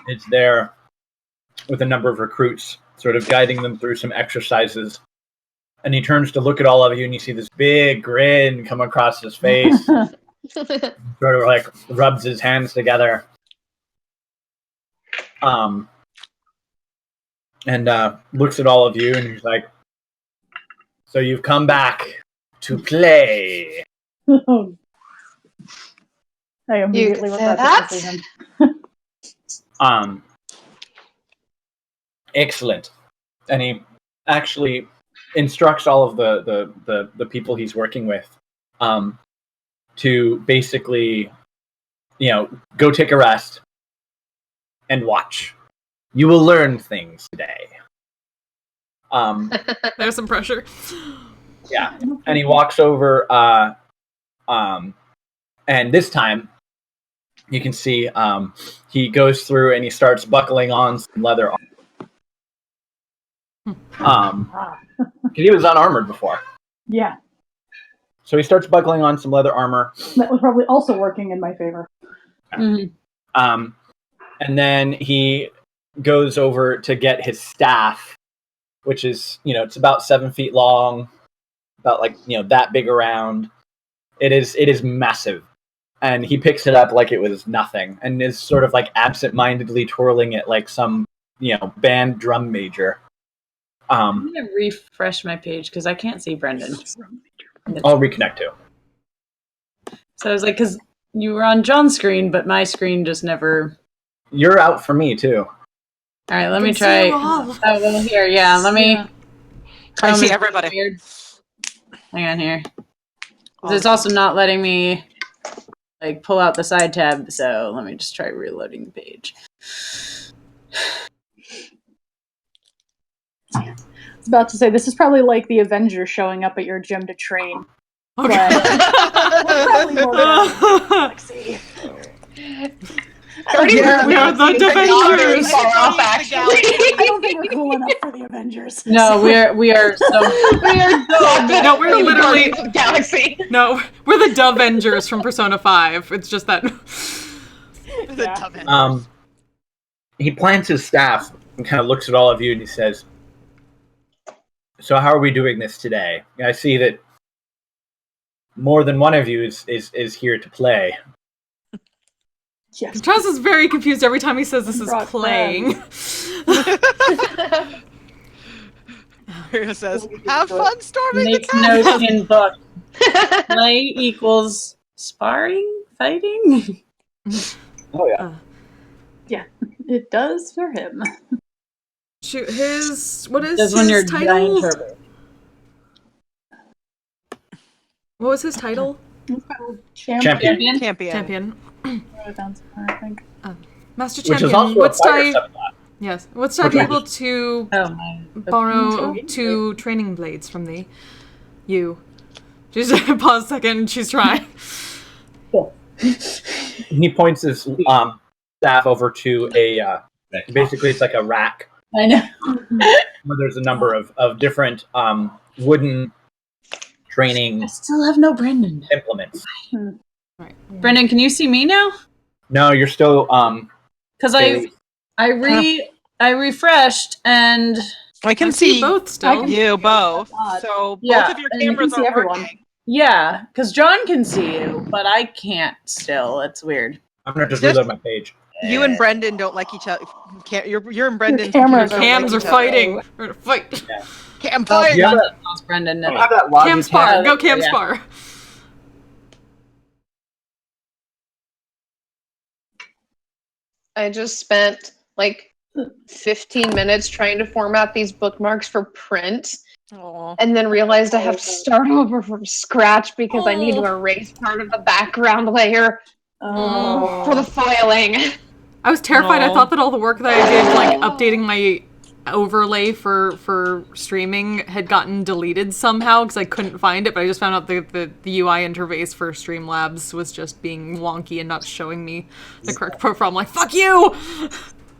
G: is there with a number of recruits, sort of guiding them through some exercises. And he turns to look at all of you, and you see this big grin come across his face. Sort of rubs his hands together. And looks at all of you, and he's like, "So you've come back to play."
F: I immediately
E: You could say
F: regret
E: that.
F: this decision.
G: Excellent. And he actually instructs all of the people he's working with to basically, go take a rest and watch. You will learn things today.
B: There's some pressure.
G: Yeah. And he walks over, and this time you can see he goes through and he starts buckling on some leather armor. He was unarmored before.
F: Yeah.
G: So he starts buckling on some leather armor.
F: That was probably also working in my favor.
C: Mhm.
G: And then he goes over to get his staff, which is, it's about 7 feet long, about that big around. It is massive. And he picks it up like it was nothing and is sort of absent-mindedly twirling it like some, band drum major.
C: I'm gonna refresh my page because I can't see Brendan.
G: I'll reconnect too.
C: So I was like, because you were on John's screen, but my screen just never.
G: You're out for me too.
C: All right, let me
B: Can see
C: try.
B: you all.
C: Oh, well, here, yeah. Let me.
B: Yeah.
D: I see
C: it's
D: everybody.
C: Weird. Hang on here. 'Cause it's also not letting me pull out the side tab. So let me just try reloading the page.
F: I was about to say, this is probably like the Avengers showing up at your gym to train.
B: Okay.
F: Probably more Galaxy.
E: I don't even
B: We are the Avengers.
E: far off, actually.
F: I don't think we're cool enough for the Avengers.
C: No, we are so.
B: No, we're literally
E: Galaxy.
B: no, we're the Dovengers from Persona 5. It's just that.
F: Yeah.
G: He plants his staff and kind of looks at all of you and he says, "So how are we doing this today? I see that more than one of you is here to play.
F: Yes.
B: Charles is very confused every time he says this is
F: Brought
B: playing.
D: Maria says, "Have fun storming the
C: Make
D: castle."
C: note in book. Play equals sparring, fighting.
G: Oh yeah.
F: It does for him.
B: Shoot, what is
C: Does when you're
B: his
C: giant
B: title?
C: turbo.
B: What was his title?
G: Champion.
C: Champion.
B: Champion.
F: Wrote it down somewhere, I think.
B: Master
G: Which
B: Champion.
G: is also
B: What's
G: a fighter
B: I?
G: subclass.
B: Yes. What's I
G: Which
B: be
G: I
B: able
G: just-
B: to
C: Oh my.
B: borrow
F: Okay.
B: 2 training blades from thee? You. She's pause a second. She's trying.
G: He points his staff over to a basically it's like a rack
C: I know.
G: where there's a number of different wooden training
C: I still have no Brendan.
G: implements.
B: Right.
C: Brendan, can you see me now?
G: No, you're still
C: Because
G: Bailey.
C: I refreshed and
D: I can
B: I see both
F: I
B: still.
F: can-
D: you both.
F: odd.
D: So
C: Yeah,
D: both of your
C: and you
D: cameras
F: can see
D: are
F: everyone.
D: working.
C: yeah, because John can see you, but I can't. Still, it's weird.
G: I'm gonna just
D: Just-
G: reload my page.
D: You and Brendan don't like each other. You're and Brendan's
F: cameras
D: computers don't
B: Cams
D: like
B: are
D: each other.
B: fighting. We're gonna fight.
D: Cam
C: Oh,
D: fire.
G: Yeah.
C: Brendan knows Brendan
G: I
C: now.
G: have that
B: Cam
G: Logitech.
B: spar. Go Cam
C: Yeah.
B: spar.
E: I just spent like 15 minutes trying to format these bookmarks for print
D: Aw.
E: and then realized I have to start over from scratch because I need to erase part of the background layer
F: Oh.
E: for the filing.
B: I was terrified. I
D: Aw.
B: thought that all the work that I did, like updating my overlay for streaming, had gotten deleted somehow because I couldn't find it. But I just found out the UI interface for Streamlabs was just being wonky and not showing me the correct profile. I'm like, fuck you!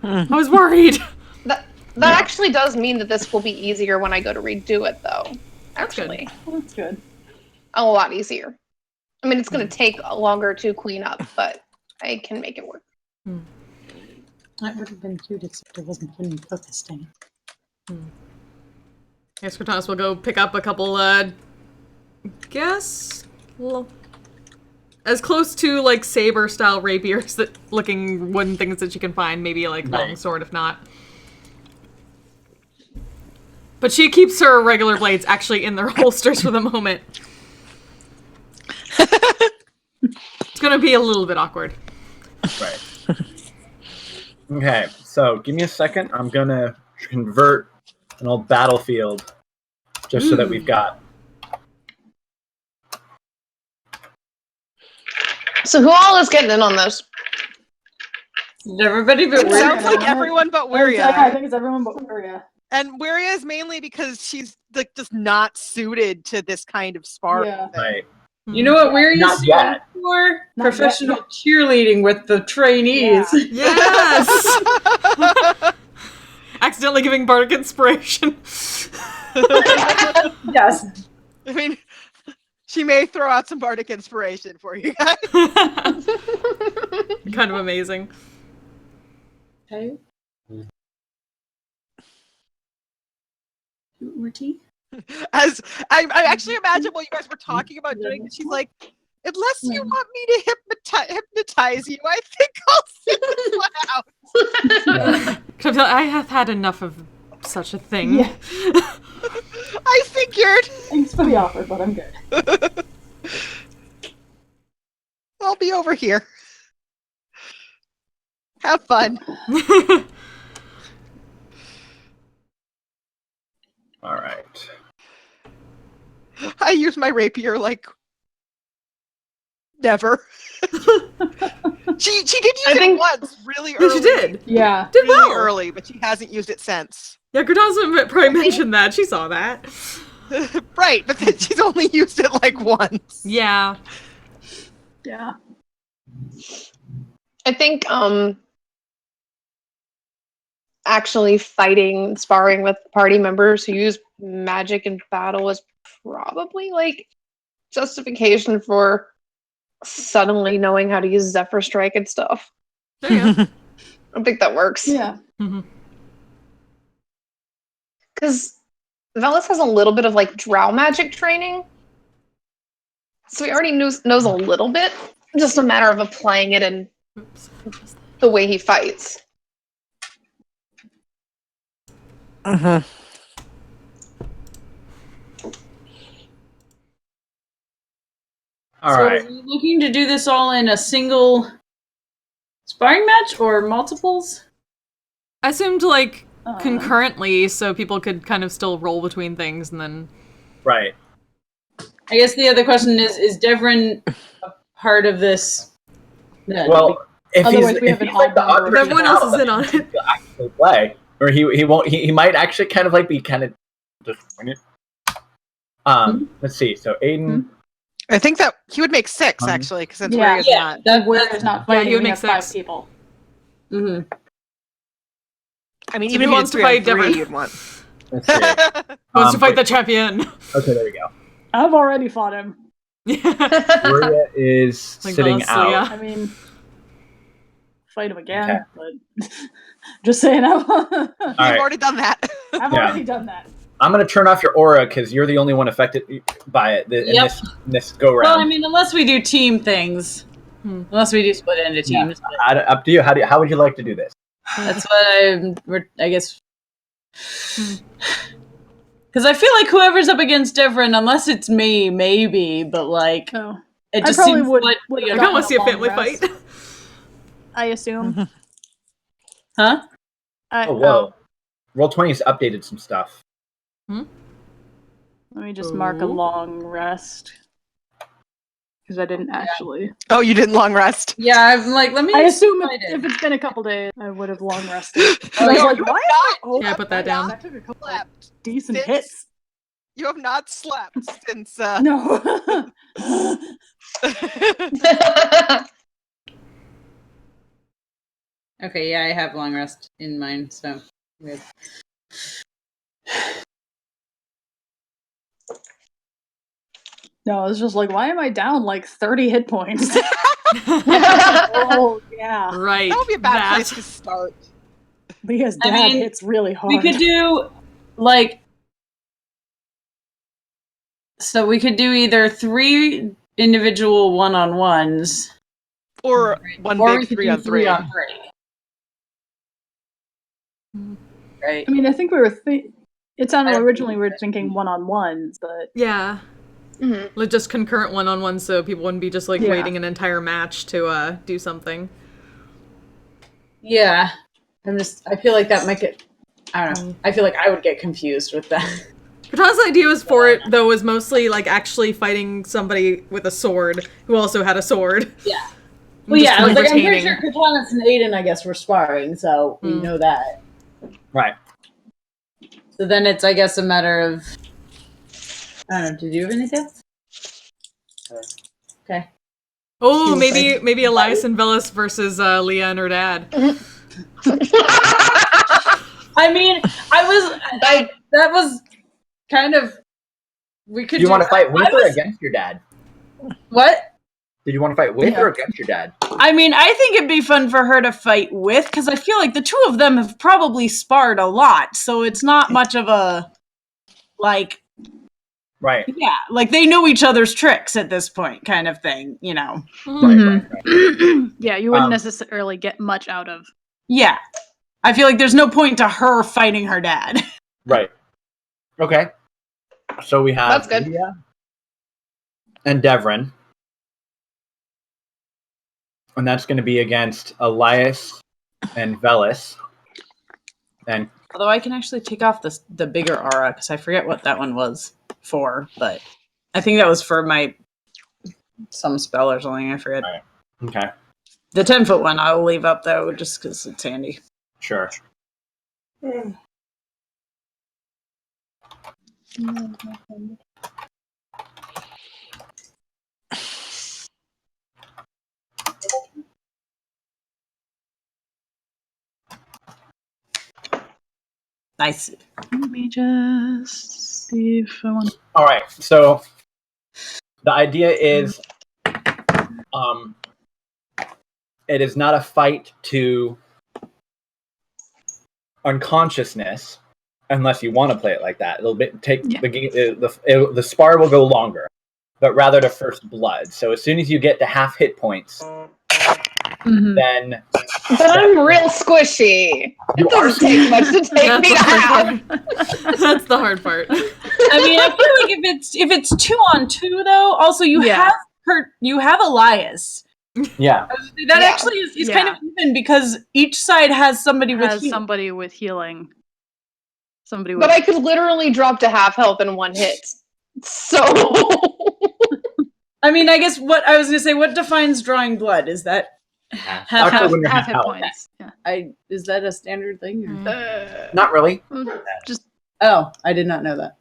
B: I was worried.
E: That actually does mean that this will be easier when I go to redo it, though.
B: That's good.
E: Actually,
F: Well, that's good.
E: a lot easier. I mean, it's going to take longer to clean up, but I can make it work.
C: That would have been cute, except it wasn't putting focus down.
B: Yes, Cortanis will go pick up a couple, as close to, like, saber-style rapiers that looking wooden things that you can find, maybe, like, longsword, if not. But she keeps her regular blades actually in their holsters for the moment. It's gonna be a little bit awkward.
G: Right. Okay, so give me a second. I'm gonna convert an old battlefield just so that we've got.
E: So who all is getting in on this?
C: Everybody but
D: It sounds
C: Weird.
D: like everyone but
F: Yeah, I
D: Wiria.
F: think it's everyone but Wiria.
D: And Wiria is mainly because she's like just not suited to this kind of sparring
F: Yeah.
D: thing.
G: Right.
C: You know what we're
G: Not
C: used to
G: yet.
C: for?
F: Not
C: Professional
F: yet.
C: cheerleading with the trainees.
B: Yes! Accidentally giving Bardic inspiration.
F: Yes.
D: I mean, she may throw out some bardic inspiration for you guys.
B: Kind of amazing.
C: Okay. More tea?
D: As I actually imagine while you guys were talking about doing it, she's like, unless you want me to hypnotize you, I think I'll sit this one out.
B: I have had enough of such a thing.
F: Yeah.
D: I figured.
F: Thanks for the offer, but I'm good.
D: I'll be over here. Have fun.
G: All right.
D: I use my rapier like never. she did use
E: I
D: it
E: think-
D: once, really
B: Yeah,
D: early.
B: she did.
F: Yeah.
B: Did
D: Really
B: well.
D: early, but she hasn't used it since.
B: Yeah, Cortana probably mentioned that. She saw that.
D: Right, but then she's only used it like once.
B: Yeah.
F: Yeah.
E: I think actually fighting, sparring with party members who use magic in battle is probably like justification for suddenly knowing how to use Zephyr Strike and stuff.
B: There you go.
E: I think that works.
F: Yeah.
B: Mhm.
E: Because Velas has a little bit of like drow magic training. So he already knows a little bit. Just a matter of applying it in the way he fights.
D: Mm-hmm.
G: All
C: so
G: right.
C: are we looking to do this all in a single sparring match or multiples?
B: I assumed like concurrently, so people could kind of still roll between things, and then.
G: Right.
C: I guess the other question is Devrin a part of this? Then?
G: Well, if
F: Otherwise
G: he's,
F: we
G: if
F: have an
G: he's like the
F: odd number
G: author
F: of
G: of the
B: Everyone else is
G: battle,
B: in on it.
G: he'll actually play, or he won't. He might actually kind of like be kind of disappointed. Let's see. So Aiden.
D: I think that he would make 6 actually, because since
F: Yeah.
D: Ray is not.
F: Where is not fighting,
B: he would
F: we
B: make
F: have 5
B: 6.
F: people.
C: Mm-hmm.
D: I mean,
B: So
D: even
B: who
D: if
B: wants
D: you
B: to
D: did
B: fight
D: 3 on 3,
B: Devon?
D: you'd want.
G: Let's see.
B: Wants to fight the champion.
G: Okay, there we go.
F: I've already fought him.
B: Yeah.
G: Maria is
B: Like
G: sitting
B: Velas,
G: out.
B: yeah.
F: I mean, fight him again,
G: Okay.
F: but just saying, I've
G: All right.
D: already done that.
F: already done that.
G: I'm gonna turn off your aura because you're the only one affected by it in
C: Yep.
G: this go round.
C: Well, I mean, unless we do team things, unless we do split into teams,
G: Up to you. How would you like to do this?
C: that's what I guess. Because I feel like whoever's up against Devrin, unless it's me, maybe, but like
F: Oh.
C: it
F: I
C: just
F: probably
C: seems
F: would-
C: like
F: would
B: I
F: have
B: kind of
F: gotten
B: want to see a
F: long
B: family
F: rest.
B: fight.
F: I assume.
C: huh?
G: Oh, whoa. Roll20's updated some stuff.
F: Let me just mark a
B: Ooh.
F: long rest. Because I didn't actually.
D: Oh, you didn't long rest.
C: Yeah, I'm like, let me.
F: I assume
C: find
F: if
C: it.
F: it's been a couple days, I would have long rested.
C: Oh,
F: I was
C: yeah.
F: like, why? Oh,
B: Yeah, put that down.
F: I took a couple
D: Slept.
F: decent
D: Since-
F: hits.
D: You have not slept since.
F: No.
C: Okay, yeah, I have long rest in mine, so good.
F: No, it's just like, why am I down like 30 hit points? Oh, yeah.
B: Right.
D: That would be a bad
B: that.
D: place to start.
F: Leah's
C: I
F: dad
C: mean,
F: hits really hard.
C: We could do like. So we could do either 3 individual one-on-ones,
D: Or one
C: or we
D: big
C: could
D: 3
C: do
D: on 3.
C: 3-on-3. Right.
F: I mean, I think we were. It sounded originally we were thinking one-on-ones, but
B: Yeah. Like just concurrent one-on-one, so people wouldn't be just like
F: Yeah.
B: waiting an entire match to do something.
C: Yeah. I feel like that might get. I don't know. I feel like I would get confused with that.
B: Katana's idea was for it though was mostly like actually fighting somebody with a sword who also had a sword.
C: Yeah.
B: And
C: Well,
B: just
C: yeah, I was like, I'm pretty
B: retaining.
C: sure Katana and Aiden, I guess, were sparring, so we know that.
G: Right.
C: So then it's, I guess, a matter of. I don't know. Did you have anything else? Okay.
B: Oh, maybe Elias and Velas versus Leah and her dad.
C: I mean, that was kind of. We could.
G: Do you want to fight with
C: I
G: or
C: was-
G: against your dad?
C: What?
G: Did you want to fight with or against your dad?
C: I mean, I think it'd be fun for her to fight with, because I feel like the two of them have probably sparred a lot, so it's not much of a, like,
G: Right.
C: yeah, like they know each other's tricks at this point, kind of thing, you know?
G: Right.
F: yeah, you wouldn't necessarily get much out of.
C: Yeah. I feel like there's no point to her fighting her dad.
G: Right. Okay. So we have
E: That's good.
G: Lydia and Devrin. And that's going to be against Elias and Velas. And
C: Although I can actually take off the bigger aura, because I forget what that one was for, but I think that was for some spell or something, I forget.
G: Right. Okay.
C: The 10-foot one I'll leave up, though, just because it's handy.
G: Sure.
C: Nice.
F: Let me just see if I want.
G: All right. So the idea is it is not a fight to unconsciousness unless you want to play it like that. It'll take the spar will go longer, but rather to first blood. So as soon as you get to half hit points, then
E: But I'm real squishy.
G: You
E: It doesn't take much to take me to half.
B: That's the hard part.
C: I mean, I feel like if it's 2-on-2 though, also you have Elias.
G: Yeah.
C: That actually is kind of even because each side has somebody with healing.
I: somebody with healing. Somebody with
E: But I could literally drop to half health in one hit. So
C: I mean, I guess what I was going to say, what defines drawing blood? Is that half
G: when you're
I: half hit
G: out.
I: points. Yeah.
C: is that a standard thing? Or?
G: Not really.
I: Just
C: Oh, I did not know that.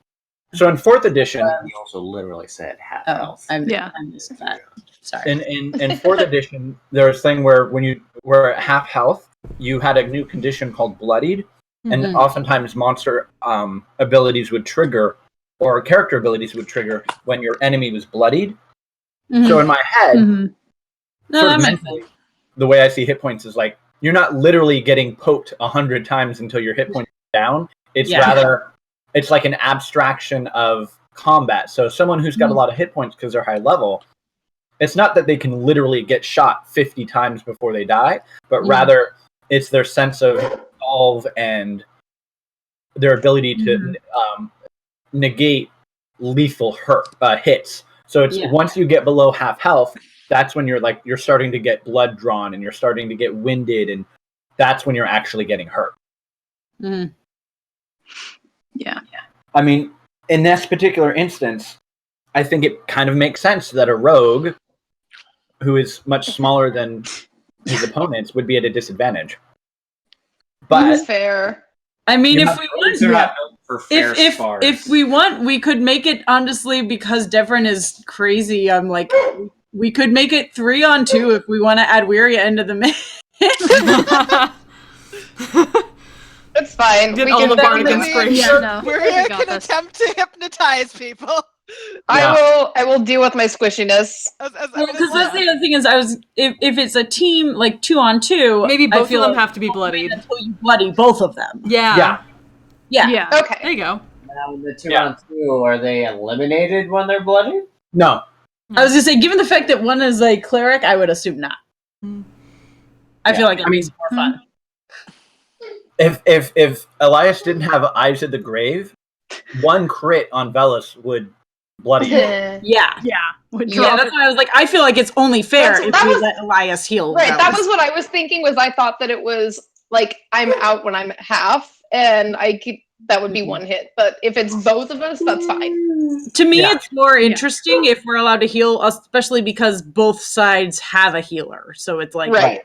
G: So in 4th edition,
A: He also literally said half
C: Oh,
A: health.
C: I
I: Yeah.
C: missed that. Sorry.
G: in 4th edition, there's a thing where when you were at half health, you had a new condition called bloodied, and oftentimes monster abilities would trigger, or character abilities would trigger when your enemy was bloodied. So in my head,
C: No,
G: sort
C: that
G: of
C: makes
G: mentally,
C: sense.
G: the way I see hit points is like you're not literally getting poked 100 times until your hit points are down. It's rather, it's like an abstraction of combat. So someone who's got a lot of hit points because they're high level, it's not that they can literally get shot 50 times before they die, but rather it's their sense of resolve and their ability to negate lethal hits. So it's once you get below half health, that's when you're starting to get blood drawn and you're starting to get winded, and that's when you're actually getting hurt.
I: yeah.
G: I mean, in this particular instance, I think it kind of makes sense that a rogue who is much smaller than his opponents would be at a disadvantage.
E: that's
G: But
E: fair.
C: I mean,
G: Yeah.
C: if we want,
A: They're not built for fair spars.
C: if we want, we could make it honestly because Devrin is crazy. I'm like, we could make it 3-on-2 if we want to add Wiria into the mix.
E: It's fine.
B: Get
E: We
B: all
E: can
B: the bardic
E: definitely-
B: inspiration.
I: No,
D: We're
I: we
D: going
I: got
D: to
I: this.
D: attempt to hypnotize people.
E: I will deal with my squishiness.
C: Because that's the other thing is, if it's a team like 2-on-2,
B: Maybe
C: I
B: both of
C: feel
B: them
C: like
B: have to be bloodied.
C: until you bloody both of them.
B: Yeah.
C: Yeah.
E: Okay.
B: There you go.
A: Now, the 2-on-2, are they eliminated when they're bloody?
G: no,
C: I was gonna say, given the fact that one is a cleric, I would assume not. I feel like it makes it more fun.
G: if Elias didn't have Eyes of the Grave, one crit on Velas would bloody him.
C: Yeah.
I: Would
C: Yeah,
I: drop
C: that's
I: it.
C: why I was like, I feel like it's only fair
E: That
C: if we
E: was-
C: let Elias heal.
E: Right, that was what I was thinking. Was I thought that it was like I'm out when I'm at half, and that would be one hit. But if it's both of us, that's fine.
C: To me,
G: Yeah.
C: it's more interesting if we're allowed to heal, especially because both sides have a healer. So it's like,
E: Right.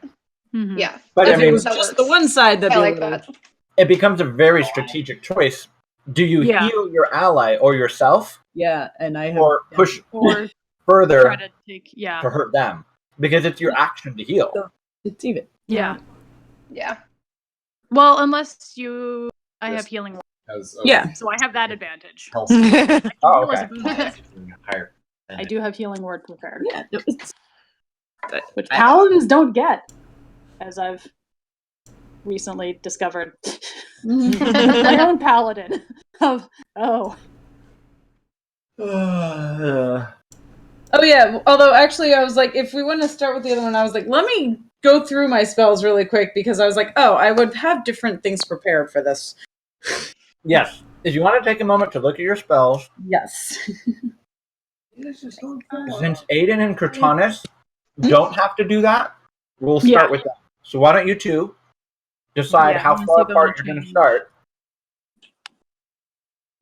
I: Mhm.
E: Yeah.
G: But
C: if
G: I
C: it
G: mean,
C: was
E: that
C: just
E: works.
C: the one side, that'd
E: I
C: be
E: like
C: a little-
E: that.
G: it becomes a very strategic choice. Do you
I: Yeah.
G: heal your ally or yourself,
C: Yeah, and I have
G: or push
I: Or
G: further
I: try to take. Yeah.
G: to hurt them? Because it's your action to heal.
C: it's even.
I: Yeah.
E: Yeah.
I: Well, unless I have healing word,
A: Because
C: Yeah.
I: so I have that advantage.
A: health
G: Oh,
I: Heal as
G: okay.
I: a bonus.
A: higher.
I: I do have healing word prepared,
C: Yeah.
I: which paladins don't get, as I've recently discovered. My own paladin.
C: Oh yeah. Although actually, I was like, if we want to start with the other one, I was like, let me go through my spells really quick because I was like, oh, I would have different things prepared for this.
G: Yes. If you want to take a moment to look at your spells,
C: Yes.
G: since Aiden and Kratanus don't have to do that, we'll start
I: Yeah.
G: with that. So why don't you two decide
I: Yeah,
G: how
I: unless
G: far
I: you go
G: apart
I: and
G: you're going to
I: change.
G: start,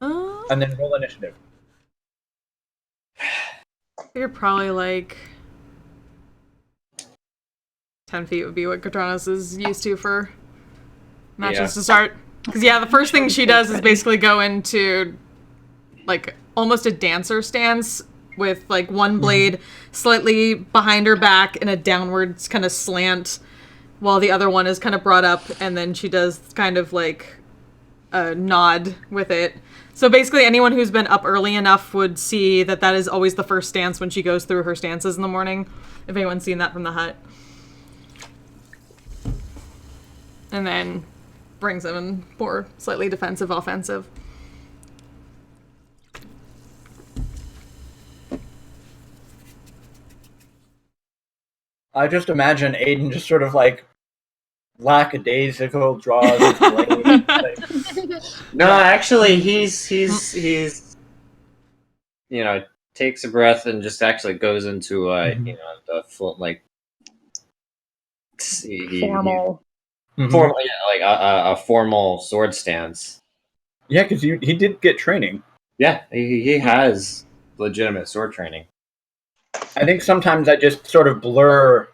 B: I
G: and then roll initiative.
B: figure probably like 10 feet would be what Katranos is used to for matches to start. Because the first thing she does is basically go into like almost a dancer stance with like one blade slightly behind her back in a downwards kind of slant, while the other one is kind of brought up, and then she does kind of like a nod with it. So basically anyone who's been up early enough would see that that is always the first stance when she goes through her stances in the morning, if anyone's seen that from the hut. And then brings them in more slightly defensive, offensive.
G: I just imagine Aiden just sort of like lackadaisical draws his blade.
A: No, actually, he's takes a breath and just actually goes into the full
F: Formal.
A: formal, a formal sword stance.
G: Yeah, because he did get training.
A: Yeah, he has legitimate sword training.
G: I think sometimes I just sort of blur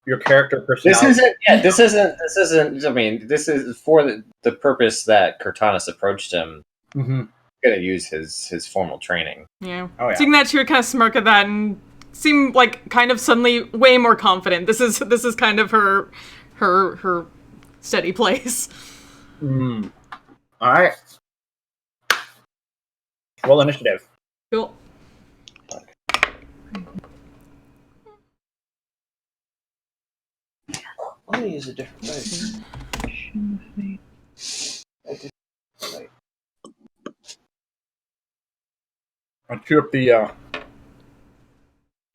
G: your character personality.
A: This isn't. I mean, this is for the purpose that Cortanus approached him.
G: Mm-hmm.
A: Gonna use his formal training.
B: Yeah.
G: Oh, yeah.
B: Seeing that, she would kind of smirk at that and seem like kind of suddenly way more confident. This is kind of her steady place.
G: Mm. All right. Roll initiative.
B: Cool.
A: I'm gonna use a different dice.
G: I'd chew up the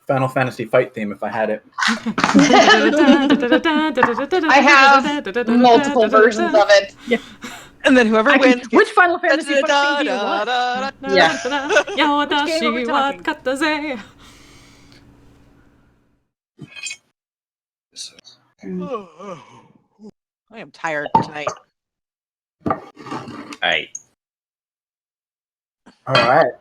G: Final Fantasy fight theme if I had it.
E: I have multiple versions of it.
D: Yeah. And then whoever wins.
F: Which Final Fantasy theme do you want?
C: Yeah.
D: I am tired tonight.
A: Hey.
G: All right.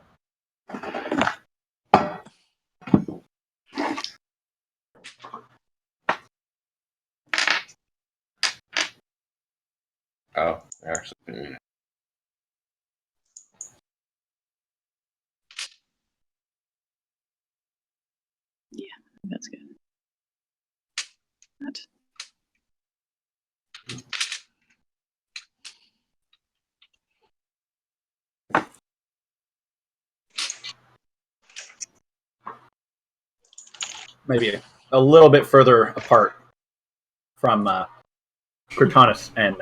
A: Oh, actually.
C: That's good. That.
G: Maybe a little bit further apart from Cortanus and.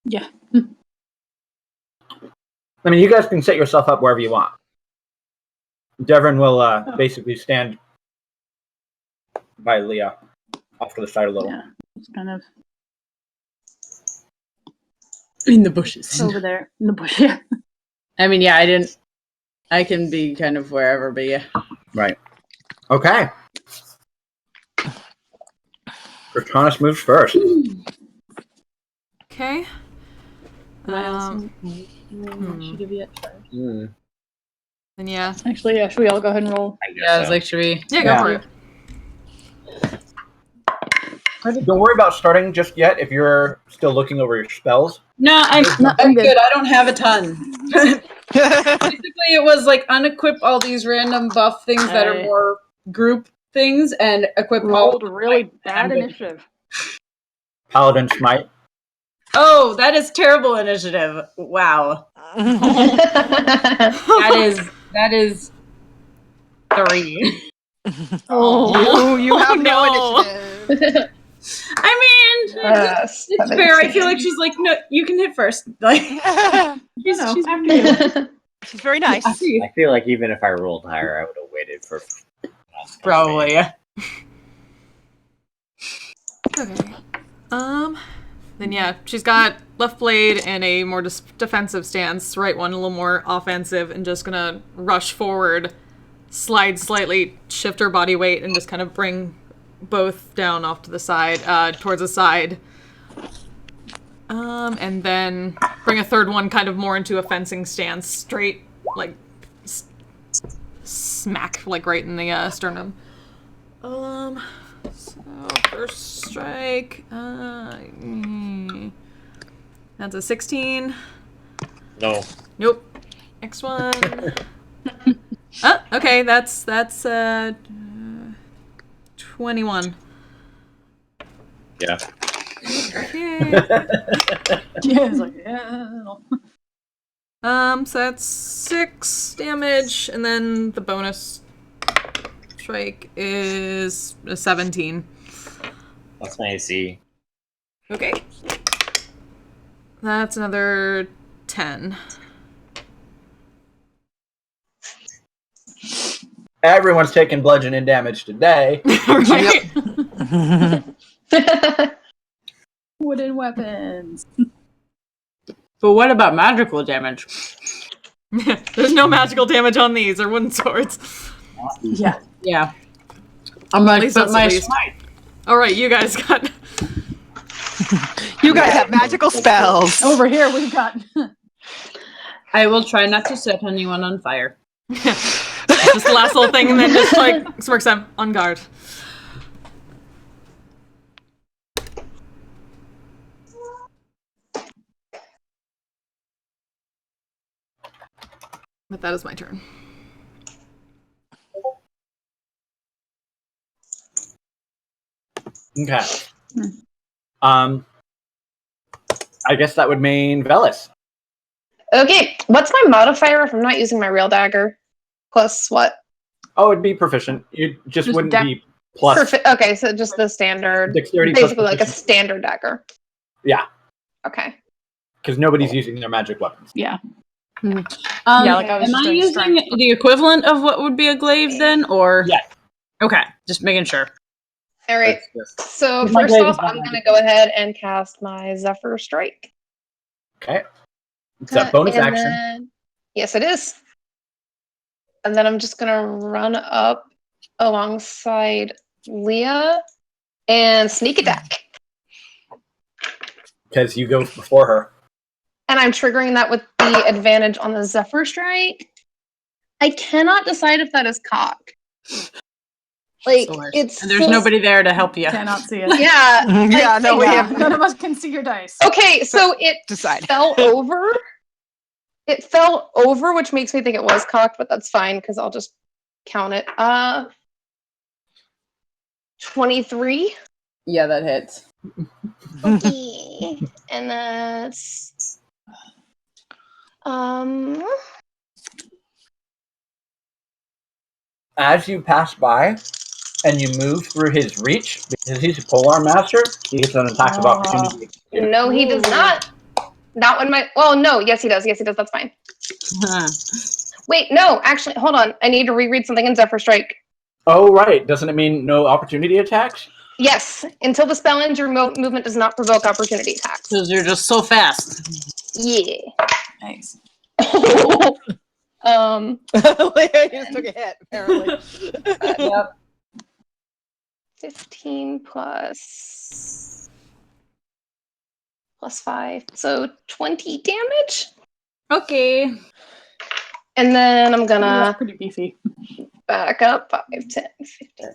F: Yeah.
G: I mean, you guys can set yourself up wherever you want. Devon will basically stand by Leah off to the side a little.
F: Yeah. It's kind of
C: In the bushes.
F: over there in the bush. Yeah.
C: I mean, yeah, I can be kind of wherever, but yeah.
G: Right. Okay. Cortanus moves first.
B: Okay.
C: Initiative yet?
B: And yeah.
F: Actually, yeah. Should we all go ahead and roll?
C: Yeah, I was like, should we?
B: Yeah, go for it.
G: Don't worry about starting just yet if you're still looking over your spells.
C: No, I'm good. I don't have a ton. Basically, it was like unequip all these random buff things that are more group things and equip
F: Rolled
C: all.
F: really bad initiative.
G: Paladin Smite.
C: Oh, that is terrible initiative. Wow. That is 3.
D: Oh, you have no initiative.
C: I mean, it's fair. I feel like she's like, no, you can hit first. Like, she's
F: after you.
D: She's very nice.
A: I feel like even if I rolled higher, I would have waited for.
C: Probably.
B: Okay. Then yeah, she's got left blade and a more defensive stance, right one a little more offensive, and just gonna rush forward, slide slightly, shift her body weight, and just kind of bring both down off to the side, towards the side. And then bring a third one kind of more into a fencing stance, straight, like, smack, like, right in the sternum. So, first strike, that's a 16.
A: No.
B: Nope. Next one. Oh, okay, that's 21.
A: Yeah.
B: Okay.
F: Yeah, it's like, yeah.
B: So that's 6 damage, and then the bonus strike is a 17.
A: That's my AC.
B: Okay. That's another 10.
G: Everyone's taking bludgeoning damage today.
B: Right?
F: Wooden weapons.
C: But what about magical damage?
B: There's no magical damage on these. They're wooden swords.
F: Yeah.
C: Yeah. I'm like,
B: least
C: but
B: that's
C: my
B: at least.
C: smite.
B: All right, you guys got.
D: You guys have magical spells.
F: Over here we've got.
C: I will try not to set anyone on fire.
B: Just the last little thing, and then just like smirks them on guard. But that is my turn.
G: Okay. I guess that would mean Velis.
E: Okay, what's my modifier if I'm not using my real dagger? Plus what?
G: Oh, it'd be proficient. You just wouldn't be plus.
E: Perfect. Okay, so just the standard.
G: Dexterity plus
E: basically like a
G: proficiency.
E: standard dagger.
G: Yeah,
E: Okay.
G: because nobody's using their magic weapons.
F: Yeah.
C: Yeah,
F: like I was
C: am
F: just
C: I
F: doing
C: using
F: strength.
C: the equivalent of what would be a glaive then, or?
G: Yes.
C: Okay, just making sure.
E: All right.
G: That's-
E: So
F: My
E: first
F: glaive
E: off,
F: is not
E: I'm going to
F: magical.
E: go ahead and cast my Zephyr Strike.
G: Okay. It's a bonus
E: And
G: action.
E: then- yes, it is. And then I'm just going to run up alongside Leah and sneak attack.
G: Because you go before her.
E: And I'm triggering that with the advantage on the Zephyr Strike. I cannot decide if that is cock. Like, it's
C: And there's nobody there to help you.
F: Cannot see it.
E: Yeah.
D: Yeah, no, we
F: Yeah,
D: have
F: none of us can see your dice.
E: Okay, so it
D: decide.
E: fell over. It fell over, which makes me think it was cocked, but that's fine because I'll just count it. 23.
C: Yeah, that hits.
E: Okay. And that's
G: As you pass by and you move through his reach, because he's a polearm master, he gets an attack of opportunity.
E: no, he does not. Not when my no, yes he does. Yes he does, that's fine. Wait, no, actually, hold on. I need to reread something in Zephyr Strike.
G: Oh, right. Doesn't it mean no opportunity attacks?
E: Yes, until the spell ends, your movement does not provoke opportunity attacks.
C: Because you're just so fast.
E: Yeah.
F: Nice.
D: Leah just took a hit, apparently.
C: Yep.
E: 15 plus 5, so 20 damage.
C: Okay.
E: And then I'm
F: That's
E: gonna
F: pretty beefy.
E: back up 5, 10, 15.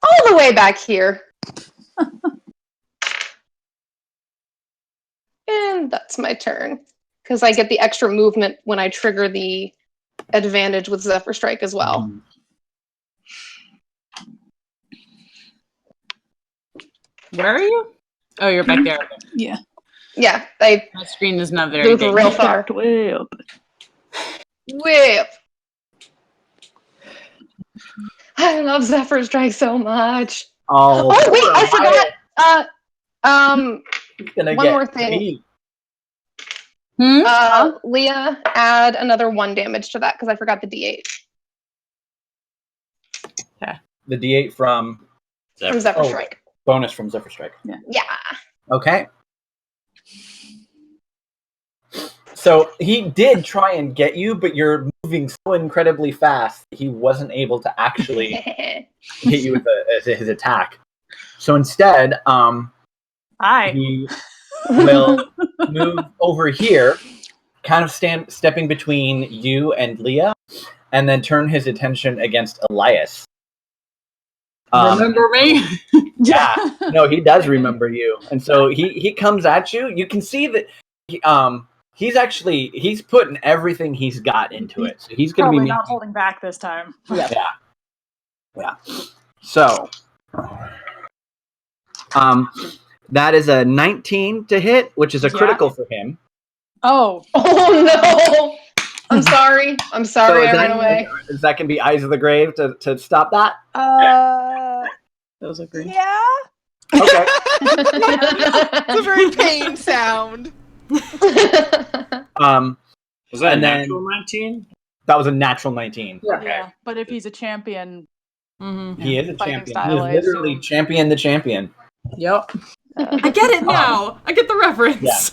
E: All the way back here. And that's my turn. Because I get the extra movement when I trigger the advantage with Zephyr Strike as well.
C: Where are you? Oh, you're back there.
F: Yeah.
E: Yeah, I
C: My screen is not very
E: moved
C: big.
E: real far.
F: Way up.
E: Way up. I love Zephyr Strike so much.
G: Oh,
E: Oh wait, I forgot.
G: He's gonna
E: one
G: get
E: more thing.
G: beat.
E: Leah, add another 1 damage to that because I forgot the D8
G: The D8 from
E: from Zephyr
G: Oh.
E: Strike.
G: bonus from Zephyr Strike.
E: Yeah.
G: Okay. So he did try and get you, but you're moving so incredibly fast that he wasn't able to actually hit you with his attack. So instead,
F: Hi.
G: he will move over here, kind of stepping between you and Leah, and then turn his attention against Elias.
C: Remember me?
G: Yeah, no, he does remember you, and so he comes at you. You can see that he's putting everything he's got into it. So he's going to
F: Probably
G: be
F: not holding back this time.
G: yeah. So, that is a 19 to hit, which is a critical for him.
F: Oh.
E: Oh no! I'm sorry. I'm sorry. I ran away.
G: Is that going to be Eyes of the Grave to stop that?
C: Those are green.
D: Yeah.
G: Okay.
D: It's a very pain sound.
H: Was that
G: And
H: a
G: then-
H: natural 19?
G: That was a natural 19.
F: Yeah.
G: Okay.
F: Yeah, but if he's a champion,
G: He is a
F: fighting
G: champion.
F: style,
G: He is
F: I
G: literally
F: assume.
G: champion the champion.
C: Yep.
B: I get it now. I get the reference.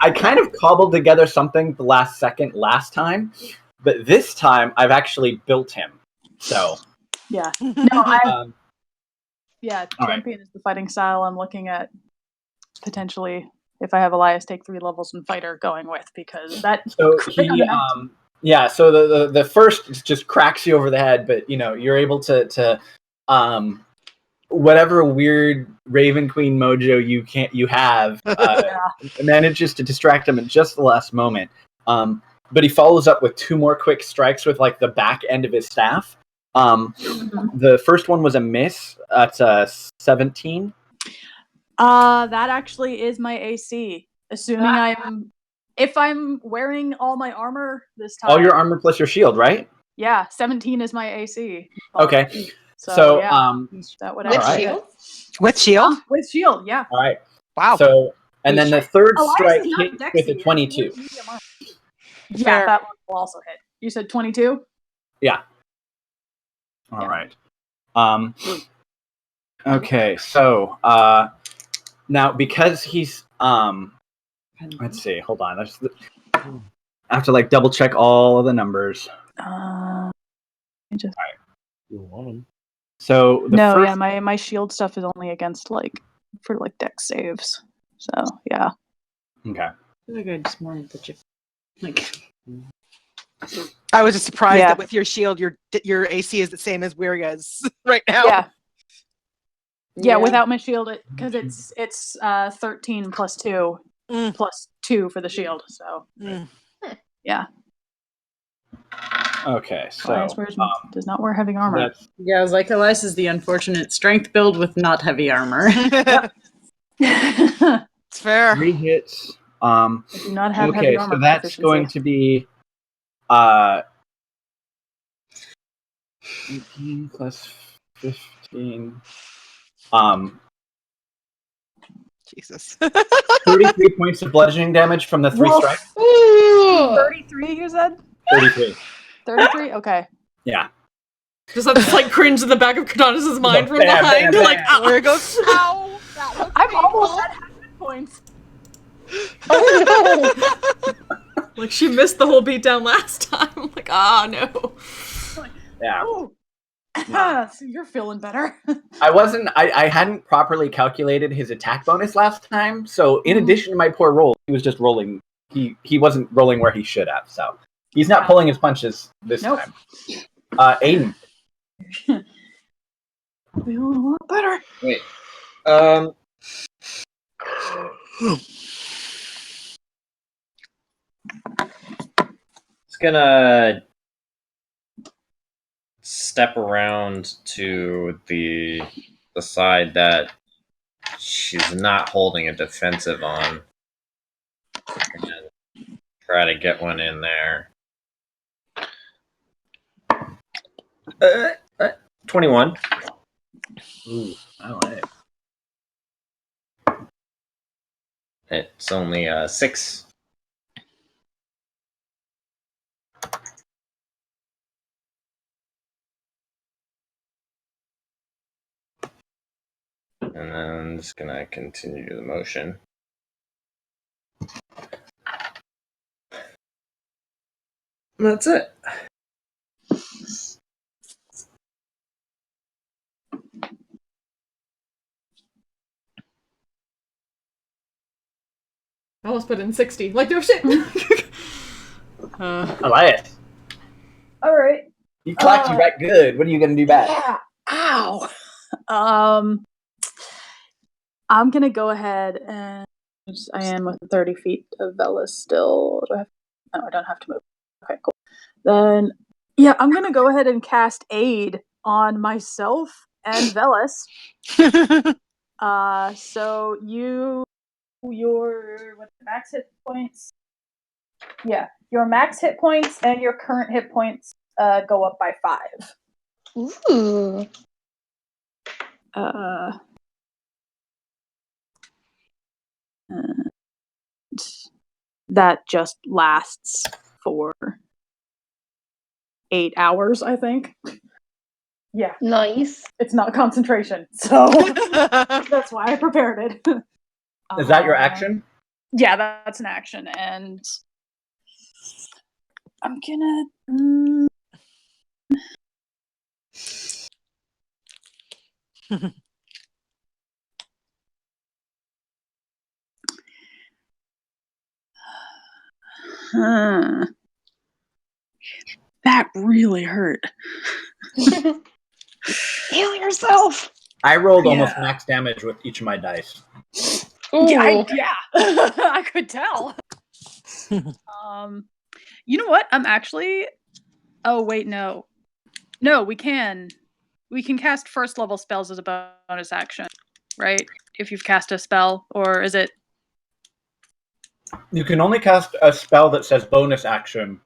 G: I kind of cobbled together something the last second last time, but this time I've actually built him. So
F: yeah. No,
G: All right.
F: champion is the fighting style I'm looking at potentially if I have Elias take 3 levels in fighter going with, because that
G: So so the first just cracks you over the head, but you're able to whatever weird Raven Queen mojo you have manages to distract him at just the last moment. But he follows up with 2 more quick strikes with like the back end of his staff. The first one was a miss at 17.
F: That actually is my AC. Assuming if I'm wearing all my armor this time.
G: All your armor plus your shield, right?
F: Yeah, 17 is my AC.
G: Okay.
F: So
G: that
F: would
D: With
F: actually
D: shield? With shield?
F: with shield, yeah.
G: All right.
D: Wow.
G: So and then the third
F: Elias
G: strike
F: is not
G: hit
F: Dexy,
G: with a
F: it's
G: 22.
F: medium armor. Yeah, that one will also hit. You said 22?
G: Yeah. All right. Okay, so now because he's let's see, hold on. I have to like double check all of the numbers.
H: You want him.
G: So
F: my shield stuff is only against for dex saves. So yeah.
G: Okay.
C: I feel like I just wanted to
D: I was just surprised
F: Yeah.
D: that with your shield, your AC is the same as Wiria's right now.
F: Yeah, without my shield, because it's 13 plus 2 plus 2 for the shield. So yeah.
G: Okay, so
F: Elias does not wear heavy armor.
C: Yeah, I was like, Elias is the unfortunate strength build with not heavy armor.
D: It's fair.
G: 3 hits.
F: I do not have heavy armor
G: so that's
F: proficiency.
G: going to be 18 plus 15.
D: Jesus.
G: 33 points of bludgeoning damage from the 3 strikes.
F: 33, you said?
G: 33.
F: 33? Okay.
G: Yeah.
B: Just have this like cringe in the back of Cadonis' mind from
G: bam,
B: behind.
G: bam,
B: Like,
G: bam.
D: Where it goes, ow! That looks
F: I'm
D: painful.
F: almost at half hit points.
B: like she missed the whole beatdown last time. I'm like, no.
G: Yeah.
F: Oh. So you're feeling better.
G: I hadn't properly calculated his attack bonus last time, so in addition to my poor roll, he was just rolling. He wasn't rolling where he should have, so he's not pulling his punches this time. Aiden.
F: Feeling a lot better.
A: Wait. It's gonna step around to the side that she's not holding a defensive on and try to get one in there. 21.
G: Ooh, I like it.
A: It's only 6. And then I'm just gonna continue the motion. That's it.
B: I almost put in 60. Like, no shit.
G: Elias.
F: Alright.
G: You clocked you back good. What are you gonna do back?
F: Yeah. Ow. I'm gonna go ahead and I am with 30 feet of Velas still. Do I have? No, I don't have to move. Okay, cool. Then, yeah, I'm gonna go ahead and cast Aid on myself and Velas. So your max hit points. Yeah, your max hit points and your current hit points go up by 5.
E: Ooh.
F: That just lasts for 8 hours, I think. Yeah.
E: Nice.
F: It's not concentration, so that's why I prepared it.
G: Is that your action?
F: Yeah, that's an action, and I'm gonna. That really hurt.
E: Heal yourself.
G: I rolled almost max damage with each of my dice.
F: Yeah, I could tell. You know what? I'm actually. Oh wait, no, we can cast first level spells as a bonus action, right? If you've cast a spell, or is it?
G: You can only cast a spell that says bonus action.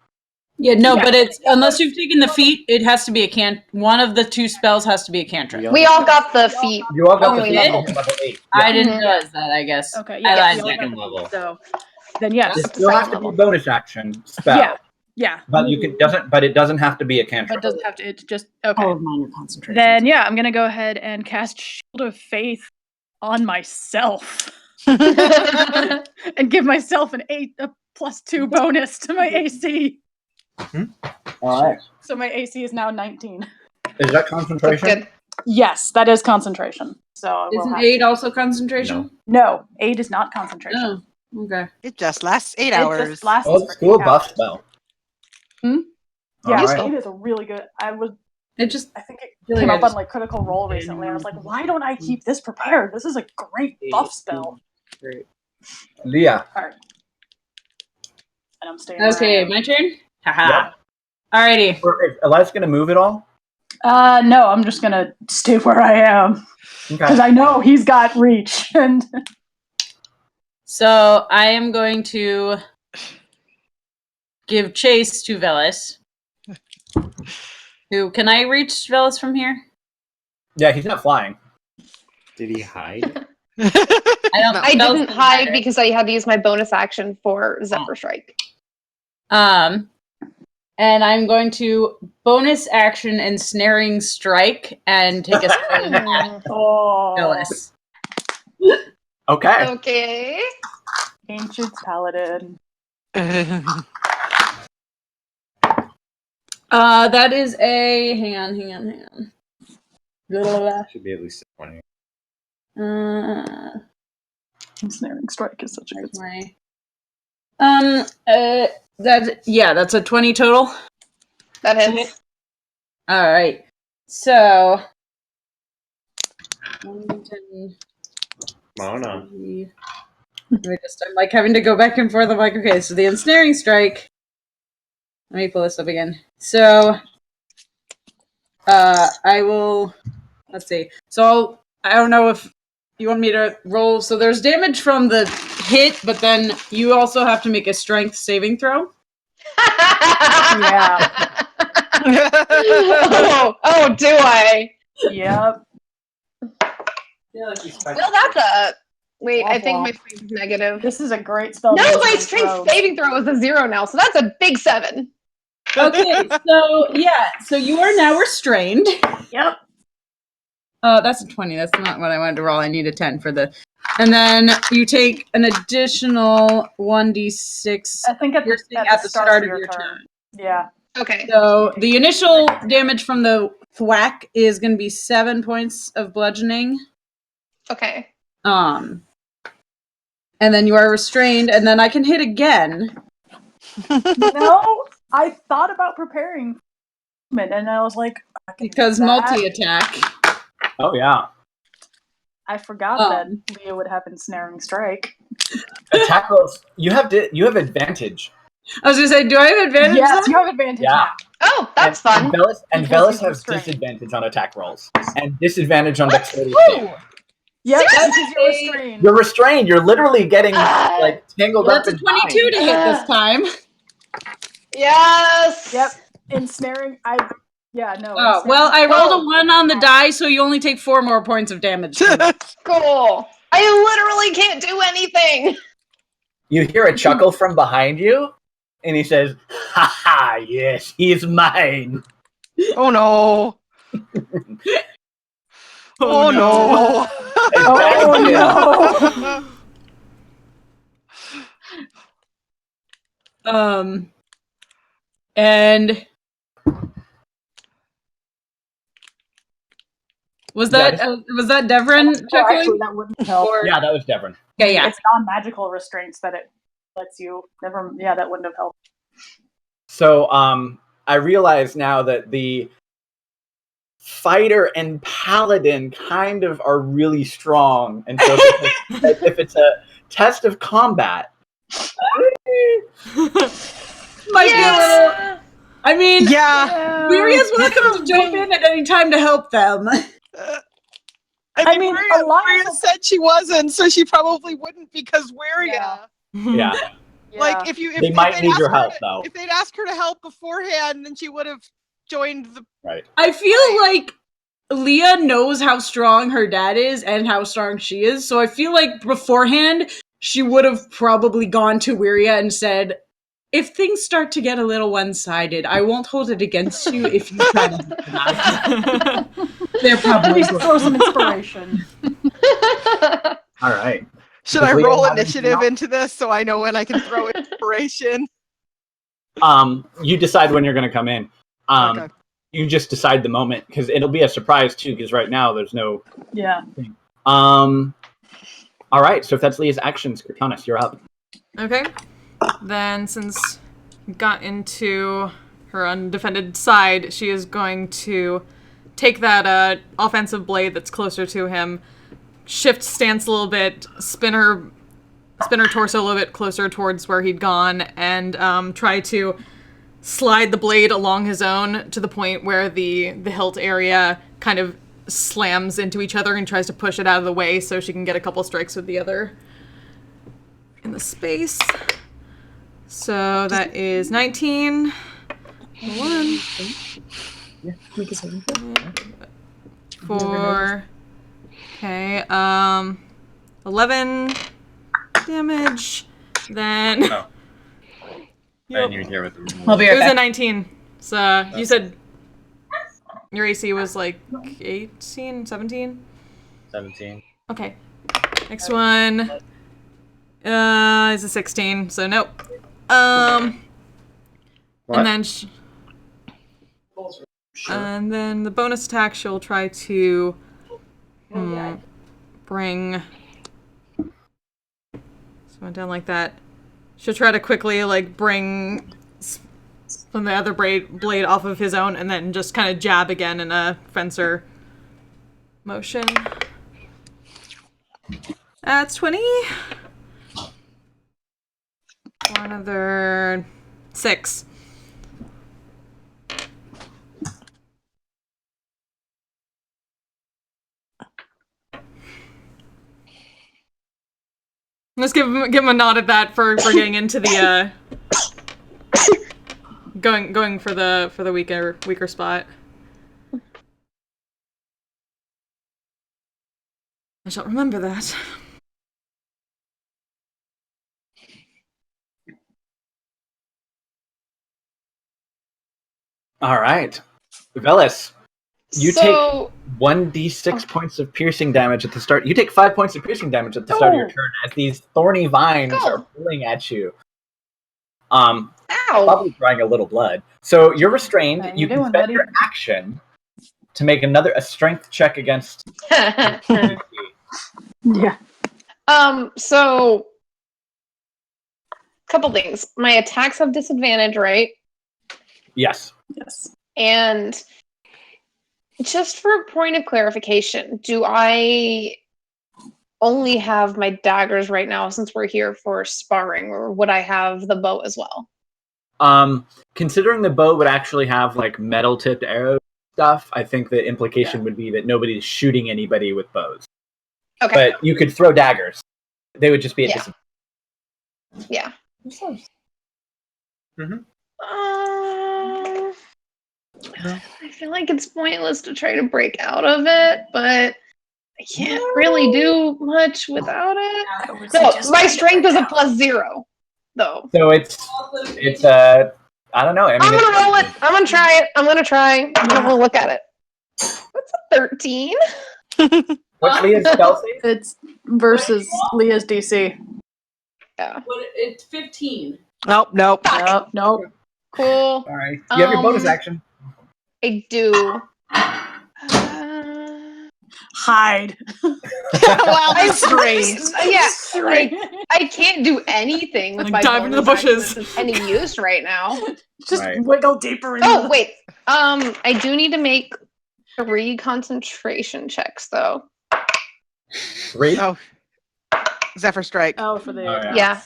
C: Yeah, no, but it's unless you've taken the feat, it has to be a one of the 2 spells has to be a cantrip.
E: We all got the feet.
G: You all got the
E: Only
G: feat
E: level.
G: at level 8.
C: I didn't realize that, I guess.
F: Okay,
C: I lied.
H: Second level.
F: So then yes.
G: It still has to be a bonus action spell.
F: Yeah.
G: But it doesn't have to be a cantrip.
F: But it doesn't have to. It's just okay.
C: All of mine are concentration.
F: Then yeah, I'm gonna go ahead and cast Shield of Faith on myself and give myself a +2 bonus to my AC.
G: All right.
F: So my AC is now 19.
G: Is that concentration?
E: Good.
F: Yes, that is concentration. So
C: Isn't 8 also concentration?
F: No, 8 is not concentration.
C: Oh, okay.
D: It just lasts 8
F: It
D: hours.
F: just lasts
G: Oh, it's
F: for
G: still a
F: 8
G: buff
F: hours.
G: spell.
F: Yeah,
G: Alright.
F: 8 is a really good. I think it
C: Really
F: came up
C: good.
F: on like Critical Role recently. I was like, why don't I keep this prepared? This is a great buff spell.
G: Leah.
F: Alright. And I'm staying
C: Okay,
F: around.
C: my turn? Haha.
G: Yep.
C: Alrighty.
G: Is Elias going to move at all?
F: No, I'm just gonna stay where I am. Because
G: Okay.
F: I know he's got reach. And
C: So I am going to give chase to Velis. Who can I reach Velis from here?
G: Yeah, he's not flying.
H: Did he hide?
E: I didn't hide because I had to use my bonus action for Zephyr Strike.
C: And I'm going to bonus action ensnaring strike and take a swing at Velis.
G: Okay.
E: Okay.
F: Ancient Paladin.
C: That is a hang on.
H: Should be at least 20.
F: Ensnaring Strike is such a good
C: my that's a 20 total.
E: That hits.
C: All right. So 1, 10,
H: Mona.
C: I'm like having to go back and forth. I'm like, okay, so the ensnaring strike. Let me pull this up again. So I will let's see. So I don't know if you want me to roll. So there's damage from the hit, but then you also have to make a strength saving throw.
F: Yeah.
E: oh, do I?
F: Yep.
E: Well, that's a. Wait, I think my strength is negative.
F: This is a great spell.
E: No, my strength saving throw is a 0 now, so that's a big 7.
C: Okay, so you are now restrained.
F: Yep.
C: That's a 20. That's not what I wanted to roll. I need a 10 for the. And then you take an additional 1d6.
F: I think at the start of your turn. Yeah.
E: Okay.
C: So the initial damage from the thwack is going to be 7 points of bludgeoning.
E: Okay.
C: And then you are restrained, and then I can hit again.
F: No, I thought about preparing, and I was like,
C: because multi-attack.
G: Oh yeah.
F: I forgot that Leah would have ensnaring strike.
G: Attack rolls. You have advantage.
C: I was gonna say, do I have advantage?
F: Yes, you have advantage.
G: Yeah.
F: Now.
E: Oh, that's fun.
G: And Velis has disadvantage on attack rolls and disadvantage on dexterity.
F: Yep, because you're restrained.
G: You're restrained. You're literally getting like tangled up.
C: That's a 22 to hit this time.
E: Yes.
F: Yep. Ensnaring.
C: Oh well, I rolled a 1 on the die, so you only take 4 more points of damage.
E: Cool. I literally can't do anything.
G: You hear a chuckle from behind you, And he says, "Ha ha! Yes, he is mine."
D: Oh no! Oh no!
C: Oh no! And was that Devrin chuckling?
F: Actually, that wouldn't help.
G: Yeah, that was Devrin.
C: Okay, yeah.
F: It's non-magical restraints that it lets you. Never. Yeah, that wouldn't have helped.
G: So, I realize now that the fighter and paladin kind of are really strong, and so if it's a test of combat,
C: might be a little. I mean,
D: Yeah.
C: Miria's welcome to jump in at any time to help them.
D: I mean,
F: Waria
D: Waria said she wasn't, so she probably wouldn't because Waria.
G: yeah,
D: Like if you, if
G: they might
D: they'd
G: need
D: asked
G: your
D: her
G: help
D: to-
G: though.
D: If they'd asked her to help beforehand, then she would have joined the.
G: Right.
C: I feel like Leah knows how strong her dad is and how strong she is, so I feel like beforehand she would have probably gone to Wiria and said, if things start to get a little one-sided, I won't hold it against you if you try to. They're probably
F: throw some inspiration.
G: All right.
D: Should
G: Does
D: I
G: Leah
D: roll
G: have anything
D: initiative
G: else?
D: into this so I know when I can throw inspiration?
G: You decide when you're going to come in.
D: Okay.
G: You just decide the moment because it'll be a surprise too. Because right now there's no.
F: Yeah.
G: Thing. All right. So if that's Leah's actions, Cortanis, you're up.
B: Okay. Then, since we got into her undefended side, she is going to take that offensive blade that's closer to him, shift stance a little bit, spin her torso a little bit closer towards where he'd gone, and try to slide the blade along his own to the point where the hilt area kind of slams into each other and tries to push it out of the way so she can get a couple strikes with the other in the space. So that is 19. 1. 4. Okay, 11 damage. Then
A: Oh. I didn't even hear what the
C: I'll be
B: it
C: right
B: was a
C: back.
B: 19. So you said your AC was like 18, 17?
A: 17.
B: Okay. Next one is a 16, so nope.
A: What?
B: And then and then the bonus attack she'll try to bring went down like that. She'll try to quickly like bring from the other blade off of his own and then just kind of jab again in a fencer motion. That's 20. For another 6. Let's give him a nod at that for getting into the going for the weaker spot. I shall remember that.
G: All right, Velis, you take 1d6 points of piercing damage at the start. You take 5 points of piercing damage at the start of your turn as these thorny vines are pulling at you. Probably drawing a little blood. So you're restrained. You can spend your action to make a strength check against.
F: Yeah.
E: So couple things. My attacks have disadvantage, right?
G: Yes.
F: Yes.
E: And just for a point of clarification, do I only have my daggers right now since we're here for sparring, or would I have the bow as well?
G: Considering the bow would actually have like metal tipped arrow stuff, I think the implication would be that nobody's shooting anybody with bows.
E: Okay.
G: But you could throw daggers. They would just be at disadvantage.
E: Yeah.
G: Mhm.
E: I feel like it's pointless to try to break out of it, but I can't really do much without it. No, my strength is a +0. though.
G: So it's I don't know. I mean,
E: I'm gonna roll it. I'm gonna try it. I'm gonna look at it. What's a 13?
G: What's Leah's spell save?
F: It's versus Leah's DC.
E: Yeah.
C: It's 15.
D: Nope.
F: Nope. Nope.
E: Cool.
G: All right. You have your bonus action.
E: I do.
F: Hide.
D: Well, that's great.
E: I can't do anything with
B: Like
E: my
B: dive into the
E: bonus action
B: bushes.
E: that's of any use right now.
F: Just
G: Right.
F: wiggle deeper in.
E: Oh wait. I do need to make 3 concentration checks though.
G: 3.
D: Oh, Zephyr Strike.
F: Oh, for the
E: Yeah.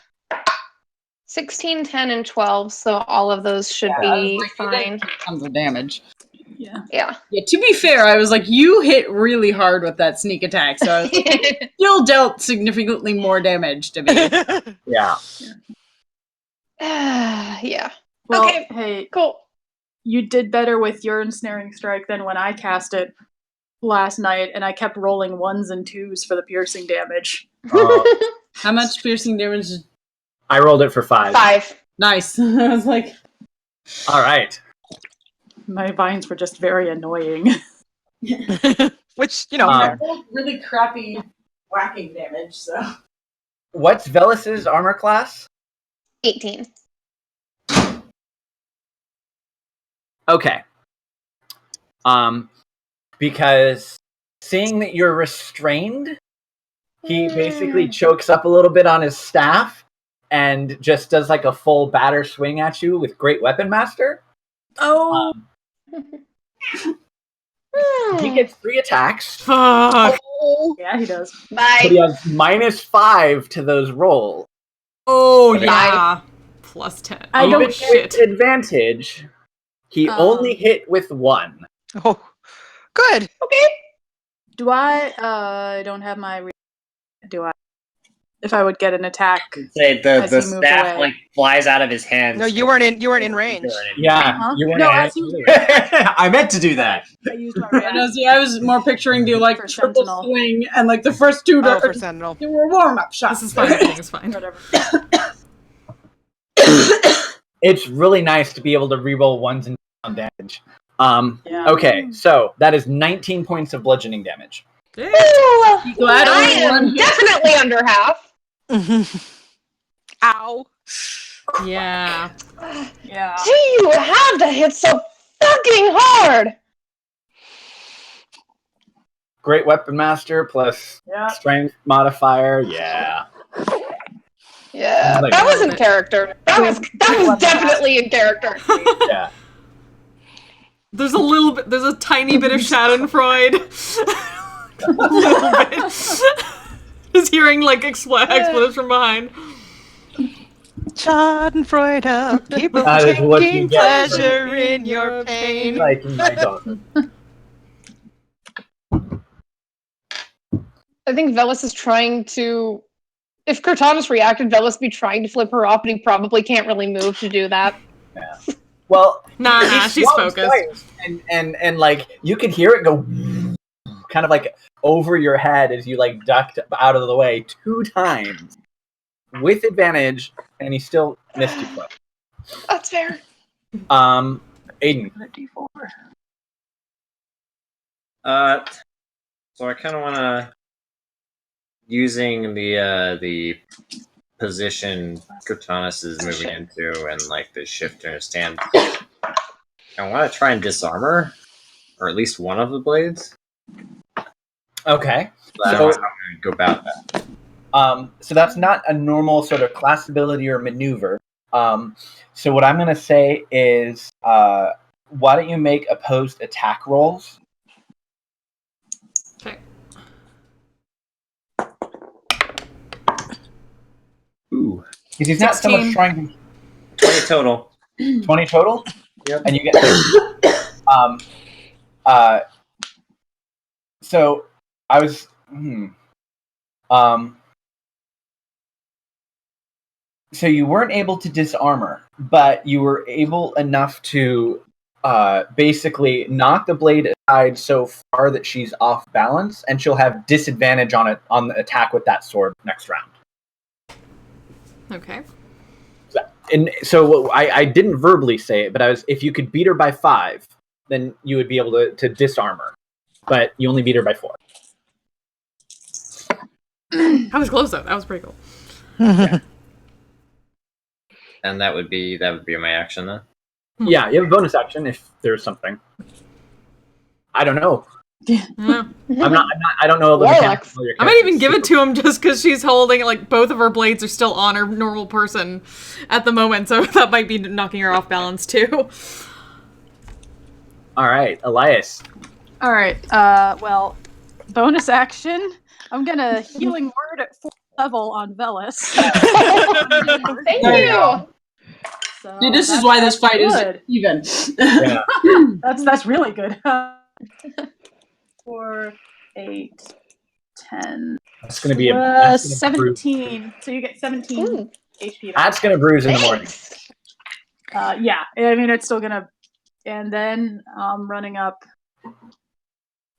E: 16, 10, and 12. So all of those should be fine.
C: Tons of damage.
F: Yeah.
E: Yeah.
C: Yeah, to be fair, I was like, you hit really hard with that sneak attack, so I was like, still dealt significantly more damage to me.
G: Yeah.
E: Yeah.
F: Well,
E: Okay.
F: hey,
E: Cool.
F: you did better with your ensnaring strike than when I cast it last night, and I kept rolling 1s and 2s for the piercing damage.
C: How much piercing damage?
G: I rolled it for 5.
E: 5.
C: Nice. I was like,
G: All right.
F: My vines were just very annoying.
D: Which,
C: they're both really crappy whacking damage, so.
G: What's Velus's armor class?
E: 18.
G: Okay. Because seeing that you're restrained, he basically chokes up a little bit on his staff and just does like a full batter swing at you with Great Weapon Master.
F: Oh.
G: He gets 3 attacks.
B: Fuck.
F: Yeah, he does.
E: Bye.
G: But he has -5 to those rolls.
B: Oh, yeah. Plus 10.
F: I don't
G: Even
B: shit.
G: with advantage, he only hit with 1.
D: Oh, good.
E: Okay.
F: Do I don't have my do I? If I would get an attack.
A: Say the
F: As he moves
A: staff
F: away.
A: like flies out of his hands.
D: No, you weren't in range.
H: Yeah,
F: Huh?
H: you weren't.
F: No, as he was
H: I meant to do that.
F: I used my
C: I
F: reaction.
C: know, see, I was more picturing the like
F: For
C: triple
F: Sentinel.
C: swing and like the first 2
D: Oh, for
C: turns,
D: Sentinel.
C: they were warm-up shots.
B: This is fine. Everything's fine.
F: Whatever.
G: It's really nice to be able to reroll 1s and 2s on damage.
F: Yeah.
G: Okay, so that is 19 points of bludgeoning damage.
B: Yeah.
E: Ooh,
C: glad
E: I
C: only
E: am
C: one hit.
E: definitely under half.
D: Ow.
B: Yeah.
F: Yeah.
E: Do you have to hit so fucking hard?
G: Great Weapon Master plus
F: Yeah.
G: Strength modifier. Yeah.
E: Yeah,
G: Like-
E: that was in character. That was definitely in character.
G: Yeah.
B: There's a tiny bit of Schadenfreude. A little bit. Just hearing like expletives from behind.
D: Schadenfreude, people
G: That is what you
D: taking
G: get.
D: pleasure in your pain.
G: Like, my God.
E: I think Velis is trying to. If Cortanus reacted, Velis be trying to flip her off, but he probably can't really move to do that.
G: Yeah. Well,
B: Nah,
G: he
B: she's
G: swung
B: focused.
G: twice, and like you could hear it go kind of like over your head as you like ducked out of the way 2 times with advantage, and he still missed you twice.
E: That's fair.
G: Aiden.
A: So I kind of want to, using the position Cortanus is moving into and like the shifter and stand, I want to try and disarm her, or at least one of the blades.
G: Okay.
A: But I don't know how to go about that.
G: So that's not a normal sort of class ability or maneuver. So what I'm going to say is, why don't you make opposed attack rolls?
B: Okay.
A: Ooh,
G: Because he's not so much
B: 16.
G: trying to
A: 20 total.
G: 20 total.
A: Yep.
G: And you get so I was so you weren't able to disarm her, but you were able enough to basically knock the blade aside so far that she's off balance, and she'll have disadvantage on the attack with that sword next round.
B: Okay.
G: And so I didn't verbally say it, but if you could beat her by 5, then you would be able to disarm her. But you only beat her by 4.
B: That was close though. That was pretty cool.
G: Yeah.
A: And that would be my action then.
G: Yeah, you have a bonus action if there's something. I don't know.
B: Yeah.
G: I don't know the mechanics of your
B: I might even
G: characters.
B: give it to him just because she's holding, like, both of her blades are still on her normal person at the moment, so that might be knocking her off balance too.
G: All right, Elias.
F: All right. Well, bonus action. I'm gonna healing word at 4th level on Velis.
E: Thank you.
F: So
C: Dude, this is why this fight
F: good.
C: is even.
G: Yeah.
F: That's really good. 4, 8, 10.
G: That's going to be
F: 17. So you get 17 HP.
G: That's going to bruise in the morning.
F: Yeah, I mean it's still gonna. And then I'm running up,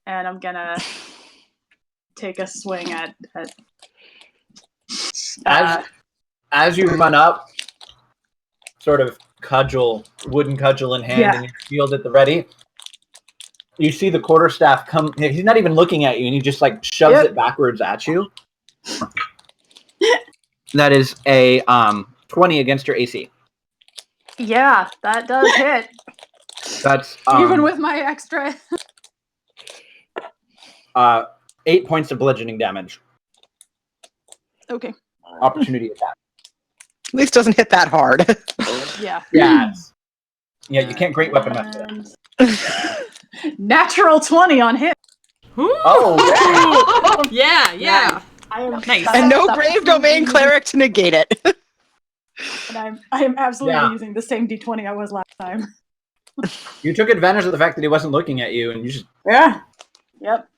F: and I'm gonna take a swing at.
G: As you run up, sort of wooden cudgel in hand, and your shield at the ready. You see the quarterstaff come. He's not even looking at you, and he just like shoves it backwards at you. That is a 20 against your AC.
F: Yeah, that does hit.
G: That's
F: even with my extra.
G: 8 points of bludgeoning damage.
F: Okay.
G: Opportunity attack.
D: At least doesn't hit that hard.
F: Yeah.
G: Yeah. Yeah, you can't great weapon method.
F: Natural 20 on hit.
G: Oh,
B: yeah.
F: Nice.
D: And no grave domain cleric to negate it.
F: And I am absolutely using the same d20 I was last time.
G: You took advantage of the fact that he wasn't looking at you, and you just
F: Yep.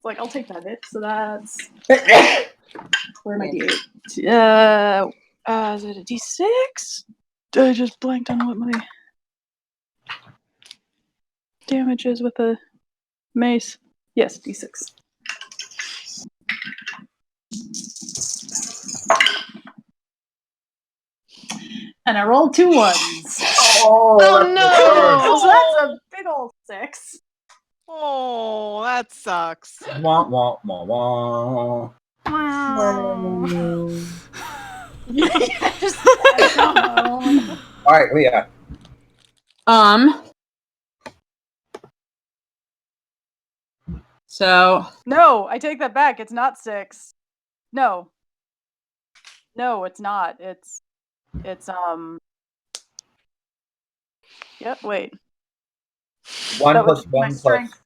F: Like I'll take that hit. So that's where am I d8? Is it a d6? I just blanked on what my damage is with a mace. Yes, d6. And I rolled 2 ones.
E: Oh no!
F: So that's a big old 6.
D: Oh, that sucks.
G: wah wah wah wah.
F: Yes.
G: All right, Leah.
C: So
F: No, I take that back. It's not 6. No, it's not. It's Yep. Wait.
G: 1
F: That would
G: plus
F: be my
G: 1 plus.
F: strength.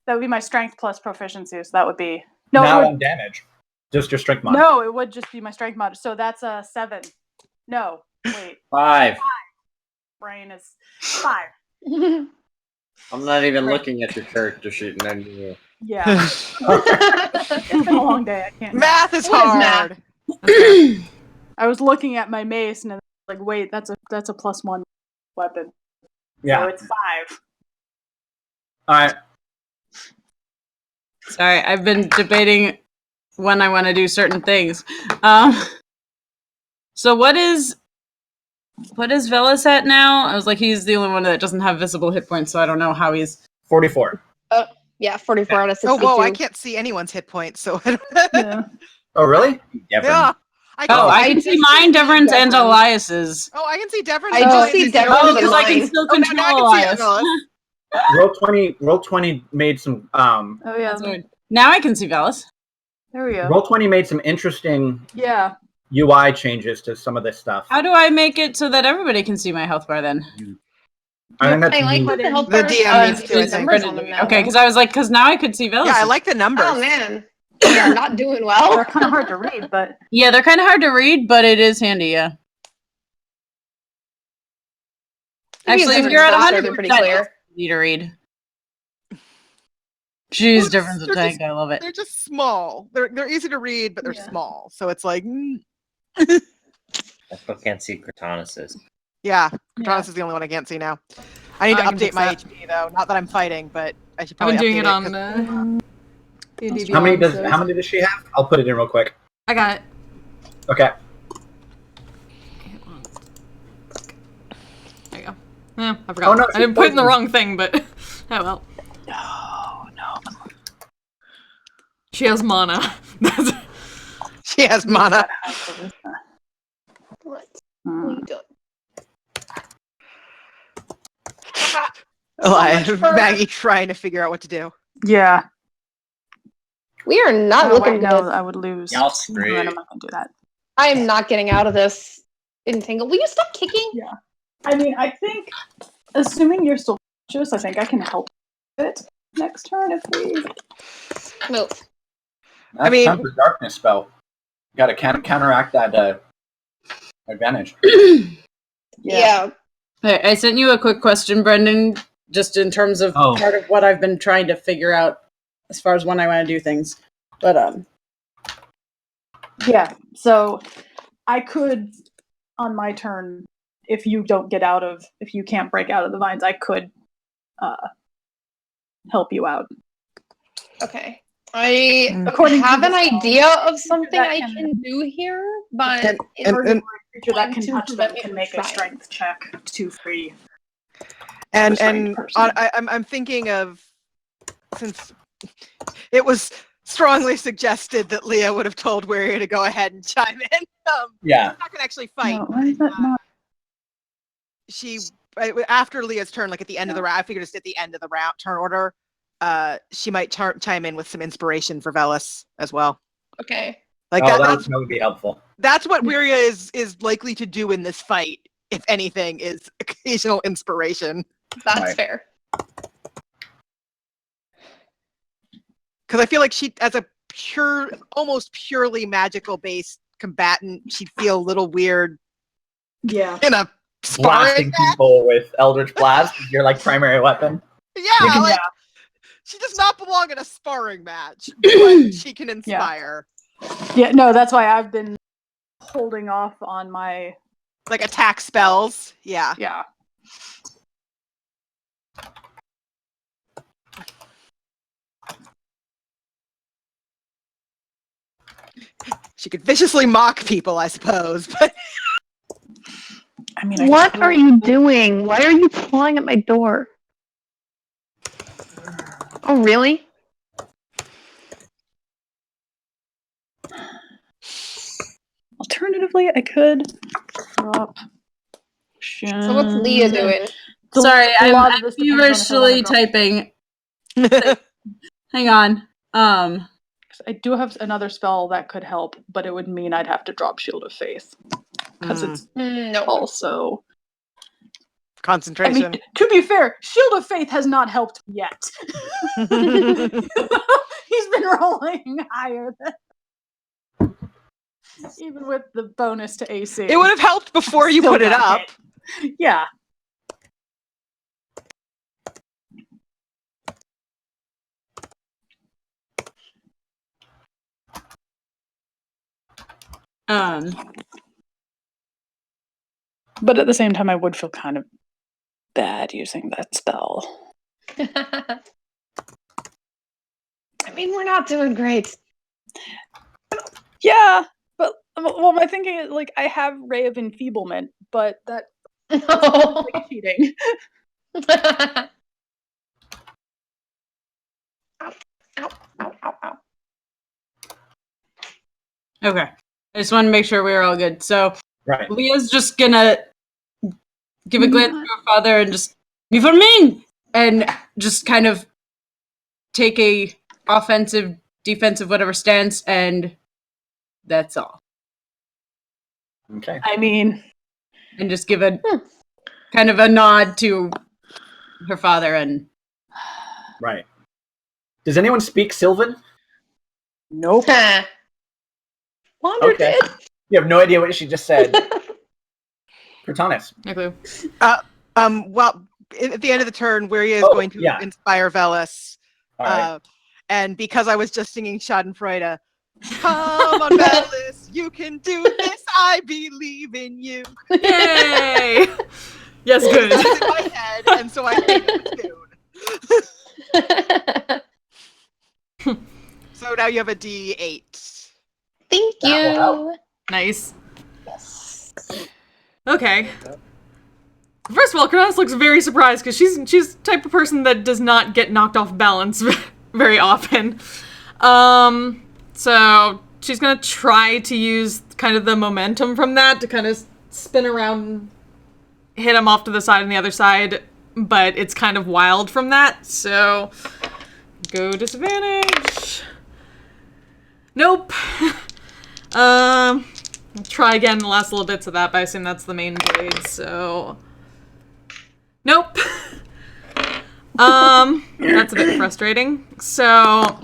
F: That would be my strength plus proficiency. So that would be no.
G: Not
F: It would,
G: on damage. Just your strength mod.
F: no, it would just be my strength mod. So that's a 7. No, wait.
A: 5.
F: Brain is 5.
A: I'm not even looking at your character sheet. And then
F: Yeah. It's been a long day. I can't.
D: Math is
E: What is
D: hard.
E: math?
F: I was looking at my mace and I was like, wait, that's a +1 weapon.
G: Yeah.
F: So it's 5.
G: All right.
C: sorry, I've been debating when I want to do certain things. So what is Velas at now? I was like, he's the only one that doesn't have visible hit points, so I don't know how he's
G: 44.
E: Yeah, 44 out of 62.
D: Oh, whoa, I can't see anyone's hit points, so I don't...
F: Yeah.
G: Oh, really?
D: Yeah.
C: I can see mine, Deverin's, and Elias's.
D: Oh, I can see Deverin's.
E: I just see Deverin's
C: Oh,
E: and
C: because I can
E: mine.
C: still
D: Oh,
C: control
D: now I can see
C: Elias.
D: Velas.
G: Roll20 made some
F: Oh yeah.
C: That's weird. Now I can see Velas.
F: There we go.
G: Roll20 made some interesting
F: Yeah.
G: UI changes to some of this stuff.
C: How do I make it so that everybody can see my health bar then?
G: I think that's
E: I like what the health
D: The
E: bars
D: DM
E: have
D: needs to, I think.
E: numbers on them now.
C: Okay, because I was like, because now I could see Velas.
D: Yeah, I like the numbers.
E: Oh man, we are not doing well.
F: They're kind of hard to read, but
C: Yeah, they're kind of hard to read, but it is handy, yeah. Actually, if you're at
E: They're
C: 100%,
E: pretty clear.
C: it's easy to read. Jeez,
D: Well,
C: difference of
D: they're
C: tank.
D: just-
C: I love it.
D: They're just small. They're easy to read, but they're
F: Yeah.
D: small. So it's like,
A: I still can't see Cortanus's.
D: yeah,
F: Yeah.
D: Cortanus is the only one I can't see now. I need to
B: I can
D: update
B: fix
D: my
B: that.
D: HP though. Not that I'm fighting, but I should
B: I've
D: probably
B: been doing
D: update
B: it on
D: 'cause-
B: D&D
G: How many
B: Beyond,
G: does she have? I'll put it in real quick.
B: I got it.
G: Okay.
B: Yeah, I forgot.
G: Oh, no,
B: I didn't put in the
G: poisoned.
B: wrong thing, but oh well.
D: No.
B: She has mana.
D: She has mana.
E: What?
F: Hmm.
E: What are you doing?
D: Alive. Maggie trying to figure out what to do.
F: Yeah.
E: We are not
F: Oh,
E: looking
F: wait,
E: good.
F: no, I would lose.
G: Y'all
F: And
G: screwed.
F: I'm not gonna do that.
E: I am not getting out of this entangle. Will you stop kicking?
F: Yeah. I mean, I think, assuming you're still conscious, I think I can help it next turn if we.
E: Move.
G: That's
D: mean-
G: temper darkness spell. Got to counteract that advantage.
E: Yeah.
C: Hey, I sent you a quick question, Brendan, just in terms of part of what I've been trying to figure out as far as when I want to do things. But
F: Yeah. So I could, on my turn, if you can't break out of the vines, I could help you out.
E: Okay. I
F: According to
E: have
F: the
E: an
F: spell,
E: idea of something
F: that
E: I
F: can-
E: can do here, but
D: And-
E: in order
D: and-
E: to
F: A creature that can
E: to
F: touch them
E: prevent me
F: can
E: from
F: make a
E: trying.
F: strength check to free.
D: And
F: restrained person.
D: I'm thinking of, since it was strongly suggested that Leah would have told Weria to go ahead and chime in.
G: Yeah.
D: She's not gonna actually fight.
F: No, why is that not?
D: After Leah's turn, like at the end of the round, I figured it's at the end of the round turn order. She might chime in with some inspiration for Velis as well.
E: Okay.
D: Like
G: that would be helpful.
D: that's what Weria is likely to do in this fight, if anything, is occasional inspiration.
E: That's
G: Right.
E: fair.
D: Because I feel like she, as a almost purely magical based combatant, she'd feel a little weird
F: Yeah.
D: in a
G: Blasting
D: sparring match.
G: people with Eldritch Blast is your primary weapon.
D: Yeah, like she does not belong in a sparring match, but she can inspire.
F: Yeah, no, that's why I've been holding off on my
D: Like attack spells. Yeah.
F: yeah.
D: She could viciously mock people, I suppose, but
F: I mean,
E: What are you doing? Why are you clawing at my door? Oh, really?
F: Alternatively, I could drop.
E: So what's Leah doing?
C: sorry,
F: a lot
C: I'm
F: of this depends on if I
C: feverishly
F: wanna drop-
C: typing. Hang on.
F: I do have another spell that could help, but it would mean I'd have to drop Shield of Faith because it's
E: No.
F: also. I
D: concentration.
F: mean, to be fair, Shield of Faith has not helped yet. He's been rolling higher than even with the bonus to AC.
D: It would have helped before you
F: Still
D: put it
F: not
D: up.
F: hit. Yeah. But at the same time, I would feel kind of bad using that spell.
E: I mean, we're not doing great.
F: Yeah, but well, my thinking is like I have Ray of Enfeeblement, but that
E: No.
F: like cheating.
E: Ow, ow, ow, ow, ow.
C: Okay. I just want to make sure we're all good. So
G: Right.
C: Leah's just gonna give a glance to her father and just "Me for me!" and just kind of take a offensive, defensive, whatever stance, and that's all.
G: Okay.
F: I mean,
C: And just give a kind of a nod to her father and
G: Right. Does anyone speak Sylvan?
F: nope.
E: Wander
G: Okay. You have no idea what she just said. Cortanis.
B: No clue.
D: Well, at the end of the turn, Weria is
G: Oh,
D: going to
G: yeah.
D: inspire Velis.
G: All right.
D: And because I was just singing Schadenfreude, come on, Velis, you can do this. I believe in you.
B: Yay! Yes, good.
D: That's in my head, and so I made the tune. So now you have a D8.
E: Thank
G: That will help.
E: you.
B: Nice.
E: Yes.
B: Okay. First of all, Kronos looks very surprised because she's the type of person that does not get knocked off balance very often. So she's gonna try to use kind of the momentum from that to kind of spin around and hit him off to the side and the other side, but it's kind of wild from that, so go disadvantage. Nope. I'll try again the last little bits of that, but I assume that's the main blade, so nope. That's a bit frustrating. So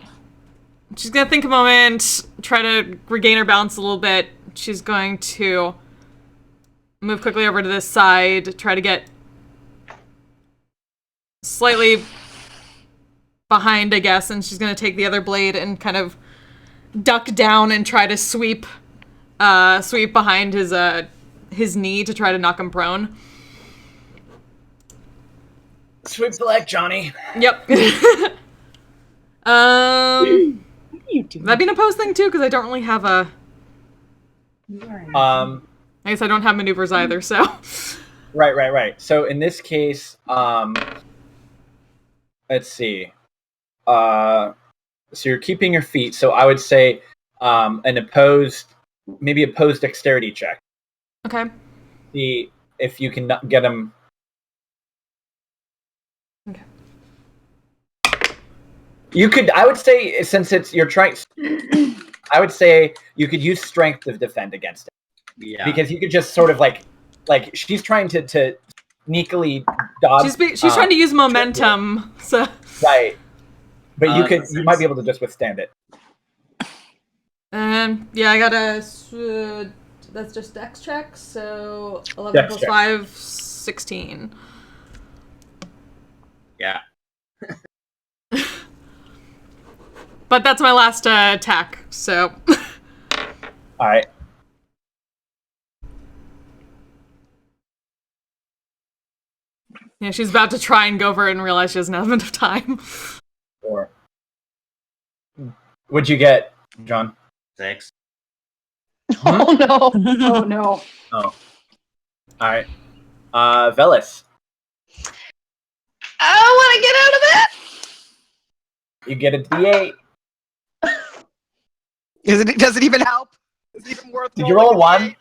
B: she's gonna think a moment, try to regain her balance a little bit. She's going to move quickly over to this side, try to get slightly behind, I guess, and she's gonna take the other blade and kind of duck down and try to sweep behind his knee to try to knock him prone.
G: Sweep the leg, Johnny.
B: Yep.
F: What are you doing?
B: That'd be an opposed thing too, because I don't really have a. I guess I don't have maneuvers either, so.
G: Right. So in this case, let's see. So you're keeping your feet. So I would say maybe opposed dexterity check.
B: Okay.
G: See if you can get him.
B: Okay.
G: You could. I would say since you're trying. I would say you could use strength to defend against it.
A: Yeah.
G: Because you could just sort of like she's trying to sneakily dodge.
B: She's trying to use momentum, so.
G: Right. But you might be able to just withstand it.
B: Yeah, I got a. That's just dex check, so 11
G: Dex
B: plus
G: check.
B: 5, 16.
A: Yeah.
B: But that's my last attack, so.
G: All right.
B: Yeah, she's about to try and go for it and realize she doesn't have enough time.
G: Or what'd you get, John?
A: 6.
E: Oh no.
F: Oh no.
G: Oh. All right. Velis.
E: I want to get out of it.
G: You get a D8.
D: Does it even help? Is it even worth
G: Did you roll a
D: rolling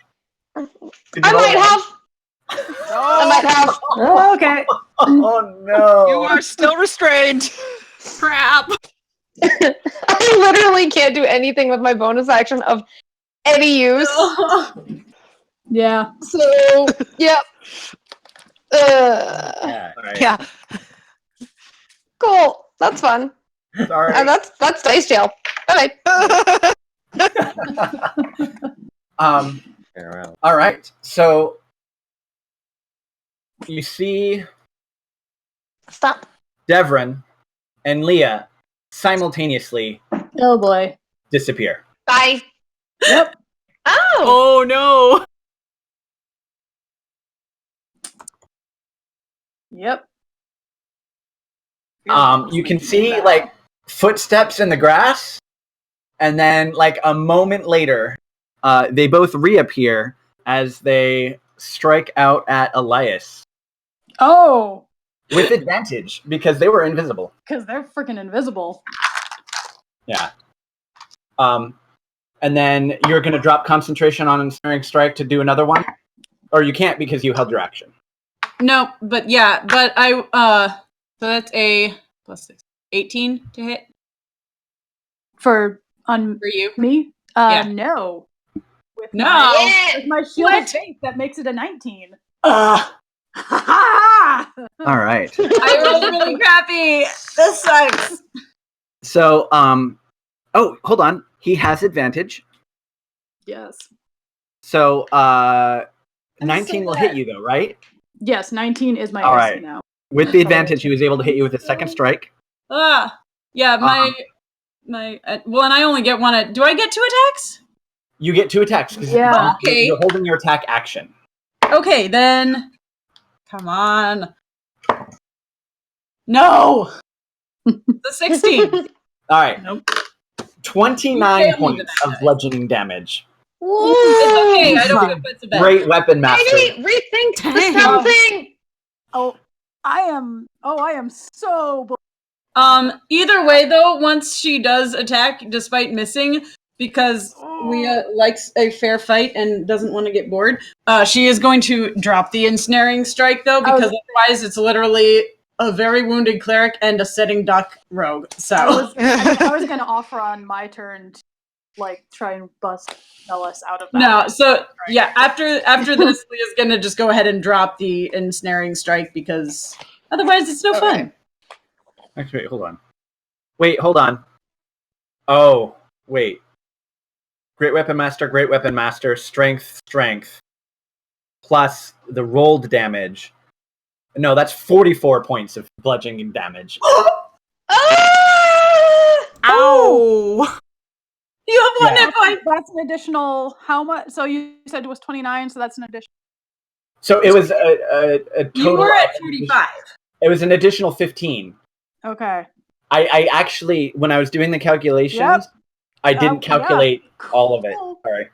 G: 1?
E: I might have. I might have.
F: Oh, okay.
G: Oh no.
D: You are still restrained.
B: Crap!
E: I literally can't do anything with my bonus action of any use.
F: Yeah.
E: So, yep.
A: Yeah.
G: All right.
D: Yeah.
E: Cool. That's fun.
G: Sorry.
E: And that's dice jail. All right.
G: All right. So you see
E: Stop.
G: Devrin and Leah simultaneously
F: Oh boy.
G: disappear.
E: Bye.
F: Yep.
E: Oh.
B: Oh no!
F: Yep.
G: You can see like footsteps in the grass, and then like a moment later, they both reappear as they strike out at Elias
F: Oh,
G: with advantage because they were invisible.
F: because they're freaking invisible.
G: Yeah. And then you're going to drop concentration on ensnaring strike to do another one, or you can't because you held your action.
C: No, but yeah, but I so that's a plus 6, 18 to hit
F: For
C: you.
F: me?
C: Yeah.
F: No. With
C: No.
F: My, with my shield
C: What?
F: of faith, that makes it a 19.
G: All right.
C: I rolled really crappy. This sucks.
G: So, oh, hold on. He has advantage.
F: Yes.
G: So,
C: I'm
G: 19
C: so
G: will
C: glad.
G: hit you though, right?
F: Yes, 19 is my
G: All
F: AC
G: right.
F: now.
G: With the advantage, he was able to hit you with a second strike.
C: Yeah, my well, and I only get one. Do I get 2 attacks?
G: You get 2 attacks because
F: Yeah.
C: Okay.
G: you're holding your attack action.
C: Okay, then. Come on. No. The 16.
G: All right.
C: Nope.
G: 29
C: You failed me
G: points
C: with
G: of
C: that.
G: bludgeoning damage.
C: It's okay. I don't
F: Fine.
C: get put to bed.
G: Great weapon master.
E: Maybe rethink the
B: Dang.
E: spell thing.
F: I am so.
C: Either way, though, once she does attack, despite missing, because Leah likes a fair fight and doesn't want to get bored, she is going to drop the ensnaring strike, though, because otherwise it's literally a very wounded cleric and a sitting duck rogue. So
F: I was going to offer on my turn to try and bust Ellis out of that.
C: No, so yeah, after this, Leah's going to just go ahead and drop the ensnaring strike because otherwise it's no fun.
G: Actually, wait, hold on. Oh, wait. Great Weapon Master, strength, plus the rolled damage. No, that's 44 points of bludgeoning damage.
B: Ow!
C: You have 1 hit point!
F: That's an additional, how much? So you said it was 29, so that's an additional.
G: So it was a total.
C: You were at 45.
G: It was an additional 15.
F: Okay.
G: I actually, when I was doing the calculations, I didn't calculate all of it. Sorry.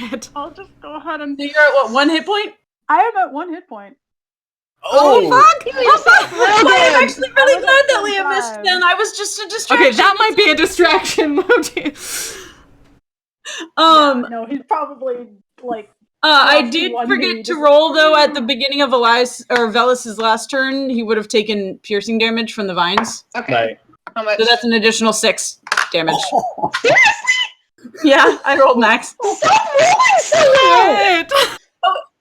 B: Shit.
F: I'll just go ahead and.
C: So you're at what, 1 hit point?
F: I am at 1 hit point.
C: Oh fuck! I'm actually really glad that Leah missed then. I was just a distraction.
B: Okay, that might be a distraction.
F: No, he's probably
C: I did forget to roll though at the beginning of Velus's last turn. He would have taken piercing damage from the vines.
E: Okay.
G: Right.
E: How much?
C: So that's an additional 6 damage.
E: Oh. Seriously?
C: Yeah, I rolled max.
E: Stop rolling so low!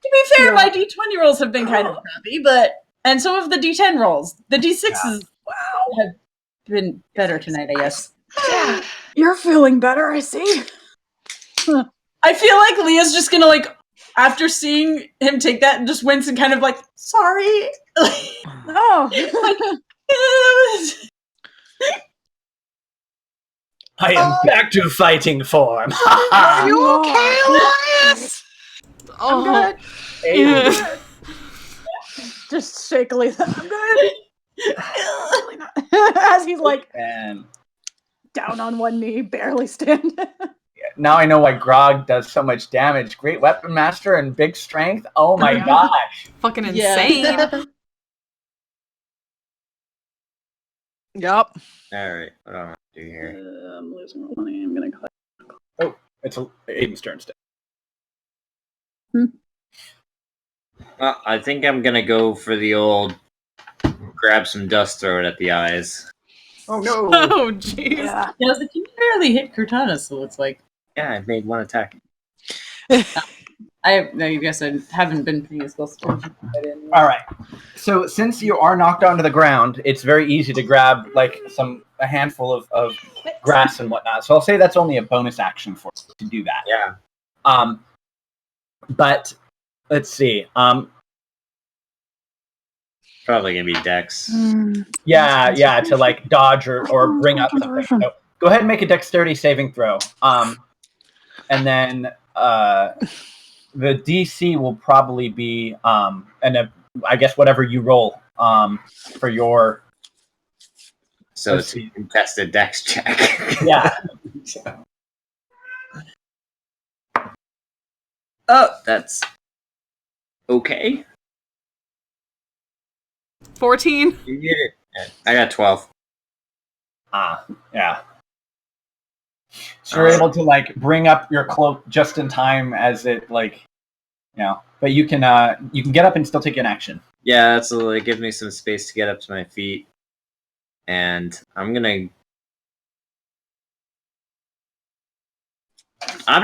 C: To be fair, my D20 rolls have been kind of crappy, and some of the D10 rolls. The D6s have been better tonight, I guess.
F: Yeah. You're feeling better, I see.
C: I feel like Leah's just gonna after seeing him take that and just wince and kind of sorry.
F: Oh.
G: I am back to fighting form.
D: Are you okay, Elias?
F: I'm good. Just shakily. I'm good. As he's down on one knee, barely standing.
G: Now I know why Grog does so much damage. Great Weapon Master and big strength. Oh my gosh.
B: Fucking insane.
D: Yup.
A: Alright, what do I want to do here?
F: I'm losing money. I'm gonna click.
G: Oh, it's Aiden's turn still.
A: Well, I think I'm gonna go for the old grab some dust, throw it at the eyes.
G: Oh no!
B: Oh jeez.
F: Yeah.
C: You barely hit Cortana, so it's like.
A: Yeah, I've made one attack.
C: I guess I haven't been paying as close attention.
G: All right. So since you are knocked onto the ground, it's very easy to grab a handful of grass and whatnot. So I'll say that's only a bonus action for you to do that.
A: Yeah.
G: But let's see.
A: Probably gonna be Dex.
G: Yeah, to dodge or bring up something. So go ahead and make a dexterity saving throw. And then the DC will probably be I guess whatever you roll for your.
A: So it's a contested Dex check.
G: Yeah.
A: Oh, that's okay.
B: 14.
A: You did it. I got 12.
G: Yeah. So you're able to bring up your cloak just in time as it but you can get up and still take an action.
A: Yeah, that's it gives me some space to get up to my feet, and I'm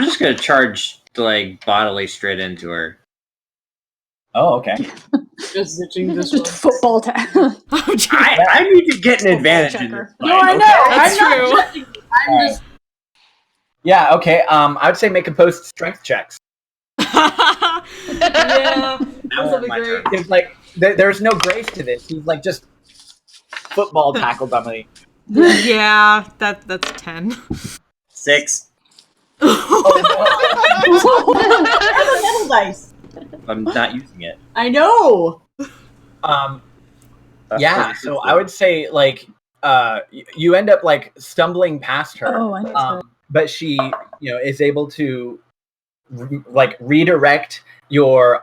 A: just gonna charge bodily straight into her.
G: Oh, okay.
C: Just
F: football tag.
A: I need to get an advantage in this fight.
C: No, I know.
B: That's
C: I'm
B: true.
C: not judging you. I'm just.
G: Yeah. Okay. I would say make opposed strength checks.
B: Yeah, that'll be great.
G: It's there's no grace to this. He's just football tackle dummy.
B: Yeah, that's 10.
A: 6.
C: Metal dice.
A: I'm not using it.
C: I know.
G: Yeah. So I would say you end up stumbling past her.
F: Oh, I know.
G: But she is able to redirect your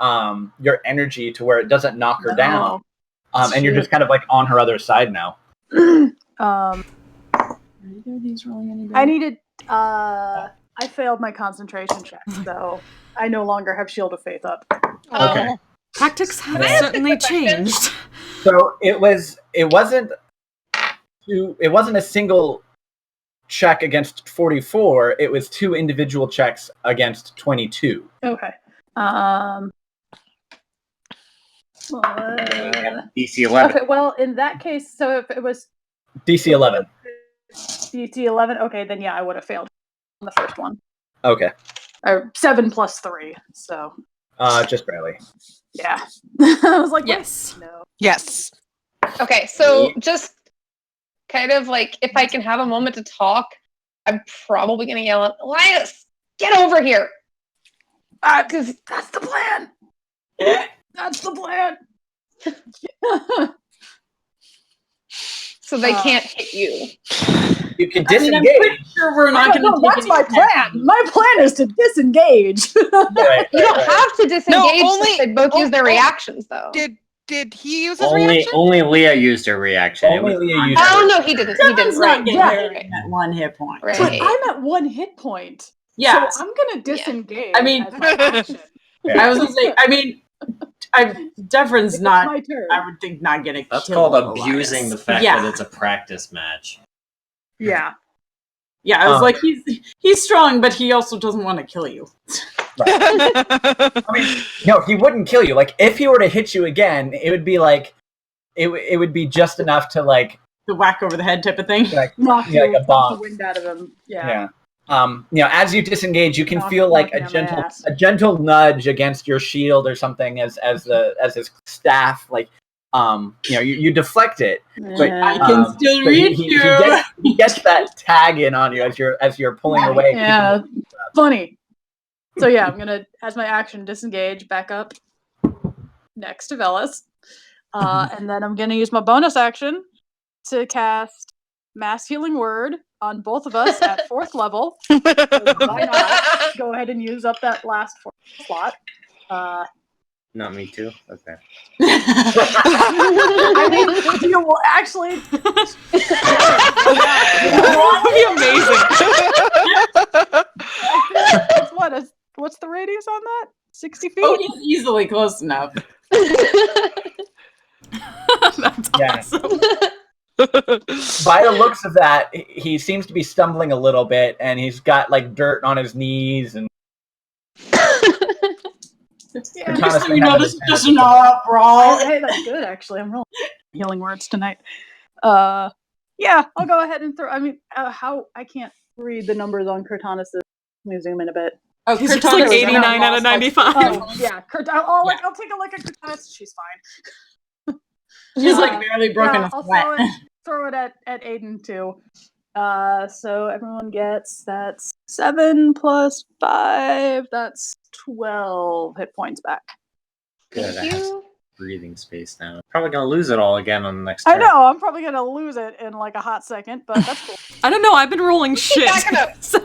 G: energy to where it doesn't knock her down. And you're just kind of like on her other side now.
F: I needed. I failed my concentration check, so I no longer have Shield of Faith up.
G: Okay.
B: Tactics have
G: Yeah.
B: certainly changed.
G: So it wasn't a single check against 44. It was 2 individual checks against 22.
F: Okay.
A: DC 11.
F: Okay. Well, in that case, so if it was
G: DC 11.
F: DC 11, okay, then yeah, I would have failed on the first one.
G: Okay.
F: Or 7 plus 3. So.
G: Just barely.
F: Yeah. I was like,
B: yes.
F: No.
D: Yes.
E: Okay, so just kind of like, if I can have a moment to talk, I'm probably going to yell at Elias, get over here! Because
F: that's the plan! That's the plan!
E: So they can't hit you.
G: You can disengage.
C: I'm pretty sure we're not going to take
F: that's my plan! My plan is to disengage!
E: You don't have to disengage since they both use their reactions, though.
D: Did he use his reaction?
A: Only Leah used her reaction.
G: Only Leah used
E: Oh, no, he didn't. He didn't.
C: Not
E: Right.
C: at 1 hit point.
E: Right.
F: But I'm at 1 hit point.
C: Yeah.
F: So I'm going to disengage.
C: I mean,
F: as my action.
C: I was going to say, I mean, Devrin's
F: It's
C: not,
F: my turn.
C: I would think, not going to
A: That's
C: kill
A: called abusing
C: Elias.
A: the fact
C: Yeah.
A: that it's a practice match.
F: Yeah.
C: Yeah, I was like, he's strong, but he also doesn't want to kill you.
G: I mean, no, he wouldn't kill you. Like, if he were to hit you again, it would be like, it would be just enough to like
C: the whack over the head type of thing.
G: Like,
F: knock
G: like a
F: the
G: bomb.
F: wind out of him.
G: Yeah. As you disengage, you can feel like
F: knocking on my ass.
G: a gentle nudge against your shield or something as his staff, like, you deflect it. But,
C: I can still
G: but
C: reach
G: he gets that tag in on you as you're pulling away.
F: Yeah, funny. So yeah, I'm gonna, as my action, disengage, back up next to Velas, and then I'm gonna use my bonus action to cast Mass Healing Word on both of us at 4th level. So why not go ahead and use up that last 4th slot?
A: Not me too? Okay.
F: I mean, you will actually.
B: That would be amazing.
F: What's the radius on that? 60 feet?
C: Oh, he's easily close enough.
B: That's awesome.
G: By the looks of that, he seems to be stumbling a little bit, and he's got like dirt on his knees and.
F: Yeah,
C: just so you know, this is just an all-out brawl.
F: Hey, that's good, actually. I'm rolling healing words tonight. Yeah, I'll go ahead and throw. I mean, how I can't read the numbers on Cortanus. Let me zoom in a bit.
C: Oh,
B: He's just like
C: Cortanus is
B: 89
C: now
B: out of
C: lost, like,
B: 95.
F: Oh, yeah, I'll take a look at Cortanus. She's fine.
C: She's like barely broken a
F: I'll
C: sweat.
F: throw it at Aiden too. So everyone gets that's 7 plus 5. That's 12 hit points back.
A: Good. I have some breathing space now. Probably gonna lose it all again on the next turn.
F: I know. I'm probably gonna lose it in like a hot second, but that's cool.
B: I don't know. I've been rolling shit.
E: backing up.
B: So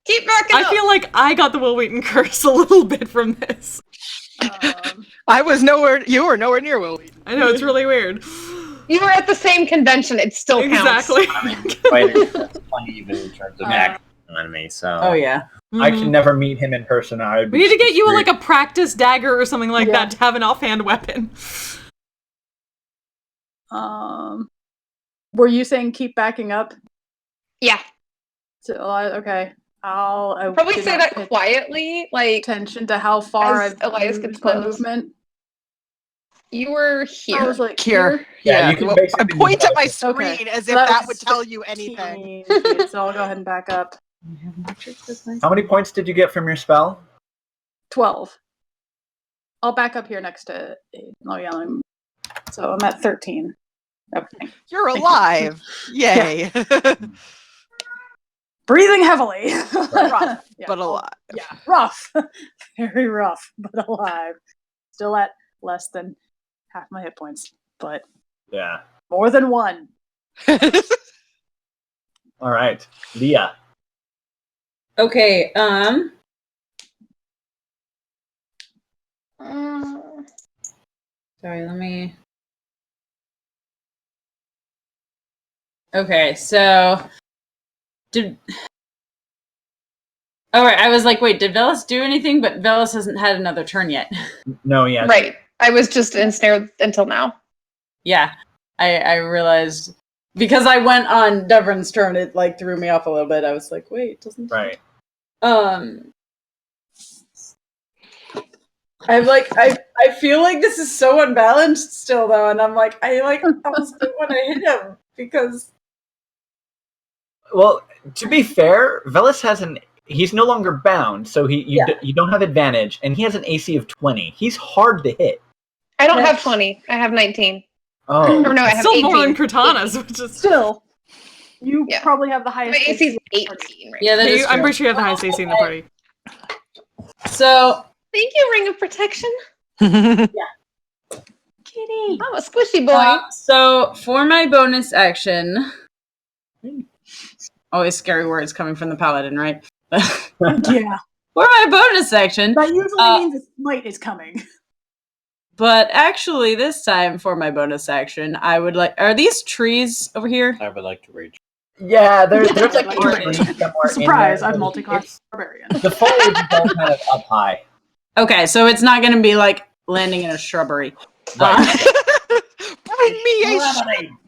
E: Keep backing up.
B: I feel like I got the Will Wheaton curse a little bit from this.
D: You were nowhere near Will Wheaton.
B: I know, it's really weird.
E: You were at the same convention. It still counts.
B: Exactly.
A: Fighters, that's plenty even in terms of action enemy. So.
C: Oh yeah.
G: I can never meet him in person.
B: We need to get you like a practice dagger or something like that to have an offhand weapon.
F: Were you saying keep backing up?
E: Yeah.
F: So okay. I'll
E: probably
F: do
E: say
F: not
E: that
F: pay
E: quietly, like
F: attention to how far
E: as
F: I've
E: Elias
F: moved
E: gets
F: my
E: close.
F: movement.
E: You were here.
F: I was like
D: Here.
G: Yeah,
D: Yeah,
G: you can
D: I
G: basically
D: point at my
G: use
D: screen
F: Okay.
D: as
F: So
D: if
F: that
D: that
F: was
D: would tell you anything.
F: 15 feet, so I'll go ahead and back up.
G: How many points did you get from your spell?
F: 12. I'll back up here next to so I'm at 13. Okay.
D: You're alive. Yay.
F: Breathing heavily.
D: Rough,
F: Yeah.
D: but alive.
F: Yeah, rough. Very rough, but alive. Still at less than half my hit points, but
G: Yeah.
F: more than one.
G: All right, Leah.
C: Okay. Sorry, let me. Okay, so all right, I was like, wait, did Velis do anything? But Velis hasn't had another turn yet.
G: No, yeah.
E: Right. I was just ensnared until now.
C: Yeah, I realized because I went on Devrin's turn, it like threw me off a little bit. I was like, wait, doesn't
G: Right.
C: I'm like I feel like this is so unbalanced still though, and I'm like I almost don't want to hit him because
G: Well, to be fair, Velis has he's no longer bound, so you don't have advantage, and he has an AC of 20. He's hard to hit.
E: I don't have 20. I have 19.
G: Oh.
E: Or no, I have
B: Still
E: 18.
B: more than Cortana's, which is
F: Still, you probably have the
E: My
F: highest.
E: AC is 18 right
C: yeah, that is
B: I'm
C: true.
B: pretty sure you have the highest AC in the party.
C: So
E: Thank you, Ring of Protection.
F: Kitty.
E: I'm a squishy boy.
C: So for my bonus action, always scary words coming from the paladin, right?
F: Yeah.
C: For my bonus action,
F: That usually means a smite is coming.
C: but actually this time for my bonus action, I would like. Are these trees over here?
H: I would like to rage.
G: Yeah, there's like
F: Like,
G: two trees somewhere.
F: Surprise!
G: in there.
F: I'm multi-class barbarian.
G: The foliage is all kind of up high.
C: Okay, so it's not going to be like landing in a shrubbery.
G: Right.
D: Bring me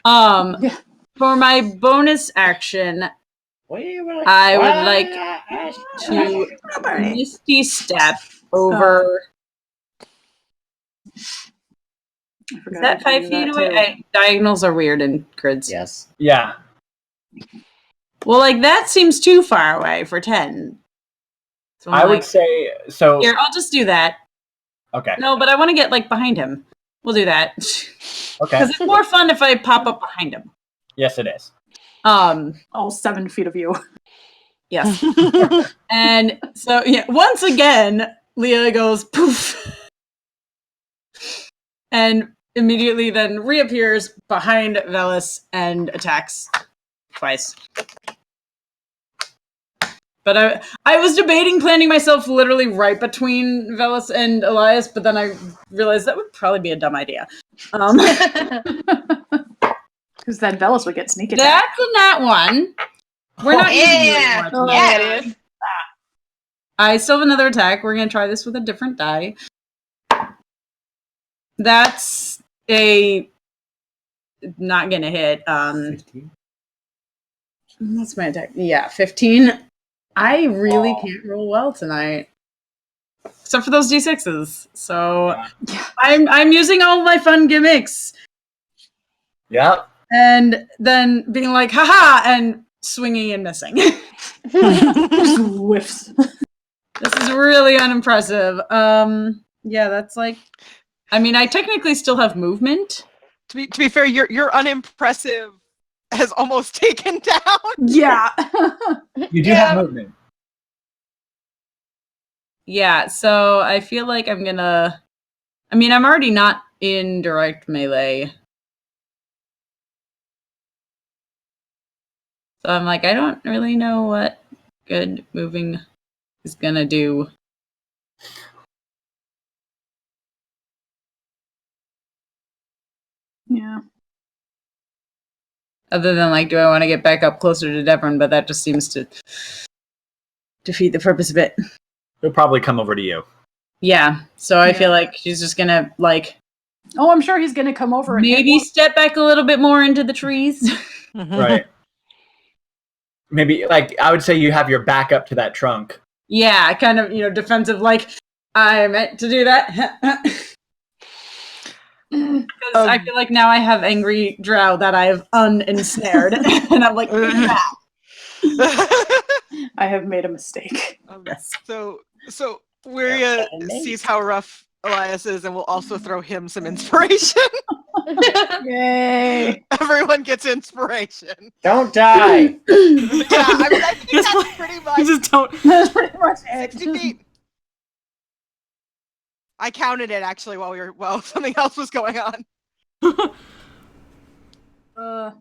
D: a
C: For my bonus action, I would like to misty step over. Is that 5 feet away? Diagonals are weird in grids.
A: Yes.
G: Yeah.
C: Well, like that seems too far away for 10. So
G: I would say so.
C: Here, I'll just do that.
G: Okay.
C: No, but I want to get like behind him. We'll do that.
G: Okay.
C: Because it's more fun if I pop up behind him.
G: Yes, it is.
F: All 7 feet of you.
C: Yes. And so yeah, once again, Leah goes poof. And immediately then reappears behind Velis and attacks twice. But I was debating planting myself literally right between Velis and Elias, but then I realized that would probably be a dumb idea.
F: Because then Velis would get sneak attack.
C: That's in that one. We're not using it anymore.
E: Yeah, it is.
C: I still have another attack. We're going to try this with a different die. That's not going to hit.
H: 15?
C: That's my attack. Yeah, 15. I really can't roll well tonight. Except for those D6s. So I'm using all my fun gimmicks.
G: Yep.
C: And then being like, haha, and swinging and missing.
F: Whiffs.
C: This is really unimpressive. Yeah, that's like, I mean, I technically still have movement.
D: To be fair, your unimpressive has almost taken down.
F: Yeah.
G: You do have movement.
C: Yeah, so I feel like I'm gonna, I mean, I'm already not in direct melee. So I'm like, I don't really know what good moving is gonna do.
F: Yeah.
C: Other than like, do I want to get back up closer to Devon? But that just seems to defeat the purpose of it.
G: He'll probably come over to you.
C: Yeah, so I feel like she's just gonna like.
F: Oh, I'm sure he's gonna come over and
C: maybe step back a little bit more into the trees.
G: Right. Maybe, like, I would say you have your back up to that trunk.
C: Yeah, kind of, defensive, like, I meant to do that. Because I feel like now I have Angry Drow that I've ensnared. And I'm like,
F: I have made a mistake.
C: Yes.
D: So Wiria sees how rough Elias is and will also throw him some inspiration.
F: Yay!
D: Everyone gets inspiration.
A: Don't die.
D: Yeah, I mean, I think that's pretty much.
B: Just don't.
F: That's pretty much it.
D: 60 feet. I counted it actually while something else was going on.
F: So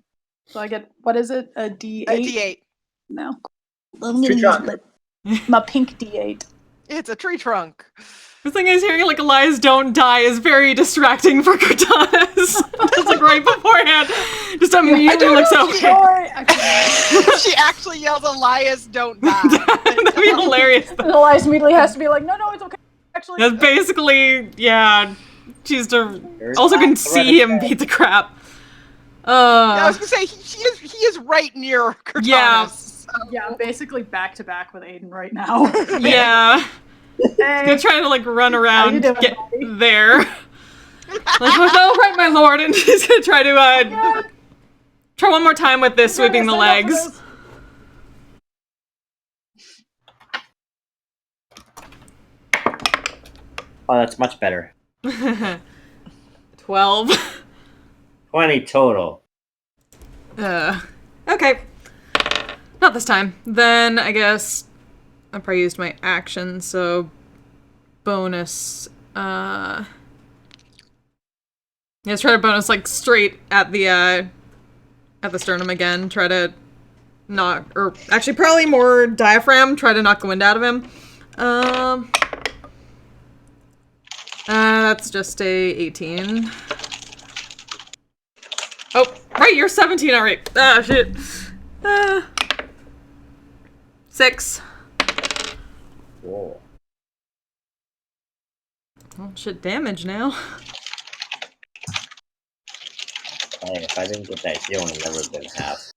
F: I get, what is it? A D8?
D: A D8.
F: No. I'm gonna use my pink D8.
D: It's a tree trunk.
B: The thing is, hearing like Elias don't die is very distracting for Cortana. Just like right beforehand, just immediately looks over.
D: She actually yells, "Elias, don't die."
B: That'd be hilarious.
F: And Elias immediately has to be like, no, it's okay. Actually,
B: That's basically, yeah. She's to also can see him beat the crap.
D: Yeah, I was gonna say he is right near Cortana.
B: Yeah.
D: So.
F: yeah, I'm basically back to back with Aiden right now.
B: Yeah.
F: Hey,
B: Gonna try to like run around,
F: you doing,
B: get
F: buddy?
B: there. Like, oh no, right, my lord, and he's gonna try to try one more time with this, sweeping the legs.
J: Oh, that's much better.
B: 12.
J: 20 total.
B: Okay. Not this time. Then I guess I probably used my action, so bonus. Let's try to bonus like straight at the sternum again. Try to knock, or actually probably more diaphragm. Try to knock the wind out of him. That's just a 18. Oh, right, you're 17, alright. Ah, shit. 6.
J: Whoa.
B: Oh, shit, damage now.
J: Hey, if I didn't get that healing, that would have been half.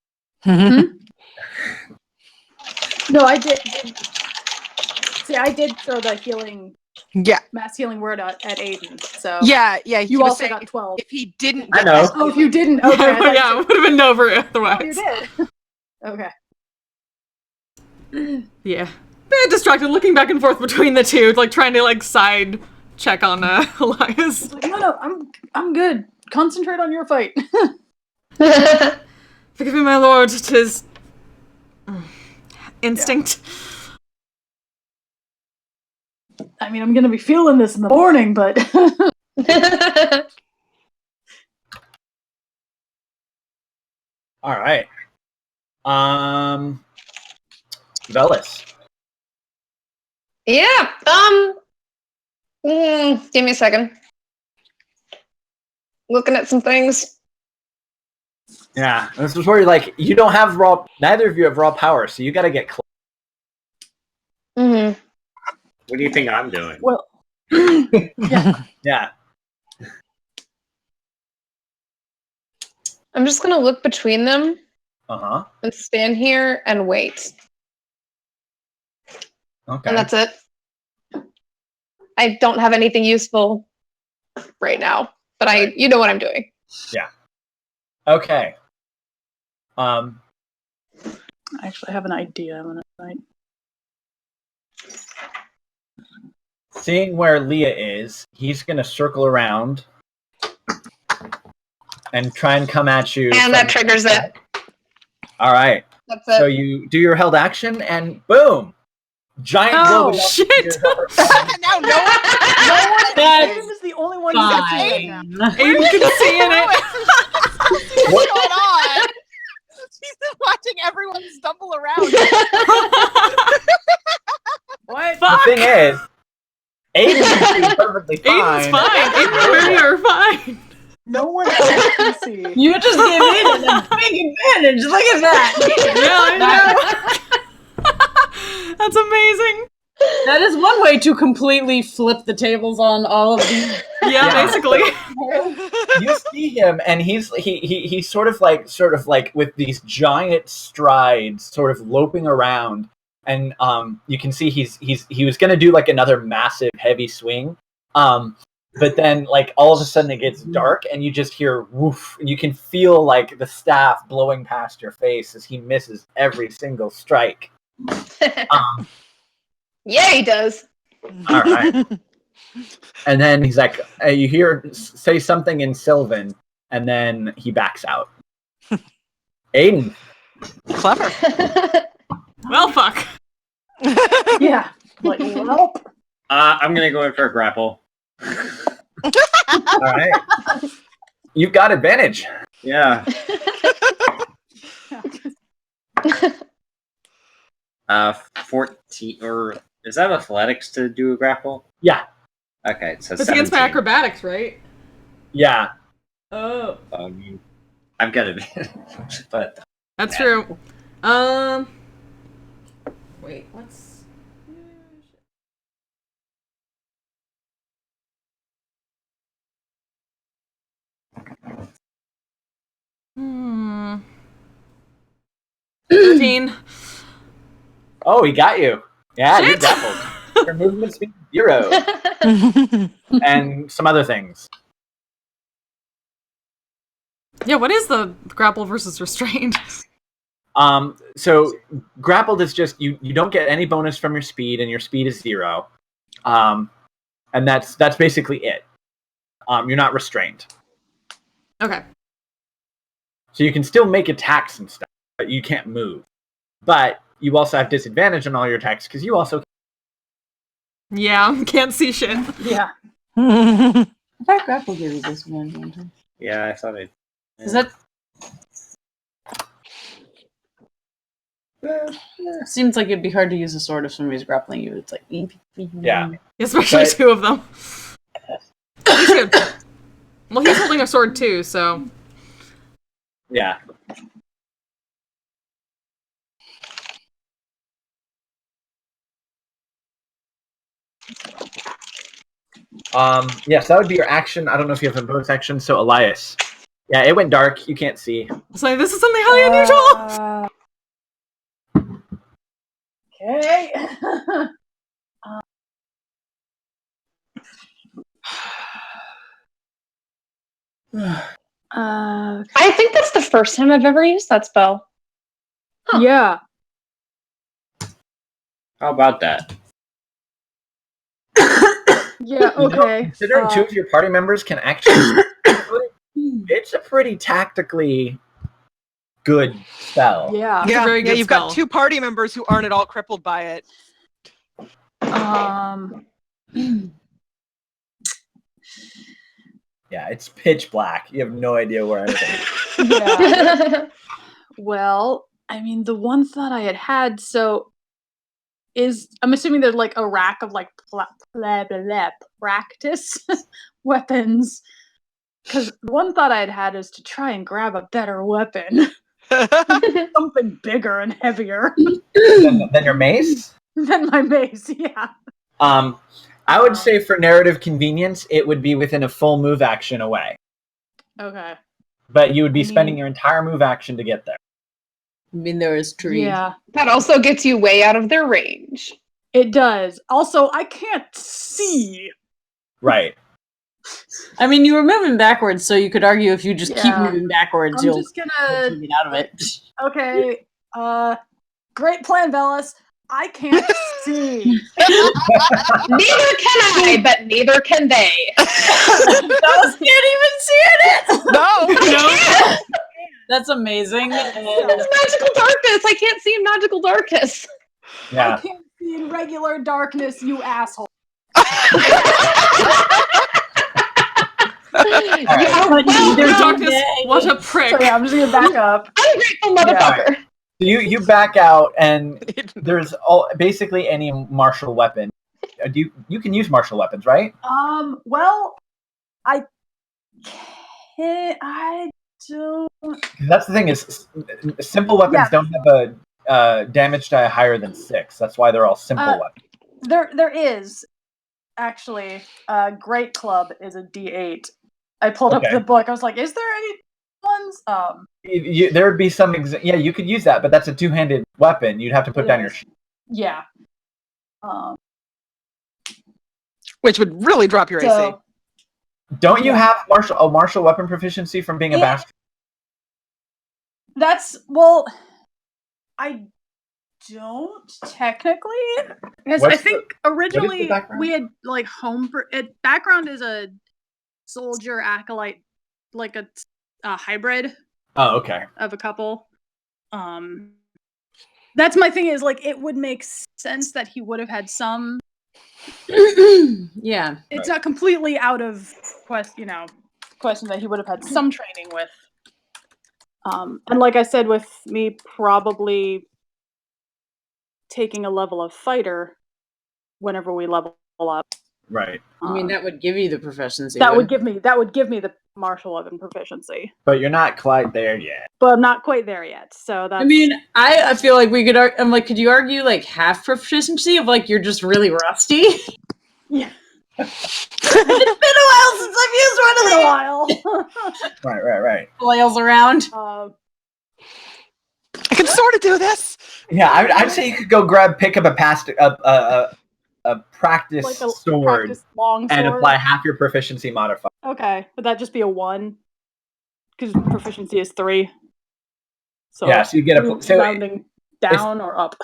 F: No, I did. See, I did throw the healing, mass healing word at Aiden. So
D: yeah.
F: You also got 12.
D: If he didn't,
J: I know.
F: Oh, if you didn't, okay.
B: Yeah, it would have been over otherwise.
F: Oh, you did. Okay.
B: Yeah. Bit distracted, looking back and forth between the two, like trying to like side check on Elias.
F: Like, no, I'm good. Concentrate on your fight.
B: Forgive me, my lord. 'Tis instinct.
F: I mean, I'm gonna be feeling this in the morning, but
G: All right. Velis.
E: Yeah. Give me a second. Looking at some things.
G: Yeah, this is where you're like, you don't have raw. Neither of you have raw power, so you got to get close.
E: Mm-hmm.
J: What do you think I'm doing?
F: well,
G: Yeah.
E: I'm just gonna look between them
G: Uh-huh.
E: and stand here and wait.
G: Okay.
E: And that's it. I don't have anything useful right now, but you know what I'm doing.
G: Yeah. Okay.
F: I actually have an idea. I'm gonna fight.
G: Seeing where Leah is, he's gonna circle around and try and come at you.
E: And that triggers it.
G: All right.
E: That's it.
G: So you do your held action, and boom, giant
B: Oh,
G: blow.
B: shit.
D: Now no one.
F: Aiden is the only one who's
C: Fine.
B: Aiden can see in it.
D: What's going on? She's just watching everyone stumble around.
F: What?
G: The thing is, Aiden's perfectly fine.
B: Aiden's fine. Aiden and Ruby are fine.
F: No one else can see.
C: You just gave Aiden a big advantage. Look at that.
B: Yeah, I know. That's amazing.
C: That is one way to completely flip the tables on all of these.
B: Yeah, basically.
G: You see him, and he's sort of like with these giant strides, sort of loping around, and you can see he was gonna do like another massive heavy swing, but then like all of a sudden it gets dark, and you just hear woof, and you can feel like the staff blowing past your face as he misses every single strike.
E: Yeah, he does.
G: All right. And then he's like, you hear say something in Sylvan, and then he backs out. Aiden.
D: Clever.
B: Well, fuck.
F: Yeah. Like, well,
J: I'm gonna go in for a grapple.
G: All right. You've got advantage.
J: Yeah. 14 or
A: Is that athletics to do a grapple?
G: Yeah.
A: Okay, so
B: It's against my
A: 17.
B: acrobatics, right?
G: Yeah.
B: Oh.
A: I mean, I'm good at it. But
B: That's
A: man.
B: true. Wait, what's... Hmm. 13.
G: Oh, he got you. Yeah,
B: Shit!
G: you're grappled. Your movement speed 0. And some other things.
B: Yeah, what is the grapple versus restrained?
G: So grappled is just you don't get any bonus from your speed, and your speed is 0. And that's basically it. You're not restrained.
B: Okay.
G: So you can still make attacks and stuff, but you can't move. But you also have disadvantage on all your attacks because you also.
B: Yeah, can't see shit.
C: Yeah. I thought grapple gave you disadvantage one time.
A: Yeah, I thought it.
C: Is that? Seems like it'd be hard to use a sword if somebody's grappling you. It's like
G: Yeah.
B: Especially two of them. He's good. Well, he's holding a sword too, so.
G: Yeah. Yes, that would be your action. I don't know if you have a bonus action. So Elias. Yeah, it went dark. You can't see.
B: So this is something highly unusual.
F: Okay.
E: I think that's the first time I've ever used that spell. Huh.
F: Yeah.
A: How about that?
F: Yeah, okay.
G: Considering 2 of your party members can actually, it's a pretty tactically good spell.
F: Yeah.
B: It's a very good
D: you've
B: spell.
D: got 2 party members who aren't at all crippled by it.
G: Yeah, it's pitch black. You have no idea where anything is.
F: Yeah. Well, I mean, the one thought I had is I'm assuming there's like a rack of like practice weapons. Because the one thought I had is to try and grab a better weapon. Something bigger and heavier.
G: Than your mace?
F: Than my mace, yeah.
G: I would say for narrative convenience, it would be within a full move action away.
F: Okay.
G: But you would be spending your entire move action to get there.
C: I mean, there is trees.
F: Yeah.
E: That also gets you way out of their range.
F: It does. Also, I can't see.
G: Right.
C: I mean, you were moving backwards, so you could argue if you just keep
F: Yeah.
C: moving backwards,
F: I'm
C: you'll
F: just gonna
C: get out of it.
F: Okay. Great plan, Bellis. I can't see.
E: Neither can I, but neither can they.
C: Bellis can't even see it.
D: No.
C: That's amazing.
E: It's magical darkness. I can't see in magical darkness.
G: Yeah.
F: I can't see in regular darkness, you asshole.
E: Yeah,
C: But neither do
B: Darkness,
C: they.
B: what a prick.
F: So yeah, I'm just gonna back up.
E: Ungrateful motherfucker.
G: So you back out, and there's basically any martial weapon. You can use martial weapons, right?
F: Well, I can't. I don't.
G: That's the thing is, simple weapons don't have a damage die higher than 6. That's why they're all simple weapons.
F: There is actually Great Club is a D8. I pulled up the book. I was like, is there any ones?
G: There would be some. Yeah, you could use that, but that's a 2-handed weapon. You'd have to put down your.
F: Yeah.
D: Which would really drop your AC.
G: Don't you have martial weapon proficiency from being a bastard?
F: That's I don't technically, because I think originally we had like background is a soldier acolyte, like a hybrid.
G: Oh, okay.
F: Of a couple. That's my thing is like it would make sense that he would have had some.
C: Yeah,
F: it's not completely out of question that he would have had some training with. And like I said, with me probably taking a level of fighter, whenever we level up.
G: Right.
C: I mean, that would give you the proficiency.
F: That would give me the martial weapon proficiency.
G: But you're not quite there yet.
F: But I'm not quite there yet. So that's.
C: I mean, I feel like we could. I'm like, could you argue like half proficiency of like you're just really rusty?
F: Yeah.
C: It's been a while since I've used one of these.
F: A while.
G: Right.
C: Flails around.
D: I can sort of do this.
G: Yeah, I'd say you could go pick up a practice
F: Like a
G: sword
F: practice long
G: and
F: sword.
G: apply half your proficiency modifier.
F: Okay, would that just be a 1? Because proficiency is 3. So
G: Yeah, so you get
F: rounding down or up.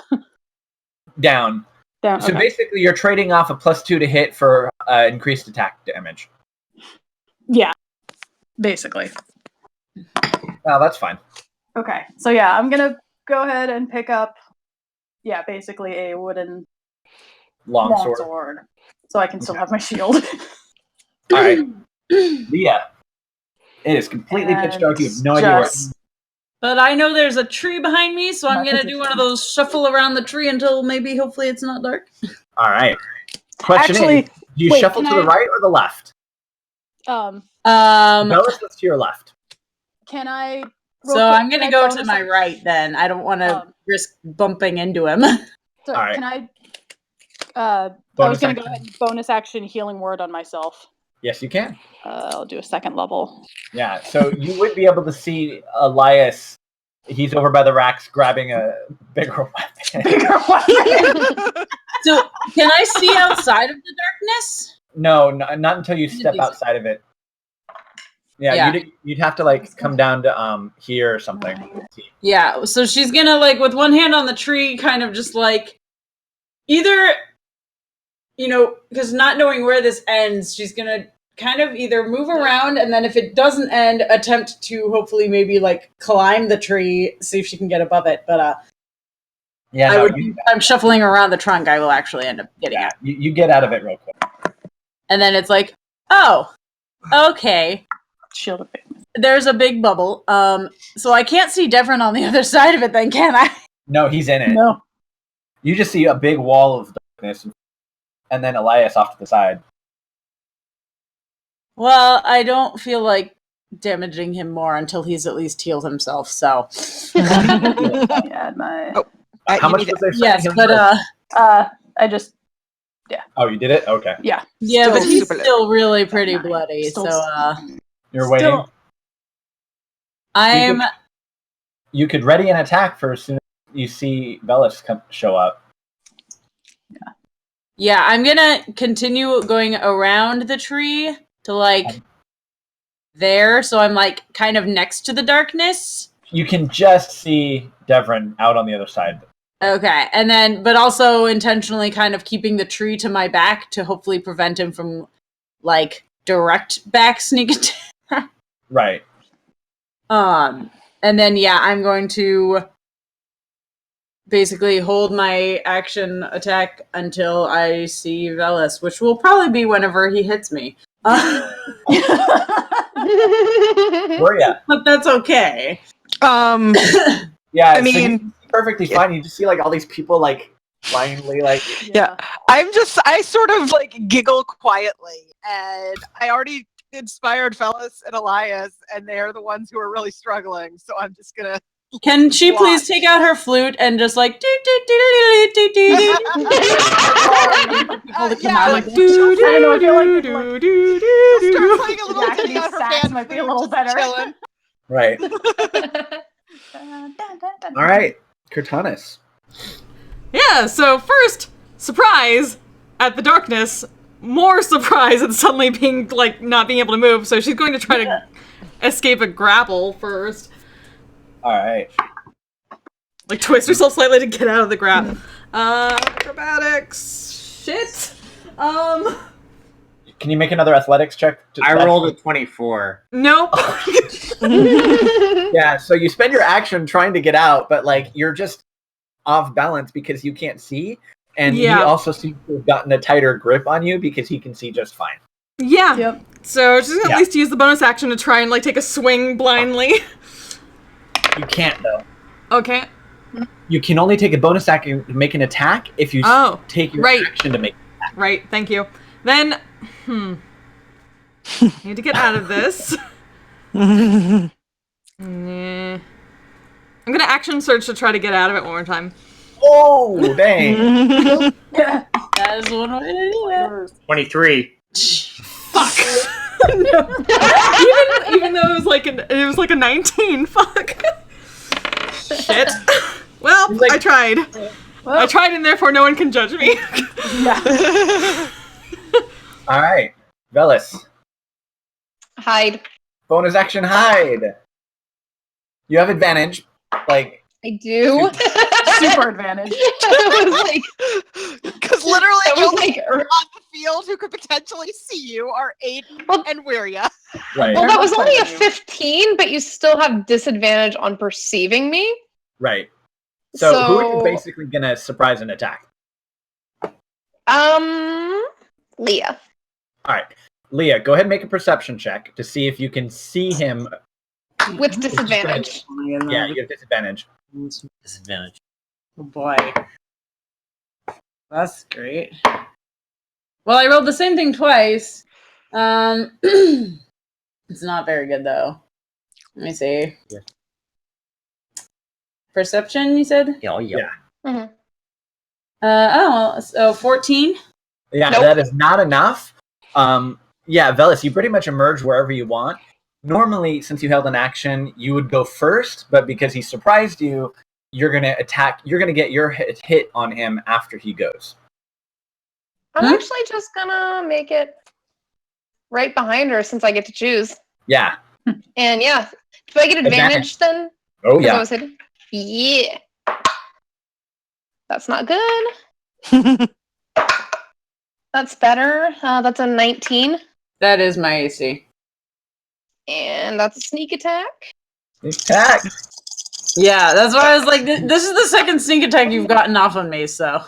G: Down.
F: Down.
G: So
F: okay.
G: basically, you're trading off a +2 to hit for increased attack damage.
F: Yeah, basically.
G: Oh, that's fine.
F: Okay, so yeah, I'm gonna go ahead and pick up, basically a wooden longsword, so I can still have my shield.
G: All right, Leah. It is completely pitch dark. You have no idea where.
C: But I know there's a tree behind me, so I'm gonna do one of those shuffle around the tree until hopefully it's not dark.
G: All right. Question is, do you shuffle to the right or the left? Bellis, what's to your left?
F: Can I?
C: So I'm gonna go to my right then. I don't want to risk bumping into him.
F: So
G: all right.
F: Can I? I was gonna go ahead and bonus action healing word on myself.
G: Yes, you can.
F: I'll do a 2nd level.
G: Yeah, so you would be able to see Elias. He's over by the racks grabbing a bigger weapon.
C: So, can I see outside of the darkness?
G: No, not until you step outside of it. Yeah. You'd have to come down to here or something.
C: Yeah, so she's gonna with one hand on the tree, kind of just either, because not knowing where this ends, she's gonna kind of either move around and then if it doesn't end, attempt to hopefully maybe climb the tree, see if she can get above it. But I'm shuffling around the trunk, I will actually end up getting out.
G: You get out of it real quick.
C: And then it's oh, okay.
F: Shield of faith.
C: There's a big bubble. So I can't see Devrin on the other side of it then, can I?
G: No, he's in it.
F: No.
G: You just see a big wall of darkness and then Elias off to the side.
C: Well, I don't feel like damaging him more until he's at least healed himself, so.
F: Add my...
G: How much was there?
C: Yes, but
F: I just... Yeah.
G: Oh, you did it? Okay.
F: Yeah.
C: Yeah, but he's still really pretty bloody, so
G: You're waiting? You could ready an attack for as soon as you see Bellis show up.
C: Yeah, I'm gonna continue going around the tree to there, so I'm kind of next to the darkness.
G: You can just see Devrin out on the other side.
C: Okay, and then, but also intentionally kind of keeping the tree to my back to hopefully prevent him from, direct back sneak attack.
G: Right.
C: And then, I'm going to basically hold my action attack until I see Velis, which will probably be whenever he hits me.
G: Where ya?
C: But that's okay.
G: Yeah,
D: I mean,
G: perfectly fine. You just see all these people blindly
D: Yeah. I sort of giggle quietly, and I already inspired Fellas and Elias, and they're the ones who are really struggling, so I'm just gonna...
C: Can she please take out her flute and just do do do do do do do?
F: I don't know, I feel like
D: start playing a little
F: Jackie
D: ditty on her
F: sax
D: band
F: might be a little better.
D: chilling.
G: Right. All right, Cortanis.
B: Yeah, so first, surprise at the darkness. More surprise at suddenly being, not being able to move. So she's going to try to escape a grapple first.
G: All right.
B: Twist herself slightly to get out of the grab. Acrobatics. Shit.
G: Can you make another athletics check?
A: I rolled a 24.
B: Nope.
G: Yeah, so you spend your action trying to get out, but you're just off balance because you can't see, and he also seems to have gotten a tighter grip on you because he can see just fine.
B: Yeah.
F: Yep.
B: So she's gonna at least use the bonus action to try and take a swing blindly.
G: You can't though.
B: Okay.
G: You can only take a bonus action to make an attack if you take your action to make.
B: Right, thank you. Then, need to get out of this. Nah. I'm gonna action surge to try to get out of it one more time.
G: Oh, dang.
C: That is one way to do it.
H: 23.
B: Fuck. even though it was like a 19. Fuck. Shit. Well, I tried. I tried, and therefore no one can judge me.
G: All right, Velis.
E: Hide.
G: Bonus action, hide. You have advantage. Like,
E: I do.
F: Super advantage.
E: I was like,
D: Because literally,
E: I
D: the
E: was
D: only
E: like,
D: people on the field who could potentially see you are Aiden and Wiria.
G: right,
E: well, that was only a
F: They're not
E: 15, but you still have disadvantage on perceiving me.
G: right. So who are you basically gonna surprise and attack?
E: Leah.
G: All right, Leah, go ahead and make a perception check to see if you can see him.
E: With disadvantage.
G: Yeah, you have disadvantage.
J: Disadvantage.
C: Oh boy. That's great. Well, I rolled the same thing twice. It's not very good though. Let me see.
J: Yeah.
C: Perception, you said?
J: Yeah.
C: So 14.
G: Yeah,
E: Nope.
G: that is not enough. Yeah, Velis, you pretty much emerge wherever you want. Normally, since you held an action, you would go first, but because he surprised you, you're gonna attack. You're gonna get your hit on him after he goes.
E: I'm actually just gonna make it right behind her since I get to choose.
G: Yeah.
E: And yeah, do I get advantage then?
G: Oh
E: 'Cause I
G: yeah.
E: was hidden? Yeah. That's not good. That's better. That's a 19.
C: That is my AC.
E: And that's a sneak attack.
G: Attack.
C: Yeah, that's why I was like, this is the second sneak attack you've gotten off on me, so.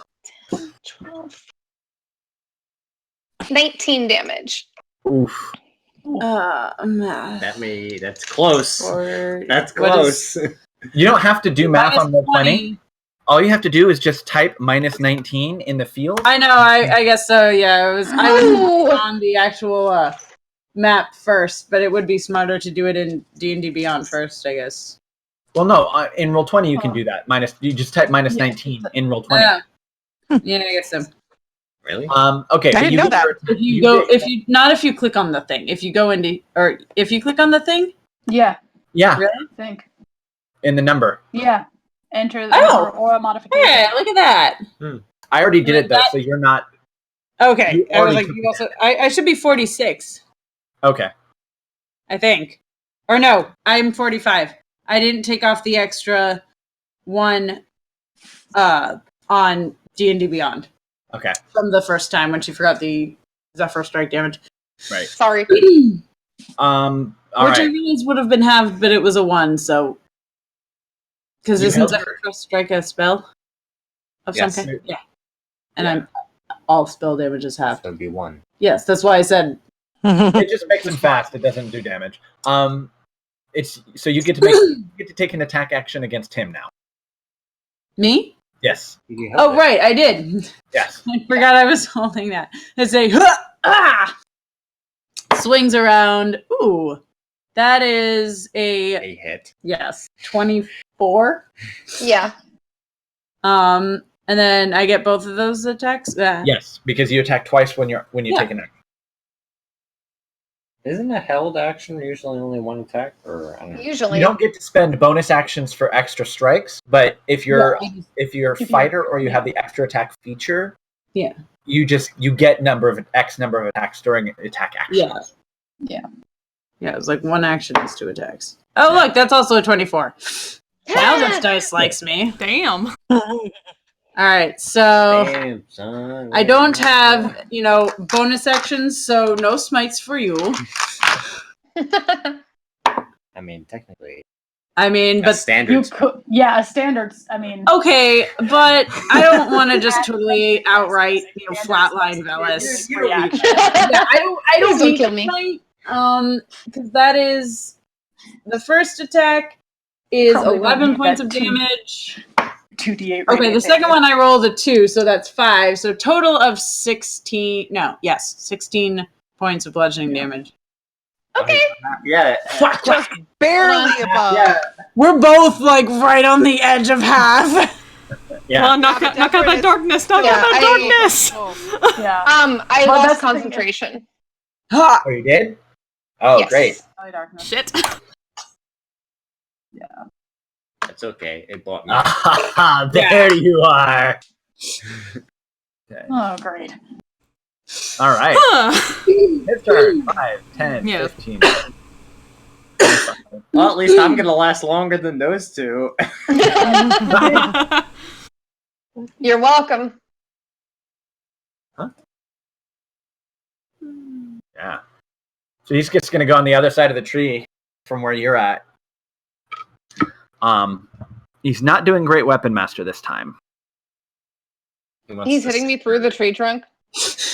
E: 12. 19 damage.
G: Oof.
H: That's close. That's
C: what
H: close.
G: You don't have to do math on the
C: 20.
G: 20. All you have to do is just type minus 19 in the field.
C: I know, I guess so, yeah. I was
E: Oh.
C: on the actual map first, but it would be smarter to do it in D&D Beyond first, I guess.
G: Well, no, in roll 20 you can do that. You just type minus 19 in roll 20.
C: Yeah, I guess so.
H: Really?
G: Okay.
D: I didn't know that.
C: If you click on the thing. If you click on the thing?
F: Yeah,
G: Yeah,
C: Really?
F: I think.
G: in the number.
F: Yeah. Enter the
C: Oh.
F: or a modification.
C: Hey, look at that.
G: I already did it though, so you're not.
C: Okay.
G: You
C: I was
G: already
C: like,
G: took
C: you also I should be 46,
G: Okay.
C: I think. Or no, I'm 45. I didn't take off the extra one on D&D Beyond.
G: Okay.
C: From the first time when she forgot the Zephyr Strike damage.
G: Right.
E: Sorry.
G: All
C: Which I
G: right.
C: realized would have been halved, but it was a 1, so. Because
G: You
C: isn't
G: held
C: Zephyr Strike a spell? Of
H: Yes.
C: some kind? Yeah. And all spell damage is halved.
J: So it'd be 1.
C: Yes, that's why I said.
G: It just makes him fast. It doesn't do damage. It's so you get to take an attack action against him now.
C: Me?
G: Yes.
C: Oh, right, I did.
G: Yes.
C: I forgot I was holding that. It's a swings around. Ooh, that is
J: A hit.
C: yes, 24.
E: Yeah.
C: And then I get both of those attacks.
G: Yes, because you attack twice when you take an action.
J: Isn't a held action usually only one attack? Or I don't know.
E: Usually.
G: You don't get to spend bonus actions for extra strikes, but if you're fighter or you have the extra attack feature,
C: Yeah.
G: you get X number of attacks during attack action.
C: Yeah, it was like one action is 2 attacks. Oh, look, that's also a 24. Now this dice likes me.
B: Damn.
C: All right, so
J: Damn, son.
C: I don't have, bonus actions, so no smites for you.
J: I mean, technically.
C: I mean,
H: But
C: but
H: standards.
F: Yeah, standards. I mean,
C: okay, but I don't want to just totally outright, flatline Velis.
F: reaction.
C: Yeah, I don't
E: Please don't
C: need
E: kill
C: to
E: me.
C: fight, because that is the first attack is
F: Probably
C: 11
F: won't
C: points
F: need
C: of
F: that too.
C: damage.
F: 2d8.
C: Okay, the second one I rolled a 2, so that's 5. So total of 16. No, yes, 16 points of bludgeoning damage.
E: Okay.
J: Yeah.
D: Just barely above.
J: Yeah.
C: We're both like right on the edge of half.
A: Yeah.
B: Well, knock out that darkness. Knock out that darkness.
F: Yeah.
E: I
F: Well,
E: lost
F: that's the thing.
E: concentration.
G: Oh, you did? Oh,
E: Yes.
G: great.
B: Shit.
F: Yeah.
A: It's okay. It bought me.
G: There you are. Okay.
F: Oh, great.
G: All right. His turn. 5, 10,
B: Yeah.
G: 15.
A: Well, at least I'm gonna last longer than those two.
E: You're welcome.
G: Yeah. So he's just going to go on the other side of the tree from where you're at. He's not doing great weapon master this time.
E: He's hitting me through the tree trunk.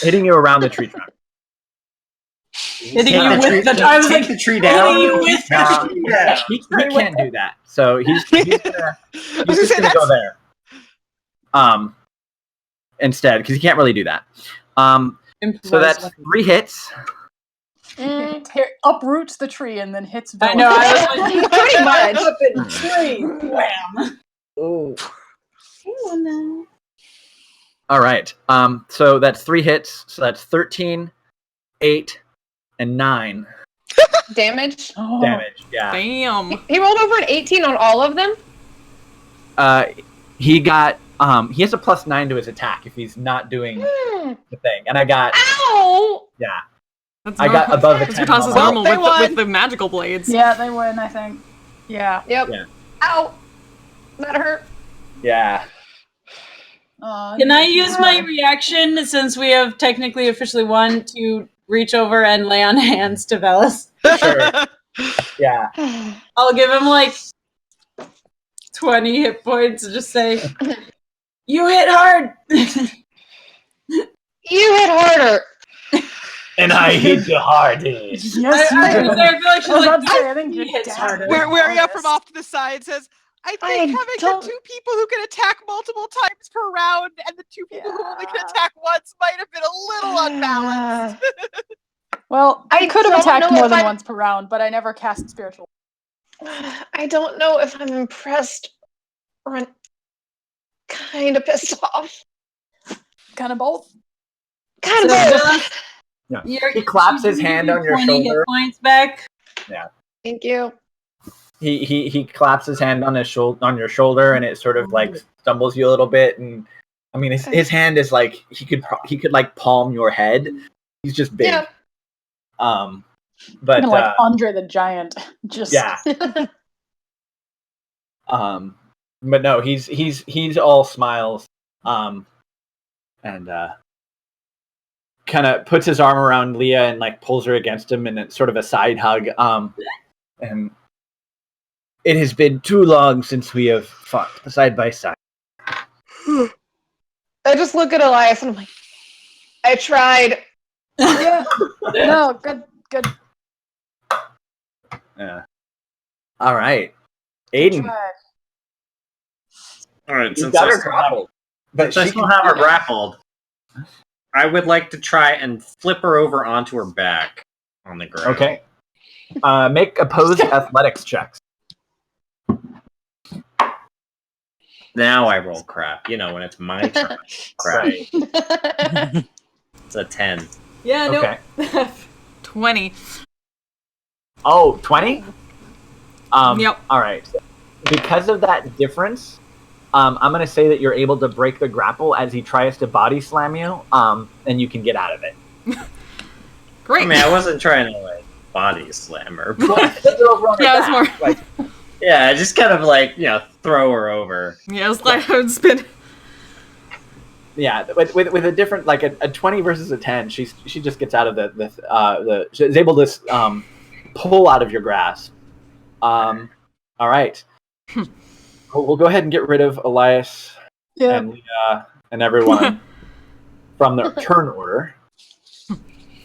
G: Hitting you around the tree trunk.
C: Hitting you with the I was like
A: the tree down.
C: hitting you with the tree.
A: Yeah.
G: He can't do that. So he's just gonna go there. Instead, because he can't really do that. So that's 3 hits.
F: Uproots the tree and then hits
C: I
F: Bill.
C: know. I was
E: Pretty much.
C: up in the tree. Wham.
G: Oh. All right. So that's 3 hits. So that's 13, 8, and 9
E: Damage.
G: damage. Yeah.
B: Damn.
E: He rolled over an 18 on all of them.
G: He got he has a +9 to his attack if he's not doing the thing. And I got
E: Ow!
G: yeah.
B: That's
G: I got above a
B: That's
G: 10.
B: because it's
G: on
B: normal
G: my-
B: with the magical blades.
F: Yeah, they win, I think. Yeah.
E: Yep.
G: Yeah.
E: Ow! That hurt.
G: Yeah.
C: Can I use my reaction since we have technically officially won to reach over and lay on hands to Velas?
G: Sure. Yeah.
C: I'll give him like 20 hit points and just say, "You hit hard."
E: You hit harder.
G: And I hit you hard.
F: Yes,
C: I feel like she's like,
F: I think
C: he hits harder.
D: Where you from off to the side says, I think having
E: don't-
D: the 2 people who can attack multiple times per round and the 2 people who only can attack once might have been a little unbalanced.
F: Well, I could have
E: don't
F: attacked
E: know
F: more
E: if
F: than
E: I-
F: once per round, but I never cast spiritual.
E: I don't know if I'm impressed or I'm kind of pissed off.
F: Kind of both.
E: Kind of
C: So,
E: both.
G: Yeah. He claps his hand on your
C: 20
G: shoulder.
C: hit points back.
G: Yeah.
E: Thank you.
G: He claps his hand on your shoulder, and it sort of like stumbles you a little bit. And I mean, his hand is like he could like palm your head. He's just big.
E: Yeah.
G: But
F: Kind of like Andre the Giant. Just
G: yeah. But no, he's all smiles. And kind of puts his arm around Leah and like pulls her against him, and it's sort of a side hug. And it has been too long since we have fought side by side.
E: I just look at Elias and I'm like, I tried.
F: yeah. No, good.
G: Yeah. All right, Aiden.
F: Tried.
A: All right,
G: You
A: since
G: got
A: I
G: her
A: still
G: grappled, but
A: since I
G: she
A: still
G: can
A: have
G: do
A: her
G: that.
A: grappled, I would like to try and flip her over onto her back on the ground.
G: Okay. Make opposed athletics checks.
A: Now I roll crap. You know, when it's my turn. Crap.
G: Right.
A: It's a 10.
B: Yeah, no.
G: Okay.
B: 20.
G: Oh, 20?
B: Yep.
G: All right. Because of that difference, I'm going to say that you're able to break the grapple as he tries to body slam you, and you can get out of it.
B: Great.
A: I mean, I wasn't trying to, like, body slam her. But,
B: Yeah, it's more.
G: Like,
A: yeah, just kind of, like, throw her over.
B: Yeah, it's like I would spin.
G: yeah, with a different, like a 20 versus a 10, she just gets out of she's able to pull out of your grasp. All right. We'll go ahead and get rid of Elias and Leah and everyone from their turn order.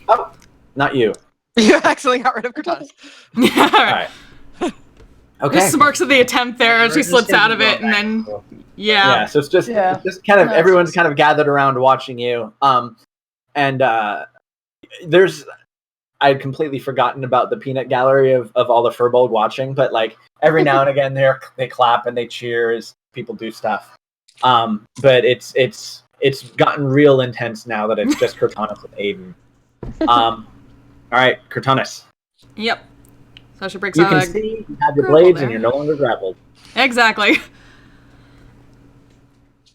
G: Oh, not you.
D: You accidentally got rid of Cortana.
B: Yeah,
G: All right. Okay.
B: Just smirks at the attempt there, and she slips out of it, and then
G: Yeah, so it's just kind of everyone's kind of gathered around watching you. And there's I'd completely forgotten about the peanut gallery of all the Furbolg watching, but like every now and again they clap and they cheer as people do stuff. But it's gotten real intense now that it's just Cortanus and Aiden. All right, Cortanus.
B: Yep. So she breaks
G: You
B: out
G: can
B: a
G: see you have your
B: grapple
G: blades
B: there.
G: and you're no longer grappled.
B: Exactly.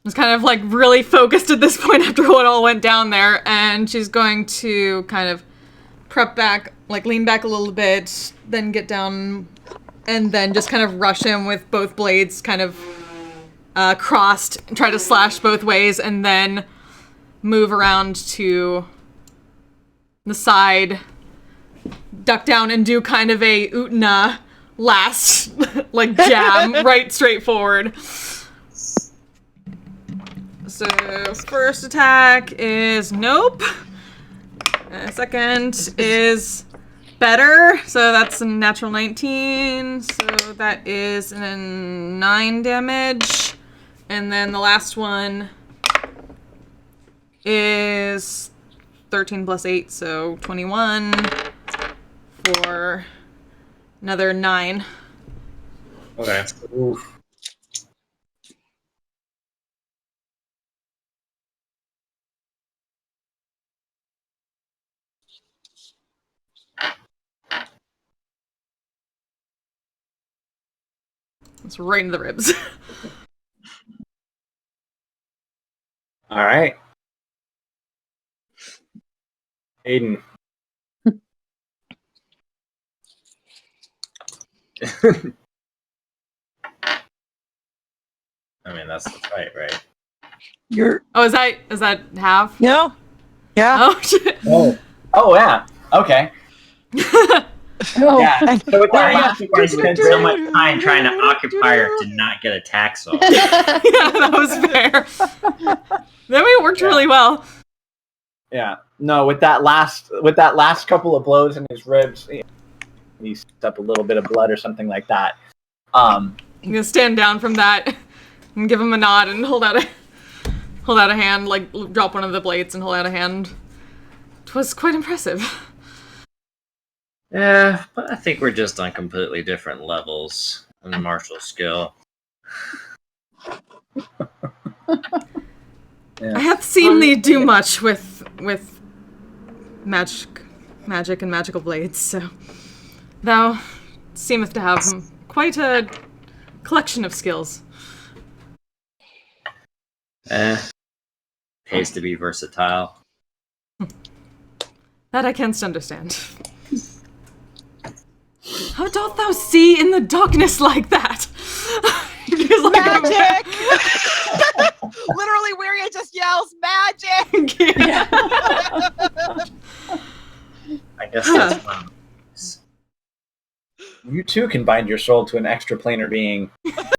B: Just kind of like really focused at this point after what all went down there, and she's going to kind of prep back, like lean back a little bit, then get down, and then just kind of rush him with both blades kind of crossed, try to slash both ways, and then move around to the side, duck down, and do kind of a Utna last like jab right straight forward. So first attack is nope. Second is better, so that's a natural 19. So that is 9 damage, and then the last one is 13 plus 8, so 21 for another 9.
A: Okay.
G: Oof.
B: It's right in the ribs.
G: All right. Aiden.
A: I mean, that's the fight, right?
B: Oh, is that half?
D: No. Yeah.
B: Oh shit.
G: Oh yeah. Okay.
E: Oh,
G: Yeah. So with
A: Why
G: that
A: are you spend so much time trying to occupy her to not get attacks off?
B: Yeah, that was fair. Then it worked really well.
G: Yeah. No, with that last couple of blows in his ribs, he stepped up a little bit of blood or something like that.
B: I'm gonna stand down from that and give him a nod and hold out a hand, like drop one of the blades and hold out a hand. It was quite impressive.
A: Yeah, but I think we're just on completely different levels in martial skill.
B: I have seen thee do much with magic and magical blades, so thou seemeth to have quite a collection of skills.
A: Pays to be versatile.
B: That I canst understand. How doth thou see in the darkness like that?
D: Magic! Literally, Weria just yells, magic!
A: I guess that's fun.
G: You too can bind your soul to an extraplanar being.